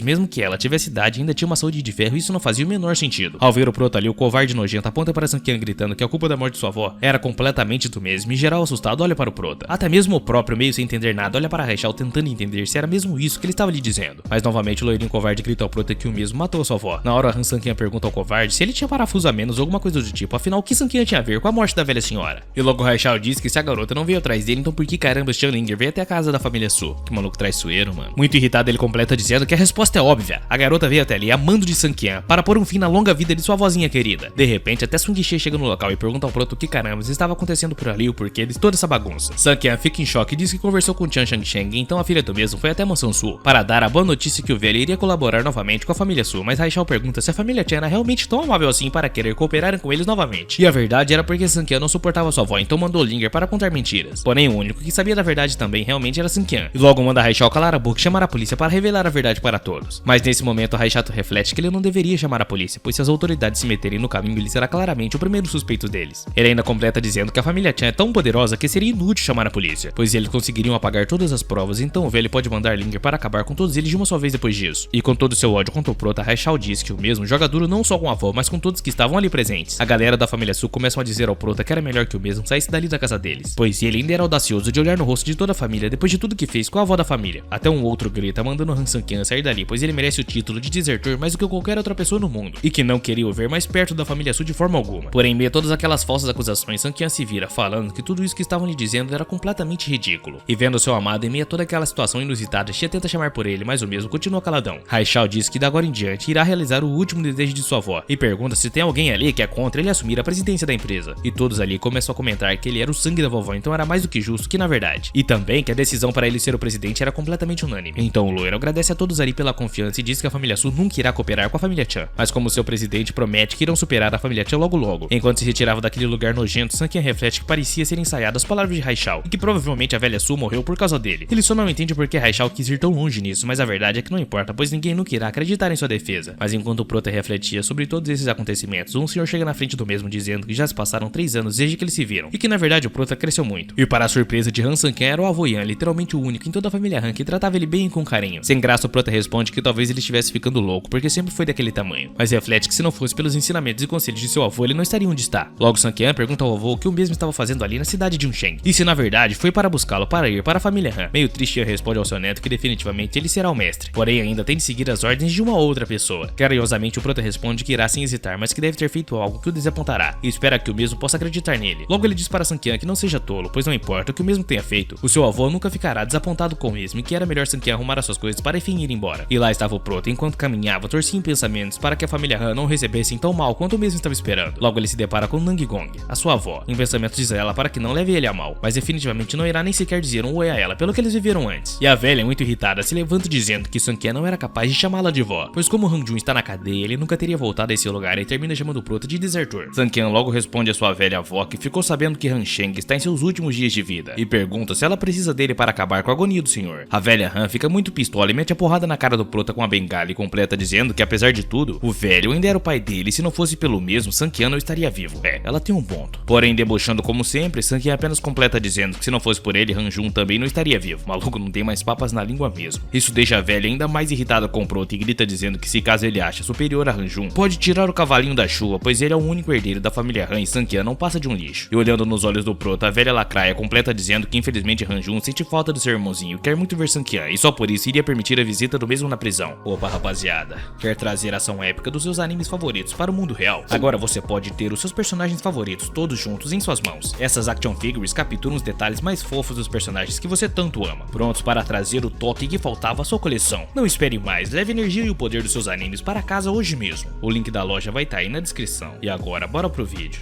mesmo que ela tivesse idade, ainda tinha uma saúde de ferro e isso não fazia o menor sentido. Ao ver o Prota ali, o covarde nojento aponta para Sankian gritando que a culpa da morte de sua avó era completamente do mesmo, e geral assustado olha para o Prota. Até mesmo o próprio, meio sem entender nada, olha para Raishao tentando entender se era mesmo isso que ele estava lhe dizendo. Mas novamente o loirinho covarde grita ao Prota que o mesmo matou a sua avó. Na hora, Han Sankian pergunta ao covarde se ele tinha parafuso a menos ou alguma coisa do tipo, afinal o que Sankian tinha a ver com a morte da velha senhora. E logo Raishao diz que se a garota não veio atrás dele, então por que caramba Xianlinger veio até a casa da família Su? Que maluco traiçoeiro, mano. Muito irritado, ele completa dizendo que a resposta é óbvia. A garota veio até ali amando de Sankian para pôr um fim na longa vida de sua vozinha querida. De repente, até Swing Shi chega no local e pergunta ao Proto o que caramba estava acontecendo por ali, o porquê de toda essa bagunça. Sankian fica em choque e diz que conversou com Chan Shangsheng, então a filha do mesmo foi até a mansão Su para dar a boa notícia que o velho iria colaborar novamente com a família Su, mas Raishao pergunta se a família Chan era realmente tão amável assim para querer cooperar com eles novamente. E a verdade era porque Sankian não suportava sua avó, então mandou Linger para contar mentiras. Porém, o único que sabia da verdade também realmente era Sankian. E logo manda Raishao calar a boca e chamar a polícia para revelar a verdade para todos. Mas nesse momento, Raishao reflete que ele não deveria chamar a polícia, pois se as autoridades se meterem no caminho, ele será claramente o primeiro suspeito deles. Ele ainda completa dizendo que a família Chan é tão poderosa que seria inútil chamar a polícia, pois eles conseguiriam apagar todas as provas, então o velho pode mandar Linger para acabar com todos eles de uma só vez depois disso. E com todo seu ódio contra o Prota, Raishao diz que o mesmo joga duro não só com a avó, mas com todos que estavam ali presentes. A galera da família Su começam a dizer ao Prota que era melhor que o mesmo saísse dali da casa deles, pois ele ainda era audacioso de olhar no rosto de toda a família depois de tudo que fez com a avó da família. Até um outro grita mandando Han Sankian sair dali, pois ele merece o título de desertor mais do que qualquer outra pessoa no mundo, e que não queria o ver mais perto da família Su de forma alguma. Porém, em meio a todas aquelas falsas acusações, Sankian se vira, falando que tudo isso que estavam lhe dizendo era completamente ridículo. E vendo seu amado em meio a toda aquela situação inusitada, Xia tenta chamar por ele, mas o mesmo continua caladão. Raishao diz que da agora em diante irá realizar o último desejo de sua avó, e pergunta se tem alguém ali que é contra ele assumir a presidência da empresa. E todos ali começam a comentar que ele era o sangue da vovó, então era mais do que justo que na verdade. E também que a decisão para ele ser o presidente era completamente unânime. Então o loiro agradece a todos ali pela confiança e diz que a família Su nunca irá cooperar com a família Chan, mas como seu presidente promete que irão superar a família Chan logo logo. Enquanto se retirava daquele lugar nojento, Sankian reflete que parecia ser ensaiado as palavras de Raishao, e que provavelmente a velha Su morreu por causa dele. Ele só não entende por que Raishao quis ir tão longe nisso, mas a verdade é que não importa, pois ninguém nunca irá acreditar em sua defesa. Mas enquanto o Prota refletia sobre todos esses acontecimentos, um senhor chega na frente do mesmo dizendo que já se passaram 3 anos desde que eles se viram, e que na verdade o Prota cresceu muito. E para a surpresa de Han Sankian era o avô Yan, literalmente o único em toda a família Han que tratava ele bem e com carinho. Sem graça, o Prota responde que talvez ele estivesse ficando louco, porque sempre foi daquele tamanho, mas reflete que se não fosse pelos ensinamentos e conselhos de seu avô, ele não estaria onde está. Logo Sankian pergunta ao avô o que o mesmo estava fazendo ali na cidade de Unsheng, e se na verdade foi para buscá-lo para ir para a família Han. Meio triste, Yan responde ao seu neto que definitivamente ele será o mestre, porém ainda tem de seguir as ordens de uma outra pessoa. Carinhosamente o Prota responde que irá sem hesitar, mas que deve ter feito algo que o desapontará, e espera que o mesmo possa acreditar nele. Logo ele diz para Sankian que não seja tolo, pois não importa o que o mesmo tenha feito, o seu avô nunca ficará desapontado com o mesmo, e que era melhor Sankian arrumar as suas coisas para enfim ir embora. E lá estava o Prota, enquanto caminhava, torcia em pensamentos para que a família Han não o recebessem tão mal quanto o mesmo estava esperando. Logo ele se depara com Nanggong, a sua avó. Em pensamentos diz a ela para que não leve ele a mal, mas definitivamente não irá nem sequer dizer um oi a ela pelo que eles viveram antes. E a velha, muito irritada, se levanta dizendo que Sankian não era capaz de chamá-la de vó, pois como Han Jun está na cadeia, ele nunca teria voltado a esse lugar e termina chamando o Prota de desertor. Sankian logo responde a sua velha avó que ficou sabendo que Han Sheng está em seus últimos dias de vida, e pergunta se ela precisa dele para acabar com a agonia do senhor. A velha Han fica muito pistola e mete a porrada na cara do Prota com a bengala e completa dizendo que apesar de tudo, o velho ainda era o pai dele e se não fosse pelo mesmo, Sankian não estaria vivo. Ela tem um ponto. Porém, debochando como sempre, Sankian apenas completa dizendo que se não fosse por ele, Han Jun também não estaria vivo. O maluco não tem mais papas na língua mesmo. Isso deixa a velha ainda mais irritada com o Prota e grita dizendo que se caso ele acha superior a Han Jun, pode tirar o cavalinho da chuva, pois ele é o único herdeiro da família Han e Sankian não passa de um lixo. E olhando nos olhos do Prota, a velha lacraia completa dizendo que infelizmente Han Jun sente falta do seu irmãozinho, quer muito ver Sankian e só por isso iria permitir a visita do mesmo na prisão. Opa rapaziada, quer trazer ação épica dos seus animes favoritos para o mundo real? Agora você pode ter os seus personagens favoritos todos juntos em suas mãos. Essas action figures capturam os detalhes mais fofos dos personagens que você tanto ama, prontos para trazer o toque que faltava à sua coleção. Não espere mais, leve energia e o poder dos seus animes para casa hoje mesmo. O link da loja vai estar aí na descrição. E agora, bora pro vídeo.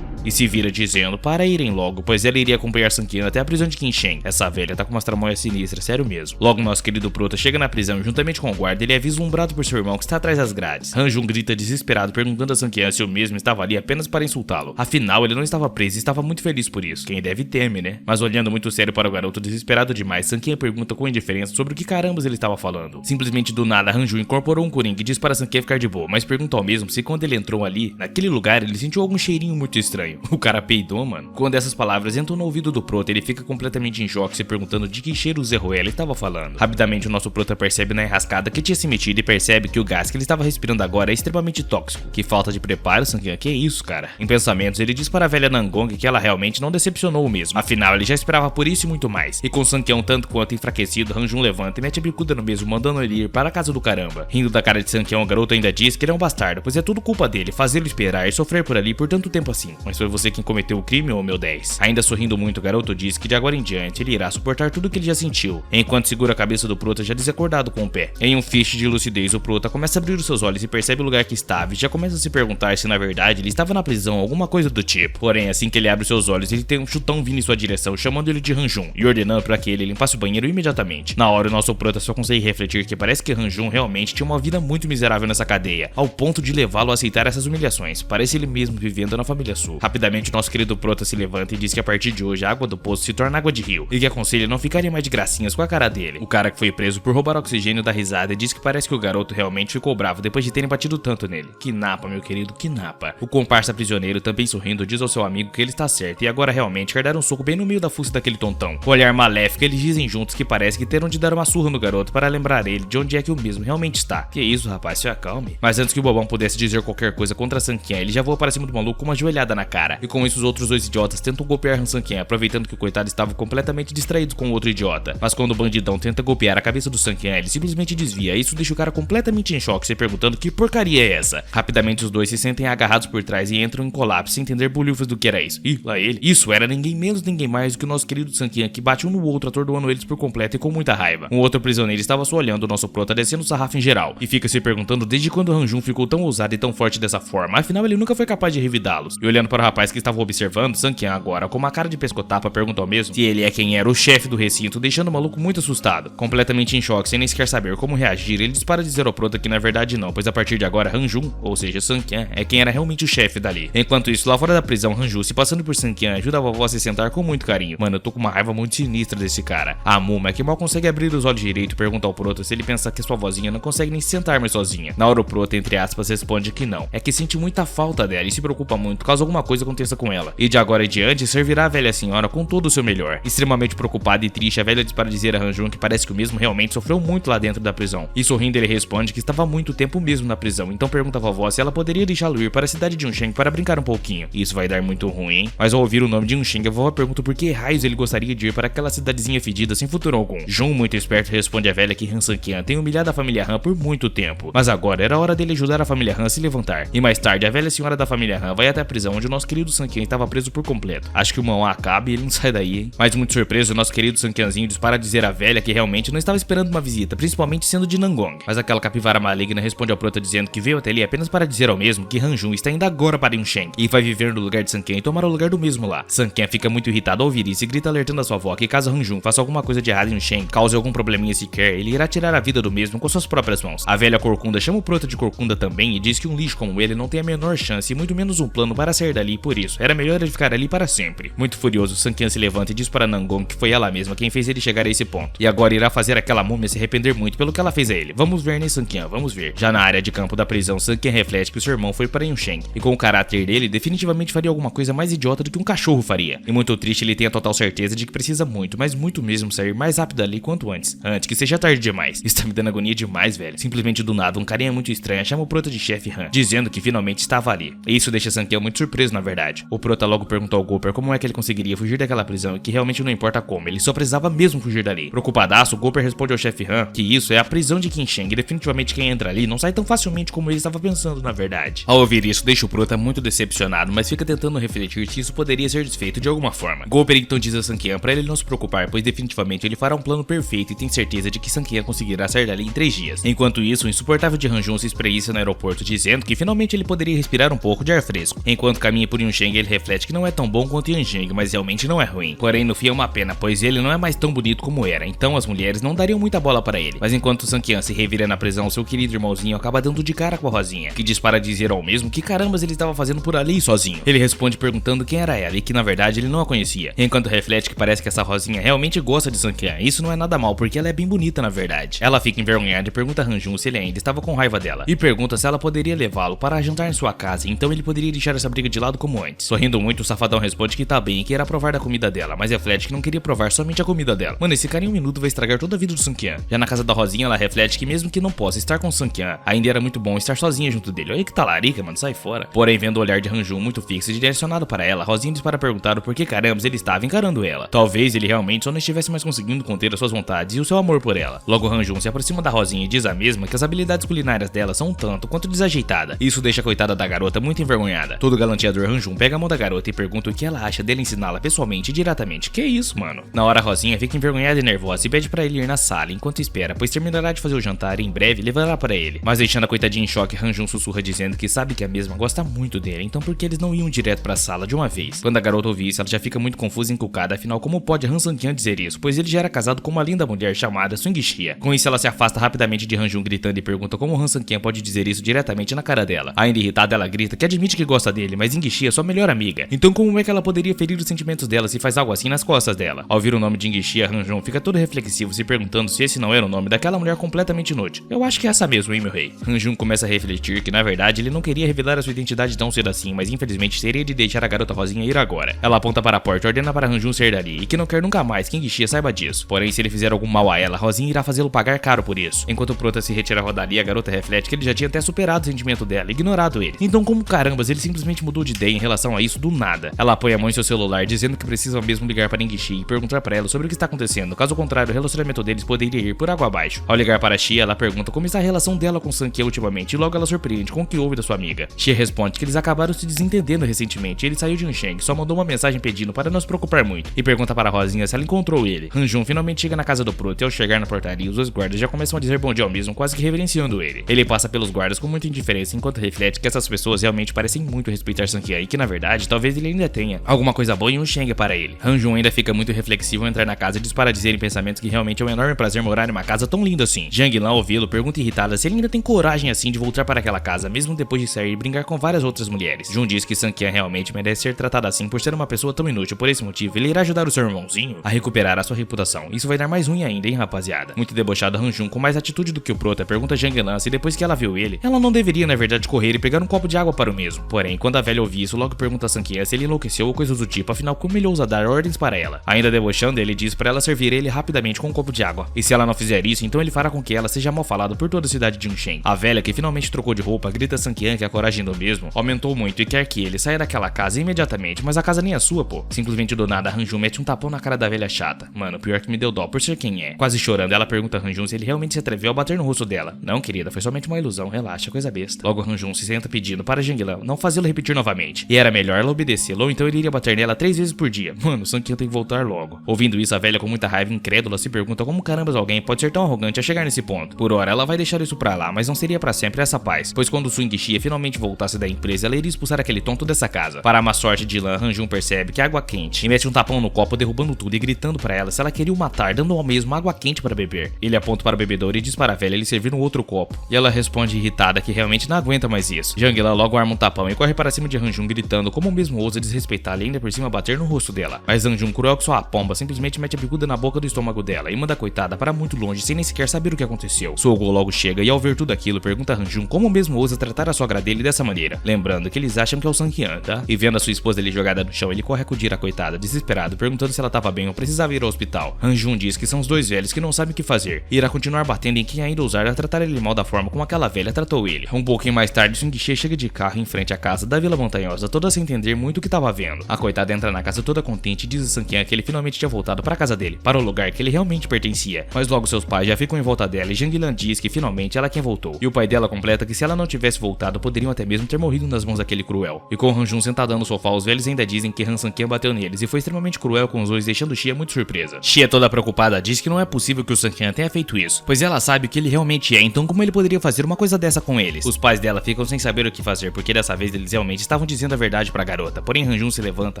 E se vira dizendo para irem logo, pois ela iria acompanhar Sankian até a prisão de Kinshen. Essa velha tá com umas tramóias sinistras, sério mesmo. Logo nosso querido Prota chega na prisão e juntamente com o guarda ele é vislumbrado por seu irmão que está atrás das grades. Hanjun grita desesperado perguntando a Sankian se o mesmo estava ali apenas para insultá-lo. Afinal ele não estava preso e estava muito feliz por isso. Quem deve teme, né? Mas olhando muito sério para o garoto desesperado demais, Sankian pergunta com indiferença sobre o que carambas ele estava falando. Simplesmente do nada Hanjun incorporou um Kurin que diz para Sankian ficar de boa, mas pergunta ao mesmo se quando ele entrou ali, naquele lugar, ele sentiu algum cheirinho muito estranho. O cara peidou, mano. Quando essas palavras entram no ouvido do Prota, ele fica completamente em choque, se perguntando de que cheiro o Zeruela estava falando. Rapidamente o nosso Prota percebe na enrascada que tinha se metido e percebe que o gás que ele estava respirando agora é extremamente tóxico. Que falta de preparo, Sankian, que isso, cara? Em pensamentos, ele diz para a velha Nangong que ela realmente não decepcionou o mesmo. Afinal, ele já esperava por isso e muito mais. E com Sankian um tanto quanto enfraquecido, Hanjun levanta e mete a bicuda no mesmo, mandando ele ir para a casa do caramba. Rindo da cara de Sankian, o garoto ainda diz que ele é um bastardo, pois é tudo culpa dele, fazê-lo esperar e sofrer por ali por tanto tempo assim. Mas foi você quem cometeu o crime, ô meu 10. Ainda sorrindo muito, o garoto diz que de agora em diante ele irá suportar tudo que ele já sentiu, enquanto segura a cabeça do Prota já desacordado com o pé. Em um feixe de lucidez, o Prota começa a abrir os seus olhos e percebe o lugar que estava e já começa a se perguntar se na verdade ele estava na prisão ou alguma coisa do tipo. Porém, assim que ele abre os seus olhos, ele tem um chutão vindo em sua direção, chamando ele de Hanjun e ordenando para que ele limpasse o banheiro imediatamente. Na hora, o nosso Prota só consegue refletir que parece que Hanjun realmente tinha uma vida muito miserável nessa cadeia, ao ponto de levá-lo a aceitar essas humilhações. Parece ele mesmo vivendo na família Sul. Rapidamente, o nosso querido Prota se levanta e diz que a partir de hoje a água do poço se torna água de rio e que aconselha não ficarem mais de gracinhas com a cara dele. O cara que foi preso por roubar oxigênio dá risada e diz que parece que o garoto realmente ficou bravo depois de terem batido tanto nele. Que napa, meu querido, que napa. O comparsa prisioneiro, também sorrindo, diz ao seu amigo que ele está certo e agora realmente quer dar um soco bem no meio da fuça daquele tontão. Com o olhar maléfico, eles dizem juntos que parece que terão de dar uma surra no garoto para lembrar ele de onde é que o mesmo realmente está. Que isso, rapaz, se acalme. Mas antes que o bobão pudesse dizer qualquer coisa contra Sankian, ele já voa para cima do maluco com uma joelhada na cara. E com isso os outros dois idiotas tentam golpear Sankian, aproveitando que o coitado estava completamente distraído com o outro idiota. Mas quando o bandidão tenta golpear a cabeça do Sankian, ele simplesmente desvia. Isso deixa o cara completamente em choque, se perguntando que porcaria é essa. Rapidamente os dois se sentem agarrados por trás e entram em colapso sem entender bolhufas do que era isso. Ih, lá ele. Isso era ninguém menos, ninguém mais do que o nosso querido Sankian, que bate um no outro, atordoando eles por completo e com muita raiva. Um outro prisioneiro estava só olhando o nosso Prota descendo o sarrafo em geral e fica se perguntando desde quando Hanjun ficou tão ousado e tão forte dessa forma. Afinal, ele nunca foi capaz de revidá-los. E olhando para o rapaz que estava observando, Sankian agora, com uma cara de pescotapa, pergunta ao mesmo se ele é quem era o chefe do recinto, deixando o maluco muito assustado. Completamente em choque, sem nem sequer saber como reagir, ele dispara dizer ao Prota que na verdade não, pois a partir de agora Hanjun, ou seja, Sankian, é quem era realmente o chefe dali. Enquanto isso, lá fora da prisão, Hanjun, se passando por Sankian, ajuda a vovó a se sentar com muito carinho. Mano, eu tô com uma raiva muito sinistra desse cara. A Muma, que mal consegue abrir os olhos direito, pergunta ao Prota se ele pensa que sua vozinha não consegue nem se sentar mais sozinha. Na hora o Prota, entre aspas, responde que não. É que sente muita falta dela e se preocupa muito caso alguma coisa aconteça com ela. E de agora em diante, servirá a velha senhora com todo o seu melhor. Extremamente preocupada e triste, a velha diz para dizer a Hanjun que parece que o mesmo realmente sofreu muito lá dentro da prisão. E sorrindo ele responde que estava há muito tempo mesmo na prisão, então pergunta à vovó se ela poderia deixá-lo ir para a cidade de Yunsheng para brincar um pouquinho. Isso vai dar muito ruim, hein? Mas ao ouvir o nome de Yunsheng, a vovó pergunta por que raios ele gostaria de ir para aquela cidadezinha fedida sem futuro algum. Jun, muito esperto, responde à velha que Han Sankian tem humilhado a família Han por muito tempo, mas agora era hora dele ajudar a família Han a se levantar. E mais tarde, a velha senhora da família Han vai até a prisão onde o nosso querido Sankian estava preso por completo. Acho que o mão acaba e ele não sai daí, hein? Mas muito surpreso, o nosso querido Sankianzinho diz para dizer à velha que realmente não estava esperando uma visita, principalmente sendo de Nangong. Mas aquela capivara maligna responde ao Prota dizendo que veio até ali apenas para dizer ao mesmo que Hanjun está indo agora para Yunsheng e vai viver no lugar de Sankian e tomar o lugar do mesmo lá. Sankian fica muito irritado ao ouvir isso e grita alertando a sua avó que caso Hanjun faça alguma coisa de errado em Yunsheng, cause algum probleminha sequer, ele irá tirar a vida do mesmo com suas próprias mãos. A velha corcunda chama o Prota de corcunda também e diz que um lixo como ele não tem a menor chance e muito menos um plano para sair dali, por isso era melhor ele ficar ali para sempre. Muito furioso, Sankian se levanta e diz para Nangong que foi ela mesma quem fez ele chegar a esse ponto e agora irá fazer aquela múmia se arrepender muito pelo que ela fez a ele. Vamos ver, né, Sankian? Vamos ver. Já na área de campo da prisão, Sankian reflete que o seu irmão foi para Yunsheng e com o caráter dele, definitivamente faria alguma coisa mais idiota do que um cachorro faria. E muito triste, ele tem a total certeza de que precisa muito, mas muito mesmo sair mais rápido dali quanto antes que seja tarde demais. Isso tá me dando agonia demais, velho. Simplesmente do nada, um carinha muito estranho chama o Prota de chefe Han, dizendo que finalmente estava ali. E isso deixa Sankian muito surpreso na verdade. O prota logo perguntou ao Gopper como é que ele conseguiria fugir daquela prisão e que realmente não importa como, ele só precisava mesmo fugir dali. Preocupadaço, o Gopper responde ao chefe Han que isso é a prisão de Qin Sheng e definitivamente quem entra ali não sai tão facilmente como ele estava pensando na verdade. Ao ouvir isso, deixa o prota muito decepcionado, mas fica tentando refletir se isso poderia ser desfeito de alguma forma. Gopper então diz a Sanqian para ele não se preocupar, pois definitivamente ele fará um plano perfeito e tem certeza de que Sanqian conseguirá sair dali em 3 dias. Enquanto isso, o insuportável de Han Jun se espreguiça no aeroporto dizendo que finalmente ele poderia respirar um pouco de ar fresco. Enquanto caminha por Yunsheng, ele reflete que não é tão bom quanto Yunsheng, mas realmente não é ruim. Porém, no fim é uma pena, pois ele não é mais tão bonito como era, então as mulheres não dariam muita bola para ele. Mas enquanto Sanqian se revira na prisão, seu querido irmãozinho acaba dando de cara com a Rosinha, que diz para dizer ao mesmo que carambas ele estava fazendo por ali sozinho. Ele responde perguntando quem era ela e que na verdade ele não a conhecia. Enquanto reflete que parece que essa Rosinha realmente gosta de Sanqian. Isso não é nada mal, porque ela é bem bonita na verdade. Ela fica envergonhada e pergunta a Han Jun se ele ainda estava com raiva dela, e pergunta se ela poderia levá-lo para jantar em sua casa, então ele poderia deixar essa briga de lado como antes. Sorrindo muito, o safadão responde que tá bem e que irá provar da comida dela, mas reflete que não queria provar somente a comida dela. Mano, esse cara em um minuto vai estragar toda a vida do Sanqian. Já na casa da Rosinha, ela reflete que mesmo que não possa estar com Sanqian, ainda era muito bom estar sozinha junto dele. Olha que talarica, mano, sai fora. Porém, vendo o olhar de Han Jun muito fixo e direcionado para ela, Rosinha diz para perguntar o porquê carambas ele estava encarando ela. Talvez ele realmente só não estivesse mais conseguindo conter as suas vontades e o seu amor por ela. Logo, Han Jun se aproxima da Rosinha e diz a mesma que as habilidades culinárias dela são um tanto quanto desajeitada. Isso deixa a coitada da garota muito envergonhada. Todo galanteador Han Jun pega a mão da garota e pergunta o que ela acha dele ensiná-la pessoalmente e diretamente. Que isso, mano? Na hora, a Rosinha fica envergonhada e nervosa e pede para ele ir na sala enquanto espera, pois terminará de fazer o jantar e em breve levará para ele. Mas deixando a coitadinha em choque, Han Jun sussurra dizendo que sabe que a mesma gosta muito dele, então por que eles não iam direto para a sala de uma vez? Quando a garota ouve isso, ela já fica muito confusa e encucada, afinal como pode Han Sanqian dizer isso, pois ele já era casado com uma linda mulher chamada Swing Xia. Com isso, ela se afasta rapidamente de Han Jun gritando e pergunta como Han Sanqian pode dizer isso diretamente na cara dela. Ainda irritada, ela grita que admite que gosta dele, mas Swing Xia é sua melhor amiga, então como é que ela poderia ferir os sentimentos dela se faz algo assim nas costas dela? Ao ouvir o nome de Swing Xia, Han Jun fica todo reflexivo, se perguntando se esse não era o nome daquela mulher completamente inútil. Eu acho que é essa mesmo, hein, meu rei? Han Jun começa a refletir que na verdade ele não queria revelar a sua identidade tão cedo assim, mas infelizmente teria de deixar a garota Rosinha ir agora. Ela aponta para a porta e ordena para Han Jun sair dali, e que não quer nunca mais que Swing Xia saiba disso. Porém, se ele fizer algum mal a ela, Rosinha irá fazê-lo pagar caro por isso. Enquanto o prota se retira dali, a garota reflete que ele já tinha até superado o sentimento dela, ignorado ele. Então como carambas ele simplesmente mudou de ideia em relação a isso do nada? Ela apoia a mão em seu celular, dizendo que precisa mesmo ligar para Swing Xia e perguntar para ela sobre o que está acontecendo, caso contrário o relacionamento deles poderia ir por água abaixo. Ao ligar para Xia, ela pergunta como está a relação dela com Sanqian ultimamente e logo ela surpreende com o que ouve da sua amiga. Xia responde que eles acabaram se desentendendo recentemente e ele saiu de Yunsheng, só mandou uma mensagem pedindo para não se preocupar muito e pergunta para Rosinha se ela encontrou ele. Han Jun finalmente chega na casa do prota e ao chegar na portaria os dois guardas já começam a dizer bom dia ao mesmo, quase que reverenciando ele. Ele passa pelos guardas com muita indiferença enquanto reflete que essas pessoas realmente parecem muito respeitar Sanqian e que na verdade talvez ele ainda tenha alguma coisa boa em Yunsheng para ele. Han Jun ainda fica muito reflexivo ao entrar na casa e diz para dizer em pensamentos que realmente é um enorme prazer morar em uma casa tão linda assim. Jang Lan, ao ouvi-lo, pergunta irritada se ele ainda tem coragem assim de voltar para aquela casa, mesmo depois de sair e brincar com várias outras mulheres. Jun diz que Sanqian realmente merece ser tratada assim por ser uma pessoa tão inútil, por esse motivo ele irá ajudar o seu irmãozinho a recuperar a sua reputação. Isso vai dar mais ruim ainda, hein, rapaziada? Muito debochado, Han Jun, com mais atitude do que o prota, pergunta a Jang Lan se depois que ela viu ele, ela não deveria na verdade correr e pegar um copo de água para o mesmo. Porém, quando a velha ouve isso, logo pergunta a Sanqian se ele enlouqueceu ou coisas do tipo, afinal como ele ousa dar ordens para ela. Ainda debochando, ele diz para ela servir ele rapidamente com um copo de água, e se ela não fizer isso, então ele fará com que ela seja mal falada por toda a cidade de Yunsheng. A velha, que finalmente trocou de roupa, grita a Sanqian que a coragem do mesmo aumentou muito e quer que ele saia daquela casa imediatamente, mas a casa nem é sua, pô. Simplesmente do nada, Han Jun mete um tapão na cara da velha chata. Mano, pior que me deu dó por ser quem é. Quase chorando, ela pergunta a Han Jun se ele realmente se atreveu a bater no rosto dela. Não, querida, foi somente uma ilusão, relaxa, coisa besta. Logo, Han Jun se senta pedindo para Jang Lan não fazê-lo repetir novamente. E era melhor ela obedecê-lo, ou então ele iria bater nela 3 vezes por dia. Mano, Sanqian tem que voltar logo. Ouvindo isso, a velha com muita raiva e incrédula se pergunta como carambas alguém pode ser tão arrogante a chegar nesse ponto. Por hora, ela vai deixar isso pra lá, mas não seria pra sempre essa paz, pois quando Swing Xia finalmente voltasse da empresa, ela iria expulsar aquele tonto dessa casa. Para a má sorte de Lan, Han Jun percebe que a água quente e mete um tapão no copo, derrubando tudo e gritando pra ela se ela queria o matar, dando ao mesmo água quente para beber. Ele aponta para o bebedouro e diz para a velha ele servir um outro copo, e ela responde irritada que realmente não aguenta mais isso. Jang Lan logo arma um tapão e corre para cima de Han Jun gritando como o mesmo ousa desrespeitá-la e ainda por cima bater no rosto dela. Mas Han Jun, cruel que só a pomba, simplesmente mete a bicuda na boca do estômago dela e manda a coitada para muito longe sem nem sequer saber o que aconteceu. Sogo logo chega e ao ver tudo aquilo pergunta a Han Jun como o mesmo ousa tratar a sogra dele dessa maneira, lembrando que eles acham que é o Sanqian, tá? E vendo a sua esposa ali jogada no chão, ele corre acudir a coitada, desesperado, perguntando se ela tava bem ou precisava ir ao hospital. Han Jun diz que são os dois velhos que não sabem o que fazer e irá continuar batendo em quem ainda ousar a tratar ele mal da forma como aquela velha tratou ele. Um pouquinho mais tarde, Swing Xia chega de carro em frente à casa da Vila Montanhosa vergonhosa, toda sem entender muito o que tava vendo. A coitada entra na casa toda contente e diz a Sanquinha que ele finalmente tinha voltado para casa dele, para o lugar que ele realmente pertencia. Mas logo seus pais já ficam em volta dela e Janglan diz que finalmente ela é quem voltou. E o pai dela completa que se ela não tivesse voltado, poderiam até mesmo ter morrido nas mãos daquele cruel. E com Hanjun sentado no sofá, os velhos ainda dizem que Han Sanquinha bateu neles e foi extremamente cruel com os dois, deixando Xia muito surpresa. Xia, toda preocupada, diz que não é possível que o Sanquinha tenha feito isso, pois ela sabe o que ele realmente é, então como ele poderia fazer uma coisa dessa com eles? Os pais dela ficam sem saber o que fazer, porque dessa vez eles realmente estavam dizendo a verdade pra garota. Porém Hanjun se levanta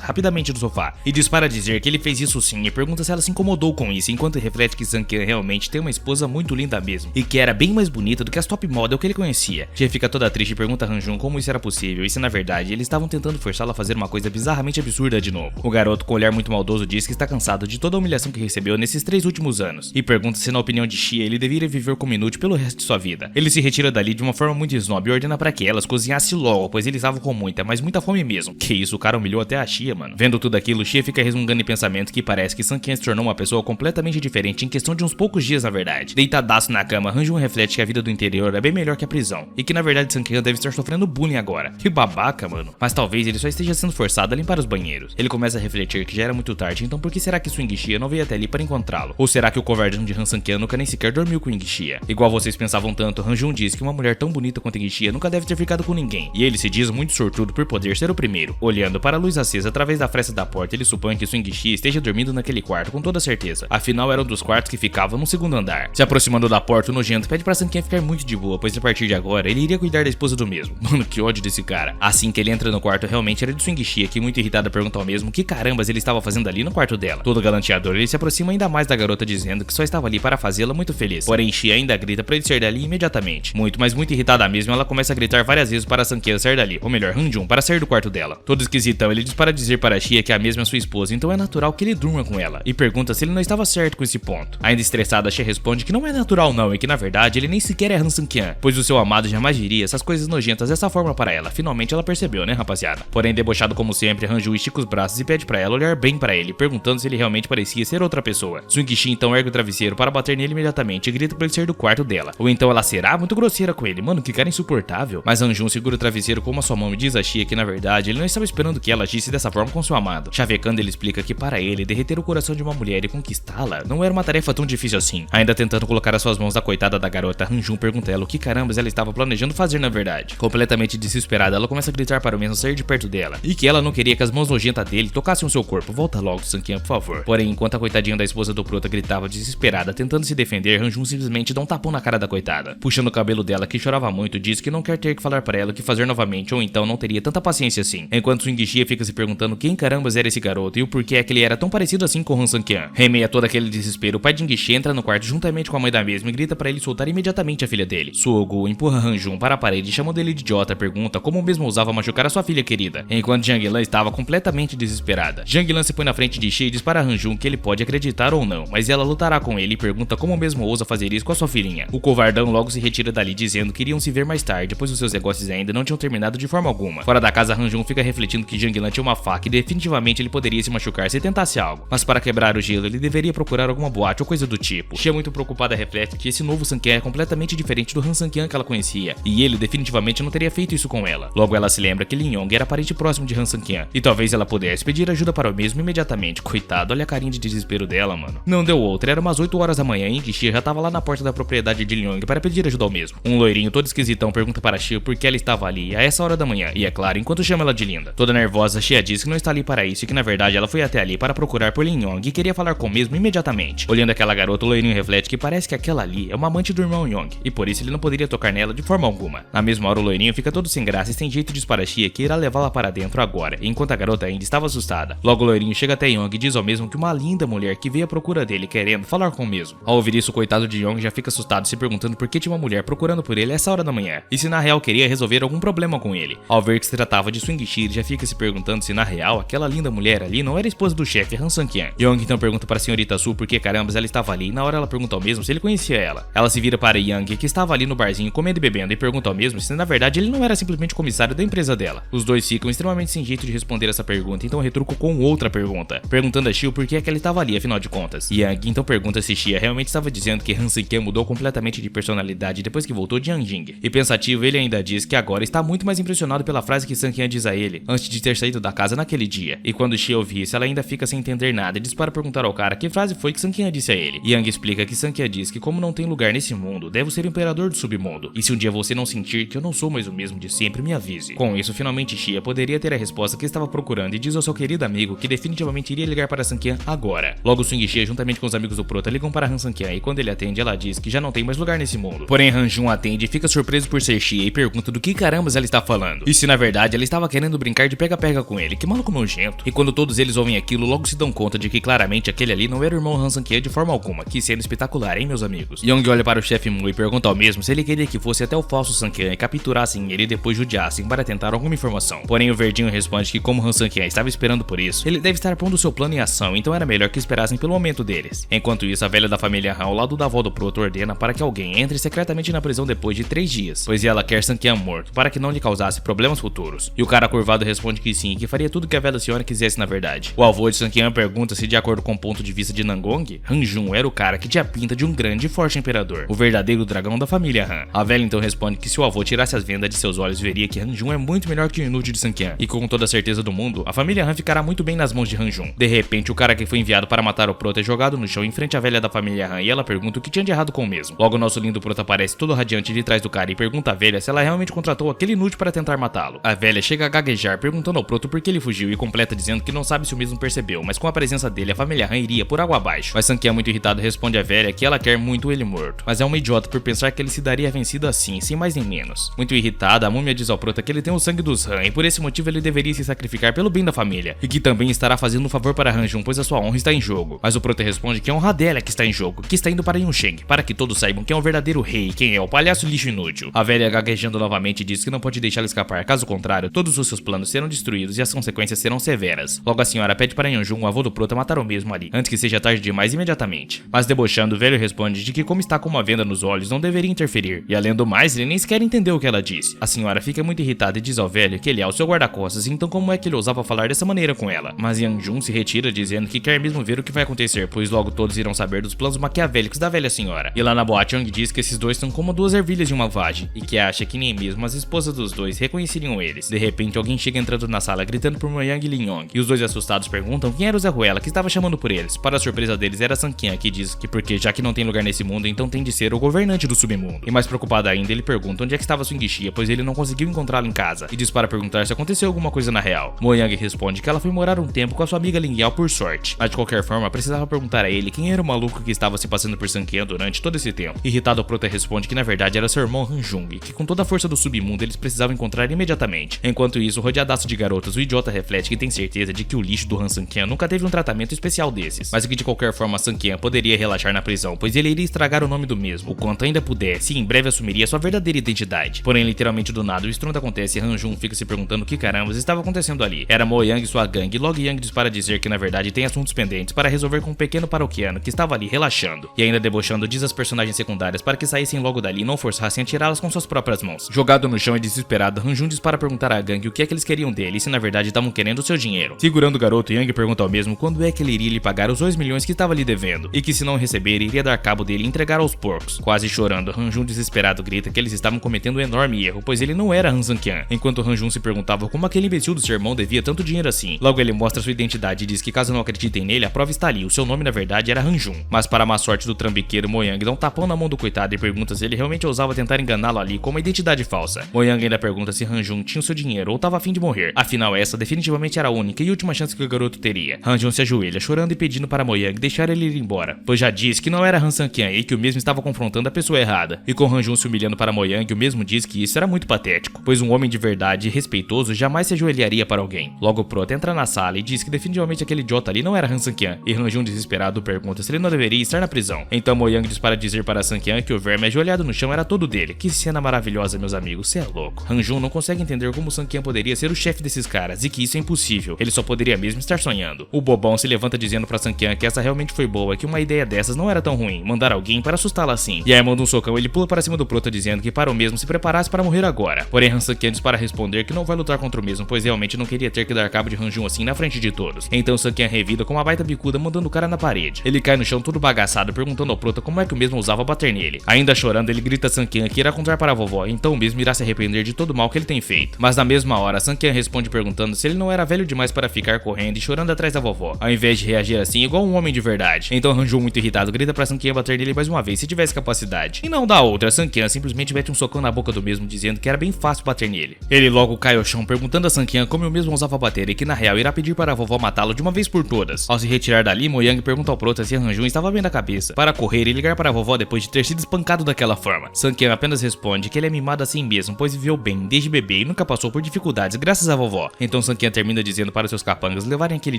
rapidamente do sofá e diz para dizer que ele fez isso sim e pergunta se ela se incomodou com isso, enquanto reflete que Sanquinha realmente tem uma esposa muito linda mesmo e que era bem mais bonita do que as top model que ele conhecia. Xia fica toda triste e pergunta a Hanjun como isso era possível e se na verdade eles estavam tentando forçá-la a fazer uma coisa bizarramente absurda de novo. O garoto, com um olhar muito maldoso, diz que está cansado de toda a humilhação que recebeu nesses 3 últimos anos e pergunta se na opinião de Xia ele deveria viver como inútil pelo resto de sua vida. Ele se retira dali de uma forma muito snob e ordena para que elas cozinhassem logo, pois eles estavam com muita, mas muita fome mesmo. Que isso, o cara humilhou até a Xia, mano. Vendo tudo aquilo, Xia fica resmungando em pensamento que parece que Sanquinha se tornou uma pessoa completamente diferente em questão de uns poucos dias, na verdade. Deitadaço na cama, Hanjun reflete que a vida do interior é bem melhor que a prisão e que na verdade Sanquinha deve estar sofrendo bullying agora. Que babaca, mano. Mas talvez ele só esteja sendo forçado a limpar os banheiros. Ele começa a refletir que já era muito tarde, então por que será que Swing Xia não veio até ali para encontrá-lo? Ou será que o covardão de Han Sanquinha nunca nem sequer dormiu com Ying Xia? Igual vocês pensavam tanto, Hanjun diz que uma mulher tão bonita quanto Ying Xia nunca deve ter ficado com ninguém, e ele se diz muito sortudo por poder ser o primeiro. Olhando para a luz acesa através da fresta da porta, ele supõe que Swing Xia esteja dormindo naquele quarto com toda certeza, afinal era um dos quartos que ficavam no segundo andar. Se aproximando da porta, o nojento pede pra Sanquinha ficar muito de boa, pois a partir de agora ele iria cuidar da esposa do mesmo. Mano, que ódio desse cara. Assim que ele entra no quarto, realmente era de Swing Xia, que muito irritada pergunta ao mesmo que carambas ele estava fazendo ali no quarto dela. Todo galanteador, ele se aproxima ainda mais da garota dizendo que só estava ali para fazê-la muito feliz. Porém Xia ainda grita pra ele sair dali imediatamente. Mas muito irritada mesmo, ela começa a gritar várias vezes para Sanquinha sair dali, ou melhor, Hanjun, para sair do quarto dela. Todo esquisitão, ele diz para dizer para Xia que a mesma é sua esposa, então é natural que ele durma com ela, e pergunta se ele não estava certo com esse ponto. Ainda estressada, Xia responde que não é natural não, e que na verdade ele nem sequer é Han Sanquinha, pois o seu amado jamais diria essas coisas nojentas dessa forma para ela. Finalmente ela percebeu, né, rapaziada? Porém, debochado como sempre, Hanjun estica os braços e pede para ela olhar bem para ele, perguntando se ele realmente parecia ser outra pessoa. Swing Xia então ergue o travesseiro para bater nele imediatamente e grita para ele sair do quarto dela. Ou então ela será muito grosseira com ele. Mano, que cara insuportável. Mas Hanjun segura o travesseiro com uma sua mão e diz a Xia que na verdade ele não estava esperando que ela agisse dessa forma com seu amado. Chavecando, ele explica que para ele, derreter o coração de uma mulher e conquistá-la não era uma tarefa tão difícil assim. Ainda tentando colocar as suas mãos na coitada da garota, Hanjun pergunta a ela o que carambas ela estava planejando fazer na verdade. Completamente desesperada, ela começa a gritar para o mesmo sair de perto dela e que ela não queria que as mãos nojentas dele tocassem o seu corpo. Volta logo, Sanquinha, por favor. Porém, enquanto a coitadinha da esposa do prota gritava desesperada, tentando se defender, Hanjun simplesmente dá um tapão na cara da coitada. Puxando o cabelo dela, que chorava muito, diz que não quer ter que falar para ela o que fazer novamente, ou então não teria tanta paciência assim. Enquanto Swing Xia fica se perguntando quem carambas era esse garoto e o porquê é que ele era tão parecido assim com Han Sanquinha. Em meio a todo aquele desespero, o pai de Ying Xia entra no quarto juntamente com a mãe da mesma e grita para ele soltar imediatamente a filha dele. Suogu empurra Hanjun para a parede e chamando ele de idiota, pergunta como o mesmo ousava machucar a sua filha querida, enquanto Janglan estava completamente desesperada. Janglan se põe na frente de Xia e diz para Hanjun que ele pode acreditar ou não, mas ela lutará com ele e pergunta como o mesmo ousa fazer isso com a sua filhinha. O covardão logo se retira dali dizendo que iriam se ver mais tarde, pois os seus negócios ainda não tinham terminado de forma alguma. Fora da casa, Hanjun fica refletindo que Janglan tinha uma faca e definitivamente ele poderia se machucar se tentasse algo, mas para quebrar o gelo ele deveria procurar alguma boate ou coisa do tipo. Xia, muito preocupada, reflete que esse novo Sanquinha é completamente diferente do Han Sanquinha que ela conhecia, e ele definitivamente não teria feito isso com ela. Logo ela se lembra que Lin Yong era parente próximo de Han Sanquinha, e talvez ela pudesse pedir ajuda para o mesmo imediatamente. Coitado, olha a carinha de desespero dela, mano. Não deu outra, era umas 8 horas da manhã e Xia já tava lá na porta da propriedade de Lin Yong para pedir ajuda ao mesmo. Um loirinho todo esquisitão pergunta para Xia por que ela estava ali a essa hora da manhã, e é claro, enquanto chama ela de linda. Toda nervosa, Xia diz que não está ali para isso e que na verdade ela foi até ali para procurar por Lin Yong e queria falar com o mesmo imediatamente. Olhando aquela garota, o loirinho reflete que parece que aquela ali é uma amante do irmão Yong, e por isso ele não poderia tocar nela de forma alguma. Na mesma hora, o loirinho fica todo sem graça e sem jeito diz para Xia que irá levá-la para dentro agora, enquanto a garota ainda estava assustada. Logo o loirinho chega até Yong e diz ao mesmo que uma linda mulher que veio à procura dele querendo falar com o mesmo. Ao ouvir isso, o coitado de Yong já fica assustado, se perguntando por que tinha uma mulher procurando por ele a essa hora da manhã, e se na real queria resolver algum problema com ele. Ao ver que se tratava de Swing Xia, ele já fica se perguntando se na real aquela linda mulher ali não era a esposa do chefe Han Sanquinha. Yong então pergunta para a senhorita Su por que carambas ela estava ali, e na hora ela pergunta ao mesmo se ele conhecia ela. Ela se vira para Yang, que estava ali no barzinho comendo e bebendo, e pergunta ao mesmo se na verdade ele não era simplesmente comissário da empresa dela. Os dois ficam extremamente sem jeito de responder essa pergunta, então retruco com outra pergunta, perguntando a Xia por que é que ela estava ali afinal de contas. Yang então pergunta se Xia realmente estava dizendo que Han Sanquinha mudou completamente de personalidade depois que voltou de Yanjing, e pensativo ele ainda diz que agora está muito mais impressionado pela frase que Sankian diz a ele antes de ter saído da casa naquele dia. E quando Xie ouve isso, ela ainda fica sem entender nada e diz para perguntar ao cara que frase foi que Sankian disse a ele. Yang explica que Sankian diz que como não tem lugar nesse mundo, devo ser o imperador do submundo. E se um dia você não sentir que eu não sou mais o mesmo de sempre, me avise. Com isso, finalmente Xie poderia ter a resposta que estava procurando e diz ao seu querido amigo que definitivamente iria ligar para Sankian agora. Logo, Swing Xie, juntamente com os amigos do Prota, ligam para Han Sankian e quando ele atende, ela diz que já não tem mais lugar nesse mundo. Porém, Han Jun atende e fica surpreso por ser Xie e pergunta do que carambas ela está falando. E se na verdade ela estava querendo brincar de pega-pega com ele, que maluco nojento. E quando todos eles ouvem aquilo, logo se dão conta de que claramente aquele ali não era o irmão Han Sankian de forma alguma. Que cena espetacular, hein, meus amigos? Young olha para o chefe Mu e pergunta ao mesmo se ele queria que fosse até o falso Sankian e capturassem ele e depois judiassem para tentar alguma informação. Porém, o Verdinho responde que como Han Sankian estava esperando por isso, ele deve estar pondo seu plano em ação, então era melhor que esperassem pelo momento deles. Enquanto isso, a velha da família Han, ao lado da avó do Proto, ordena para que alguém entre secretamente na prisão depois de 3 dias, pois ela quer Sankian morto, para que não lhe causasse problemas futuros. E o cara curvado responde que sim, que faria tudo que a velha senhora quisesse na verdade. O avô de Sankian pergunta se, de acordo com o ponto de vista de Nangong, Han Jun era o cara que tinha a pinta de um grande e forte imperador, o verdadeiro dragão da família Han. A velha então responde que se o avô tirasse as vendas de seus olhos, veria que Han Jun é muito melhor que o inútil de Sankian, e com toda a certeza do mundo, a família Han ficará muito bem nas mãos de Han Jun. De repente, o cara que foi enviado para matar o Prota é jogado no chão em frente à velha da família Han e ela pergunta o que tinha de errado com o mesmo. Logo, nosso lindo Prota aparece todo radiante de trás do cara e pergunta à velha se ela realmente contratou aquele inútil para tentar matá-lo. A velha chega a gaguejar perguntando ao Proto por que ele fugiu e completa dizendo que não sabe se o mesmo percebeu, mas com a presença dele a família Han iria por água abaixo. Mas Sankian, muito irritado, responde à velha que ela quer muito ele morto, mas é uma idiota por pensar que ele se daria vencido assim, sem mais nem menos. Muito irritada, a múmia diz ao Prota que ele tem o sangue dos Han e por esse motivo ele deveria se sacrificar pelo bem da família e que também estará fazendo um favor para Han Jun, pois a sua honra está em jogo. Mas o Prota responde que é a honra dela que está em jogo, que está indo para Yunsheng, para que todos saibam quem é o verdadeiro rei e quem é o palhaço lixo inútil. A velha, gaguejando novamente, diz que não pode deixá-lo escapar, caso contrário, todos os seus planos serão destruídos e as consequências serão severas. Logo, a senhora pede para Yan Jun, o avô do Prota, matar o mesmo ali, antes que seja tarde demais imediatamente. Mas debochando, o velho responde de que como está com uma venda nos olhos, não deveria interferir, e além do mais, ele nem sequer entendeu o que ela disse. A senhora fica muito irritada e diz ao velho que ele é o seu guarda-costas, então como é que ele ousava falar dessa maneira com ela? Mas Yan Jun se retira dizendo que quer mesmo ver o que vai acontecer, pois logo todos irão saber dos planos maquiavélicos da velha senhora. E lá na boate, Young diz que esses dois são como duas ervilhas de uma vagem, e que acha que nem mesmo as esposas dos dois reconheceriam eles. De repente, alguém chega entrando na sala gritando por Moyang e Lin Yong, e os dois assustados perguntam quem era o Zé Ruela que estava chamando por eles. Para a surpresa deles, era Sankian, que diz que porque já que não tem lugar nesse mundo, então tem de ser o governante do submundo. E mais preocupado ainda, ele pergunta onde é que estava Swing Xie, pois ele não conseguiu encontrá-la em casa, e diz para perguntar se aconteceu alguma coisa na real. Moyang responde que ela foi morar um tempo com a sua amiga Lin Yao por sorte, mas de qualquer forma precisava perguntar a ele quem era o maluco que estava se passando por Sankian durante todo esse tempo. Irritado, o Prota responde que na verdade era seu irmão Han Jun, e que com toda a força do submundo eles precisavam encontrar imediatamente. Enquanto isso, rodeadaço de garotas, o idiota reflete que tem certeza de que o lixo do Han Sankian nunca teve um tratamento especial desses, mas que de qualquer forma Sankian poderia relaxar na prisão, pois ele iria estragar o nome do mesmo, o quanto ainda pudesse, e em breve assumiria sua verdadeira identidade. Porém, literalmente do nada, o estrondo acontece e Han Jun fica se perguntando o que carambas estava acontecendo ali. Era Mo Yang e sua gangue, e logo Yang diz para dizer que na verdade tem assuntos pendentes para resolver com um pequeno paroquiano que estava ali relaxando, e ainda debochando diz às personagens secundárias para que saíssem logo dali e não forçassem a tirá-las com suas próprias mãos. Jogado no chão e desesperado, Han Jun diz para perguntar à gangue o que é que eles queriam dele e se na verdade estavam querendo o seu dinheiro. Segurando o garoto, Yang pergunta ao mesmo quando é que ele iria lhe pagar os 2 milhões que estava lhe devendo, e que se não receber, iria dar cabo dele e entregar aos porcos. Quase chorando, Han Jun desesperado grita que eles estavam cometendo um enorme erro, pois ele não era Han Sankian, enquanto Han Jun se perguntava como aquele imbecil do seu irmão devia tanto dinheiro assim. Logo ele mostra sua identidade e diz que caso não acreditem nele, a prova está ali, o seu nome na verdade era Han Jun. Mas para a má sorte do trambiqueiro, Moyang dá um tapão na mão do coitado e pergunta se ele realmente ousava tentar enganá-lo ali com uma identidade falsa. Moyang ainda pergunta se Han Jun tinha o seu dinheiro ou estava a fim de morrer, afinal essa definitivamente era a única e última chance que o garoto teria. Han Jun se ajoelha chorando e pedindo para Moyang deixar ele ir embora, pois já disse que não era Han Sankian e que o mesmo estava confrontando a pessoa errada. E com Han Jun se humilhando para Moyang, o mesmo diz que isso era muito patético, pois um homem de verdade e respeitoso jamais se ajoelharia para alguém. Logo o Prota entra na sala e diz que definitivamente aquele idiota ali não era Han Sankian, e Han Jun desesperado pergunta se ele não deveria estar na prisão. Então Moyang diz para dizer para Sankian que o verme ajoelhado no chão era todo dele. Que cena maravilhosa, meus amigos, cê é louco. Han Jun não consegue entender como Sankian poderia ser o chefe desses caras e que isso é impossível, ele só poderia mesmo estar sonhando. O bobão se levanta dizendo para Sankian que essa realmente foi boa, que uma ideia dessas não era tão ruim, mandar alguém para assustá-la assim. E aí manda um socão, ele pula para cima do Prota dizendo que para o mesmo se preparasse para morrer agora. Porém Han Sankian diz para responder que não vai lutar contra o mesmo, pois realmente não queria ter que dar cabo de Han Jun assim na frente de todos. Então Sankian revida com uma baita bicuda mandando o cara na parede. Ele cai no chão todo bagaçado perguntando ao Prota como é que o mesmo ousava bater nele. Ainda chorando ele grita a Sankian que irá contar para a vovó, então o mesmo irá se arrepender de todo o mal que ele tem feito. Mas Mas na mesma hora, Sankian responde perguntando se ele não era velho demais para ficar correndo e chorando atrás da vovó, ao invés de reagir assim igual um homem de verdade. Então Han Jun, muito irritado, grita pra Sankian bater nele mais uma vez se tivesse capacidade. E não dá outra, Sankian simplesmente mete um socão na boca do mesmo, dizendo que era bem fácil bater nele. Ele logo cai ao chão perguntando a Sankian como o mesmo ousava bater e que na real irá pedir para a vovó matá-lo de uma vez por todas. Ao se retirar dali, Mo Yang pergunta ao prota se Han Jun estava bem da cabeça para correr e ligar para a vovó depois de ter sido espancado daquela forma. Sankian apenas responde que ele é mimado assim mesmo, pois viveu bem desde bebê e nunca passou por dificuldades graças à vovó. Então Sankian termina dizendo para seus capangas levarem aquele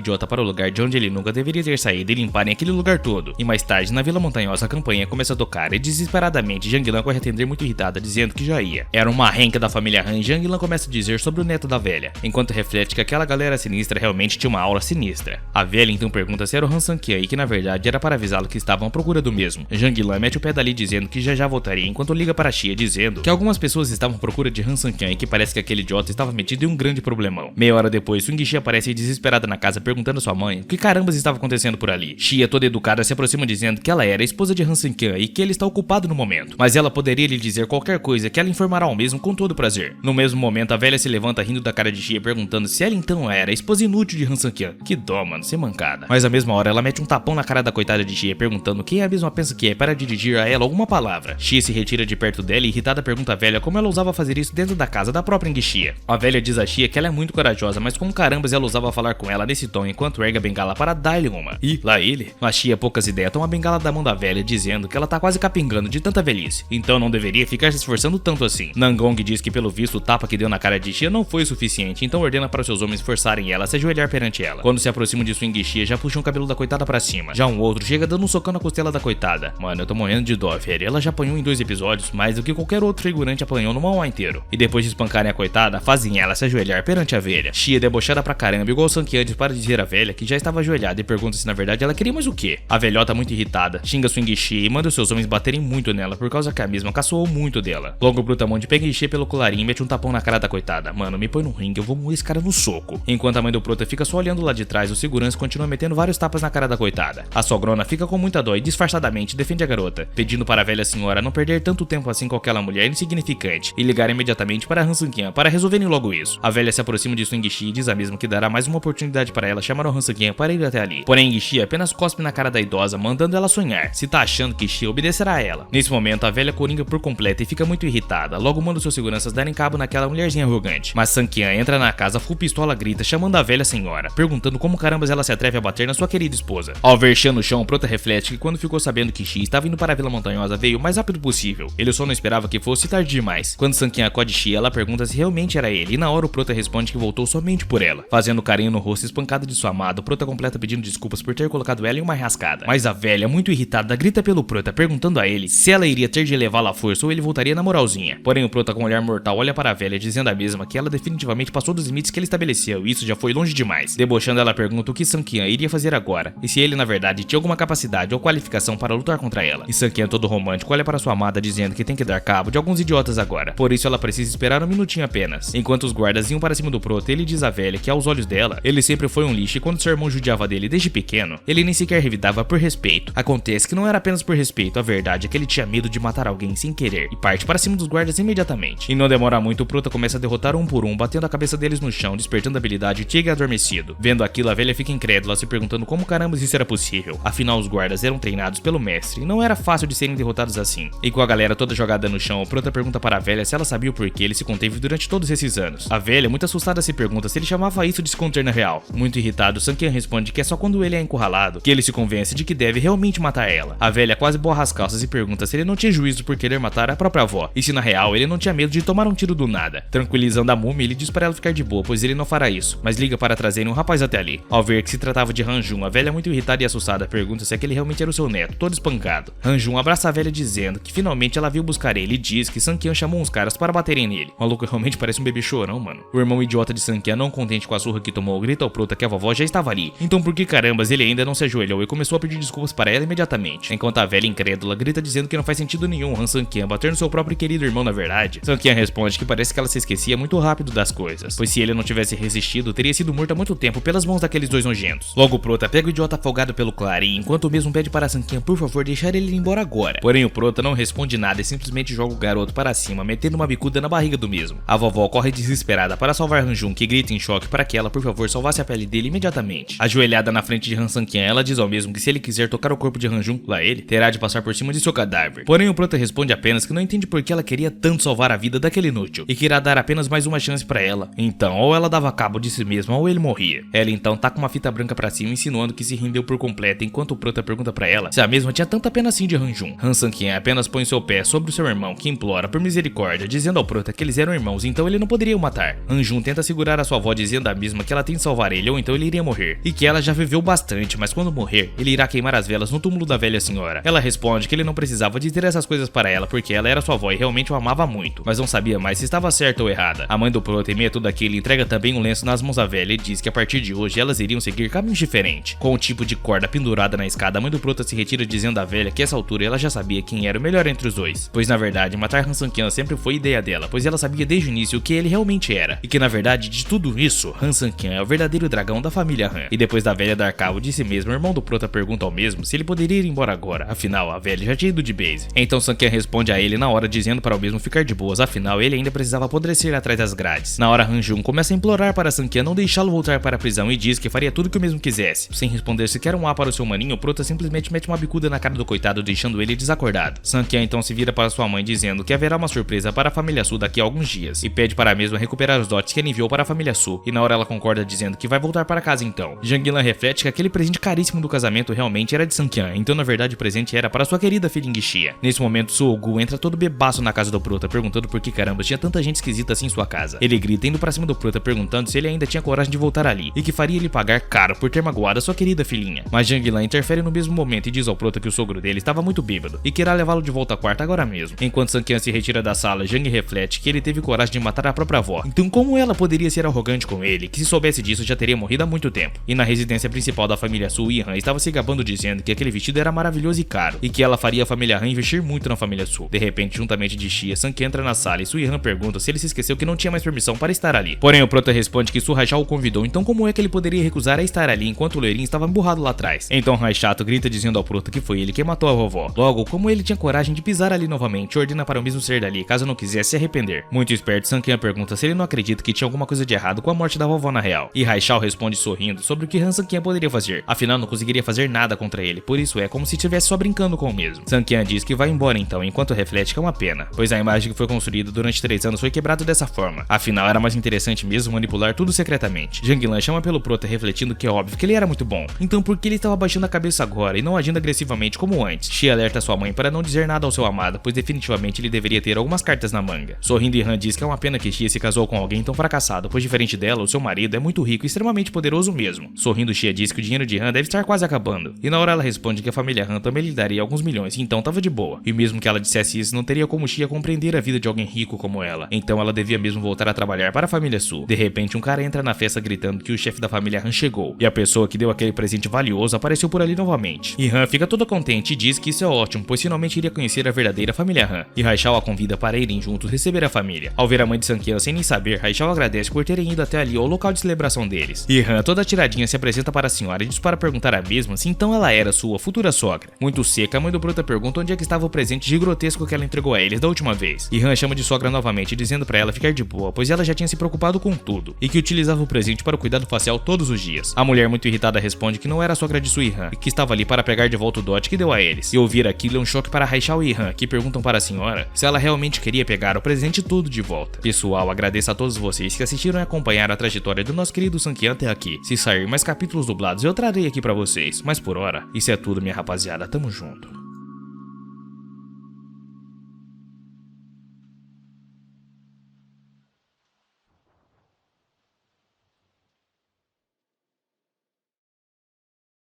idiota para o lugar de onde ele nunca deveria ter saído e limparem aquele lugar todo. E mais tarde, na Vila Montanhosa, a campanha começa a tocar e desesperadamente Zhang Lan corre atender muito irritada, dizendo que já ia. Era uma renca da família Han e Zhang Lan começa a dizer sobre o neto da velha, enquanto reflete que aquela galera sinistra realmente tinha uma aura sinistra. A velha então pergunta se era o Han Sankian e que na verdade era para avisá-lo que estavam à procura do mesmo. Zhang Lan mete o pé dali dizendo que já voltaria, enquanto liga para Xia dizendo que algumas pessoas estavam à procura de Han Sankian e que parece que aquele idiota estava metido em um grande problemão. Meia hora depois, Swing Xia aparece desesperada na casa perguntando a sua mãe o que carambas estava acontecendo por ali. Xia, toda educada, se aproxima dizendo que ela era a esposa de Han Sankian e que ele está ocupado no momento, mas ela poderia lhe dizer qualquer coisa que ela informará ao mesmo com todo prazer. No mesmo momento, a velha se levanta rindo da cara de Xia perguntando se ela então era a esposa inútil de Han Sankian. Que dó, mano, ser mancada. Mas na mesma hora ela mete um tapão na cara da coitada de Xia perguntando quem a mesma pensa que é para dirigir a ela alguma palavra. Xia se retira de perto dela e irritada pergunta à velha como ela ousava fazer isso dentro da casa da própria Xia. A velha diz a Xia que ela é muito corajosa, mas como carambas ela ousava falar com ela nesse tom enquanto ergue a bengala para dar-lhe uma. E lá ele, a Xia, poucas ideias, toma a bengala da mão da velha dizendo que ela tá quase capingando de tanta velhice, então não deveria ficar se esforçando tanto assim. Nangong diz que pelo visto o tapa que deu na cara de Xia não foi o suficiente, então ordena para seus homens forçarem ela a se ajoelhar perante ela. Quando se aproximam de Swing Xia, já puxam o cabelo da coitada pra cima. Já um outro chega dando um socão na costela da coitada. Mano, eu tô morrendo de dó, velho. Ela já apanhou em 2 episódios, mais do que qualquer outro figurante apanhou no manhwa inteiro. E depois de espancarem a coitada, fazem ela se ajoelhar perante a velha. Xia, debochada pra caramba, igual o Sankian, para dizer à velha que já estava ajoelhada e pergunta se na verdade ela queria mais o quê. A velhota, muito irritada, xinga Swing Xia e manda os seus homens baterem muito nela por causa que a mesma caçoou muito dela. Logo o Brutamonte pega Xia pelo colarinho e mete um tapão na cara da coitada. Mano, me põe no ringue, eu vou moer esse cara no soco. Enquanto a mãe do Prota fica só olhando lá de trás, o segurança continua metendo vários tapas na cara da coitada. A sogrona fica com muita dó e disfarçadamente defende a garota, pedindo para a velha senhora não perder tanto tempo assim com aquela mulher insignificante e ligar imediatamente para Han Sankian para resolverem logo isso. A velha se aproxima de Swing Xia e diz a mesma que dará mais uma oportunidade para ela chamar o Han Sankian para ir até ali. Porém, Xia apenas cospe na cara da idosa, mandando ela sonhar, se tá achando que Xia obedecerá a ela. Nesse momento, a velha coringa por completo e fica muito irritada, logo manda seus seguranças darem cabo naquela mulherzinha arrogante. Mas Sankian entra na casa, full pistola, grita, chamando a velha senhora, perguntando como carambas ela se atreve a bater na sua querida esposa. Ao ver Xia no chão, o Prota reflete que quando ficou sabendo que Xia estava indo para a Vila Montanhosa, veio o mais rápido possível. Ele só não esperava que fosse tarde demais. Quando Sankian acode Xia, ela pergunta se realmente era ele, e na hora o Prota responde que voltou somente por ela. Fazendo carinho no rosto espancado de sua amada, o Prota completa pedindo desculpas por ter colocado ela em uma rascada. Mas a velha, muito irritada, grita pelo Prota, perguntando a ele se ela iria ter de levá-la à força ou ele voltaria na moralzinha. Porém, o Prota, com um olhar mortal, olha para a velha, dizendo a mesma que ela definitivamente passou dos limites que ele estabeleceu, e isso já foi longe demais. Debochando, ela pergunta o que Sankian iria fazer agora, e se ele na verdade tinha alguma capacidade ou qualificação para lutar contra ela. E Sankian, todo romântico, olha para sua amada dizendo que tem que dar cabo de alguns idiotas agora, por isso ela precisa esperar um minutinho apenas. Enquanto os guardas iam para cima do Prota, ele diz à velha que aos olhos dela, ele sempre foi um lixo e quando seu irmão judiava dele desde pequeno, ele nem sequer revidava por respeito. Acontece que não era apenas por respeito, a verdade é que ele tinha medo de matar alguém sem querer e parte para cima dos guardas imediatamente. E não demora muito, o Prota começa a derrotar um por um, batendo a cabeça deles no chão, despertando a habilidade Tigre adormecido. Vendo aquilo, a velha fica incrédula, se perguntando como carambas isso era possível. Afinal, os guardas eram treinados pelo mestre e não era fácil de serem derrotados assim. E com a galera toda jogada no chão, o Prota pergunta para a velha se ela sabia o porquê ele se conteve durante todos esses anos. A velha, muito assustada, se pergunta se ele chamava isso de se conter na real. Muito irritado, Sankian responde que é só quando ele é encurralado que ele se convence de que deve realmente matar ela. A velha quase borra as calças e pergunta se ele não tinha juízo por querer matar a própria avó, e se na real ele não tinha medo de tomar um tiro do nada. Tranquilizando a múmia, ele diz para ela ficar de boa, pois ele não fará isso, mas liga para trazerem um rapaz até ali. Ao ver que se tratava de Han Jun, a velha, muito irritada e assustada, pergunta se aquele realmente era o seu neto, todo espancado. Han Jun abraça a velha dizendo que finalmente ela veio buscar ele e diz que Sankian chamou uns caras para baterem nele. O maluco realmente parece um bebê chorão, mano. O irmão idiota de Sankian, não contente com a surra que tomou, grita ao Prota que a vovó já estava ali. Então por que carambas ele ainda não se ajoelhou e começou a pedir desculpas para ela imediatamente? Enquanto a velha incrédula grita dizendo que não faz sentido nenhum Han Sankian bater no seu próprio querido irmão na verdade. Sankian responde que parece que ela se esquecia muito rápido das coisas, pois se ele não tivesse resistido, teria sido morto há muito tempo pelas mãos daqueles dois nojentos. Logo o Prota pega o idiota afogado pelo clarim, enquanto o mesmo pede para Sankian por favor deixar ele ir embora agora. Porém o Prota não responde nada e simplesmente joga o garoto para cima, metendo uma bicuda na barriga do mesmo. A vovó vovó corre desesperada para salvar Han-jun, que grita em choque para que ela, por favor, salvasse a pele dele imediatamente. Ajoelhada na frente de Han Sang-kyan, ela diz ao mesmo que se ele quiser tocar o corpo de Han-jun, lá ele, terá de passar por cima de seu cadáver. Porém, o prota responde apenas que não entende por que ela queria tanto salvar a vida daquele inútil, e que irá dar apenas mais uma chance para ela. Então, ou ela dava cabo de si mesma ou ele morria. Ela então taca uma fita branca pra cima, insinuando que se rendeu por completo, enquanto o prota pergunta pra ela se a mesma tinha tanta pena assim de Han-jun. Han Sang-kyan apenas põe seu pé sobre o seu irmão, que implora por misericórdia, dizendo ao prota que eles eram irmãos, então ele não poderia o matar. Han-jun tenta segurar a sua avó, dizendo a mesma que ela tem de salvar ele, ou então ele iria morrer, e que ela já viveu bastante, mas quando morrer, ele irá queimar as velas no túmulo da velha senhora. Ela responde que ele não precisava dizer essas coisas para ela, porque ela era sua avó e realmente o amava muito, mas não sabia mais se estava certa ou errada. A mãe do prota, em meio a tudo aquilo, entrega também um lenço nas mãos da velha e diz que a partir de hoje elas iriam seguir caminhos diferentes. Com um tipo de corda pendurada na escada, a mãe do prota se retira, dizendo à velha que a essa altura ela já sabia quem era o melhor entre os dois, pois na verdade matar Han Sang-kyan sempre foi ideia dela, pois ela sabia desde o início o que ele realmente era, e que na verdade de tudo isso, Han Sang-kyan é o verdadeiro dragão da família Han. E depois da velha dar cabo de si mesmo, o irmão do prota pergunta ao mesmo se ele poderia ir embora agora, afinal a velha já tinha ido de base. Então Sang-kyan responde a ele na hora, dizendo para o mesmo ficar de boas, afinal ele ainda precisava apodrecer atrás das grades. Na hora, Han-jun começa a implorar para Sang-kyan não deixá-lo voltar para a prisão e diz que faria tudo que o mesmo quisesse. Sem responder sequer um A para o seu maninho, o prota simplesmente mete uma bicuda na cara do coitado, deixando ele desacordado. Sang-kyan então se vira para sua mãe, dizendo que haverá uma surpresa para a família Su daqui a alguns dias, e pede para a mesma recuperar os dotes que ele enviou para a família Su, e na hora ela concorda, dizendo que vai voltar para casa então. Jang Lan reflete que aquele presente caríssimo do casamento realmente era de Sang-kyan, então na verdade o presente era para sua querida filha Xia. Nesse momento, Suogu entra todo bebaço na casa do prota, perguntando por que caramba tinha tanta gente esquisita assim em sua casa. Ele grita indo pra cima do prota, perguntando se ele ainda tinha coragem de voltar ali, e que faria ele pagar caro por ter magoado a sua querida filhinha. Mas Jang Lan interfere no mesmo momento e diz ao prota que o sogro dele estava muito bêbado, e que irá levá-lo de volta ao quarto agora mesmo. Enquanto Sang-kyan se retira da sala, Jang reflete que ele teve coragem de matar a própria avó, então como ela poderia ser arrogante com ele, que se soubesse disso já teria morrido há muito tempo. E na residência principal da família Su, Han estava se gabando, dizendo que aquele vestido era maravilhoso e caro, e que ela faria a família Han investir muito na família Su. De repente, juntamente de Xia, Sang-kyan entra na sala e Su-han pergunta se ele se esqueceu que não tinha mais permissão para estar ali. Porém, o prota responde que Su-ha o convidou, então como é que ele poderia recusar a estar ali enquanto o loirinho estava emburrado lá atrás? Então Han chato grita dizendo ao prota que foi ele que matou a vovó. Logo, como ele tinha coragem de pisar ali novamente, ordena para o mesmo ser dali, caso não quisesse se arrepender. Muito esperto, Sang-kyan pergunta se ele não acredita que tinha alguma coisa de errado com a morte da vovó na real. E Haishao responde sorrindo sobre o que Han Sang-kyan poderia fazer, afinal não conseguiria fazer nada contra ele, por isso é como se estivesse só brincando com o mesmo. Sang-kyan diz que vai embora então, enquanto reflete que é uma pena, pois a imagem que foi construída durante 3 anos foi quebrada dessa forma. Afinal, era mais interessante mesmo manipular tudo secretamente. Jang Lan chama pelo prota, refletindo que é óbvio que ele era muito bom, então por que ele estava baixando a cabeça agora e não agindo agressivamente como antes? Xia alerta sua mãe para não dizer nada ao seu amado, pois definitivamente ele deveria ter algumas cartas na manga. Sorrindo, Han diz que é uma pena que Xia se casou com alguém tão fracassado, pois diferente dela, o seu marido é muito rico e extremamente poderoso mesmo. Sorrindo, Xia diz que o dinheiro de Han deve estar quase acabando, e na hora ela responde que a família Han também lhe daria alguns milhões, então tava de boa. E mesmo que ela dissesse isso, não teria como Xia compreender a vida de alguém rico como ela, então ela devia mesmo voltar a trabalhar para a família Su. De repente, um cara entra na festa gritando que o chefe da família Han chegou, e a pessoa que deu aquele presente valioso apareceu por ali novamente. E Han fica todo contente e diz que isso é ótimo, pois finalmente iria conhecer a verdadeira família Han, e Haishao a convida para irem juntos receber a família. Ao ver a mãe de Sang-kyan sem nem saber, Haishao agradece por terem ido até ali ao local de celebração deles. E Han, toda tiradinha, se apresenta para a senhora e diz para perguntar a mesma se então ela era sua futura sogra. Muito seca, a mãe do prota pergunta onde é que estava o presente gigantesco que ela entregou a eles da última vez. E Han chama de sogra novamente, dizendo para ela ficar de boa, pois ela já tinha se preocupado com tudo, e que utilizava o presente para o cuidado facial todos os dias. A mulher, muito irritada, responde que não era a sogra de Su e Han, e que estava ali para pegar de volta o dote que deu a eles. E ouvir aquilo é um choque para Haishao e Han, que perguntam para a senhora se ela realmente queria pegar o presente tudo de volta. Pessoal, agradeço a todos vocês que assistiram e acompanharam a trajetória do nosso querido Sang-kyan até aqui. Se sair mais capítulos dublados, eu trarei aqui pra vocês. Mas por hora, isso é tudo, minha rapaziada. Tamo junto.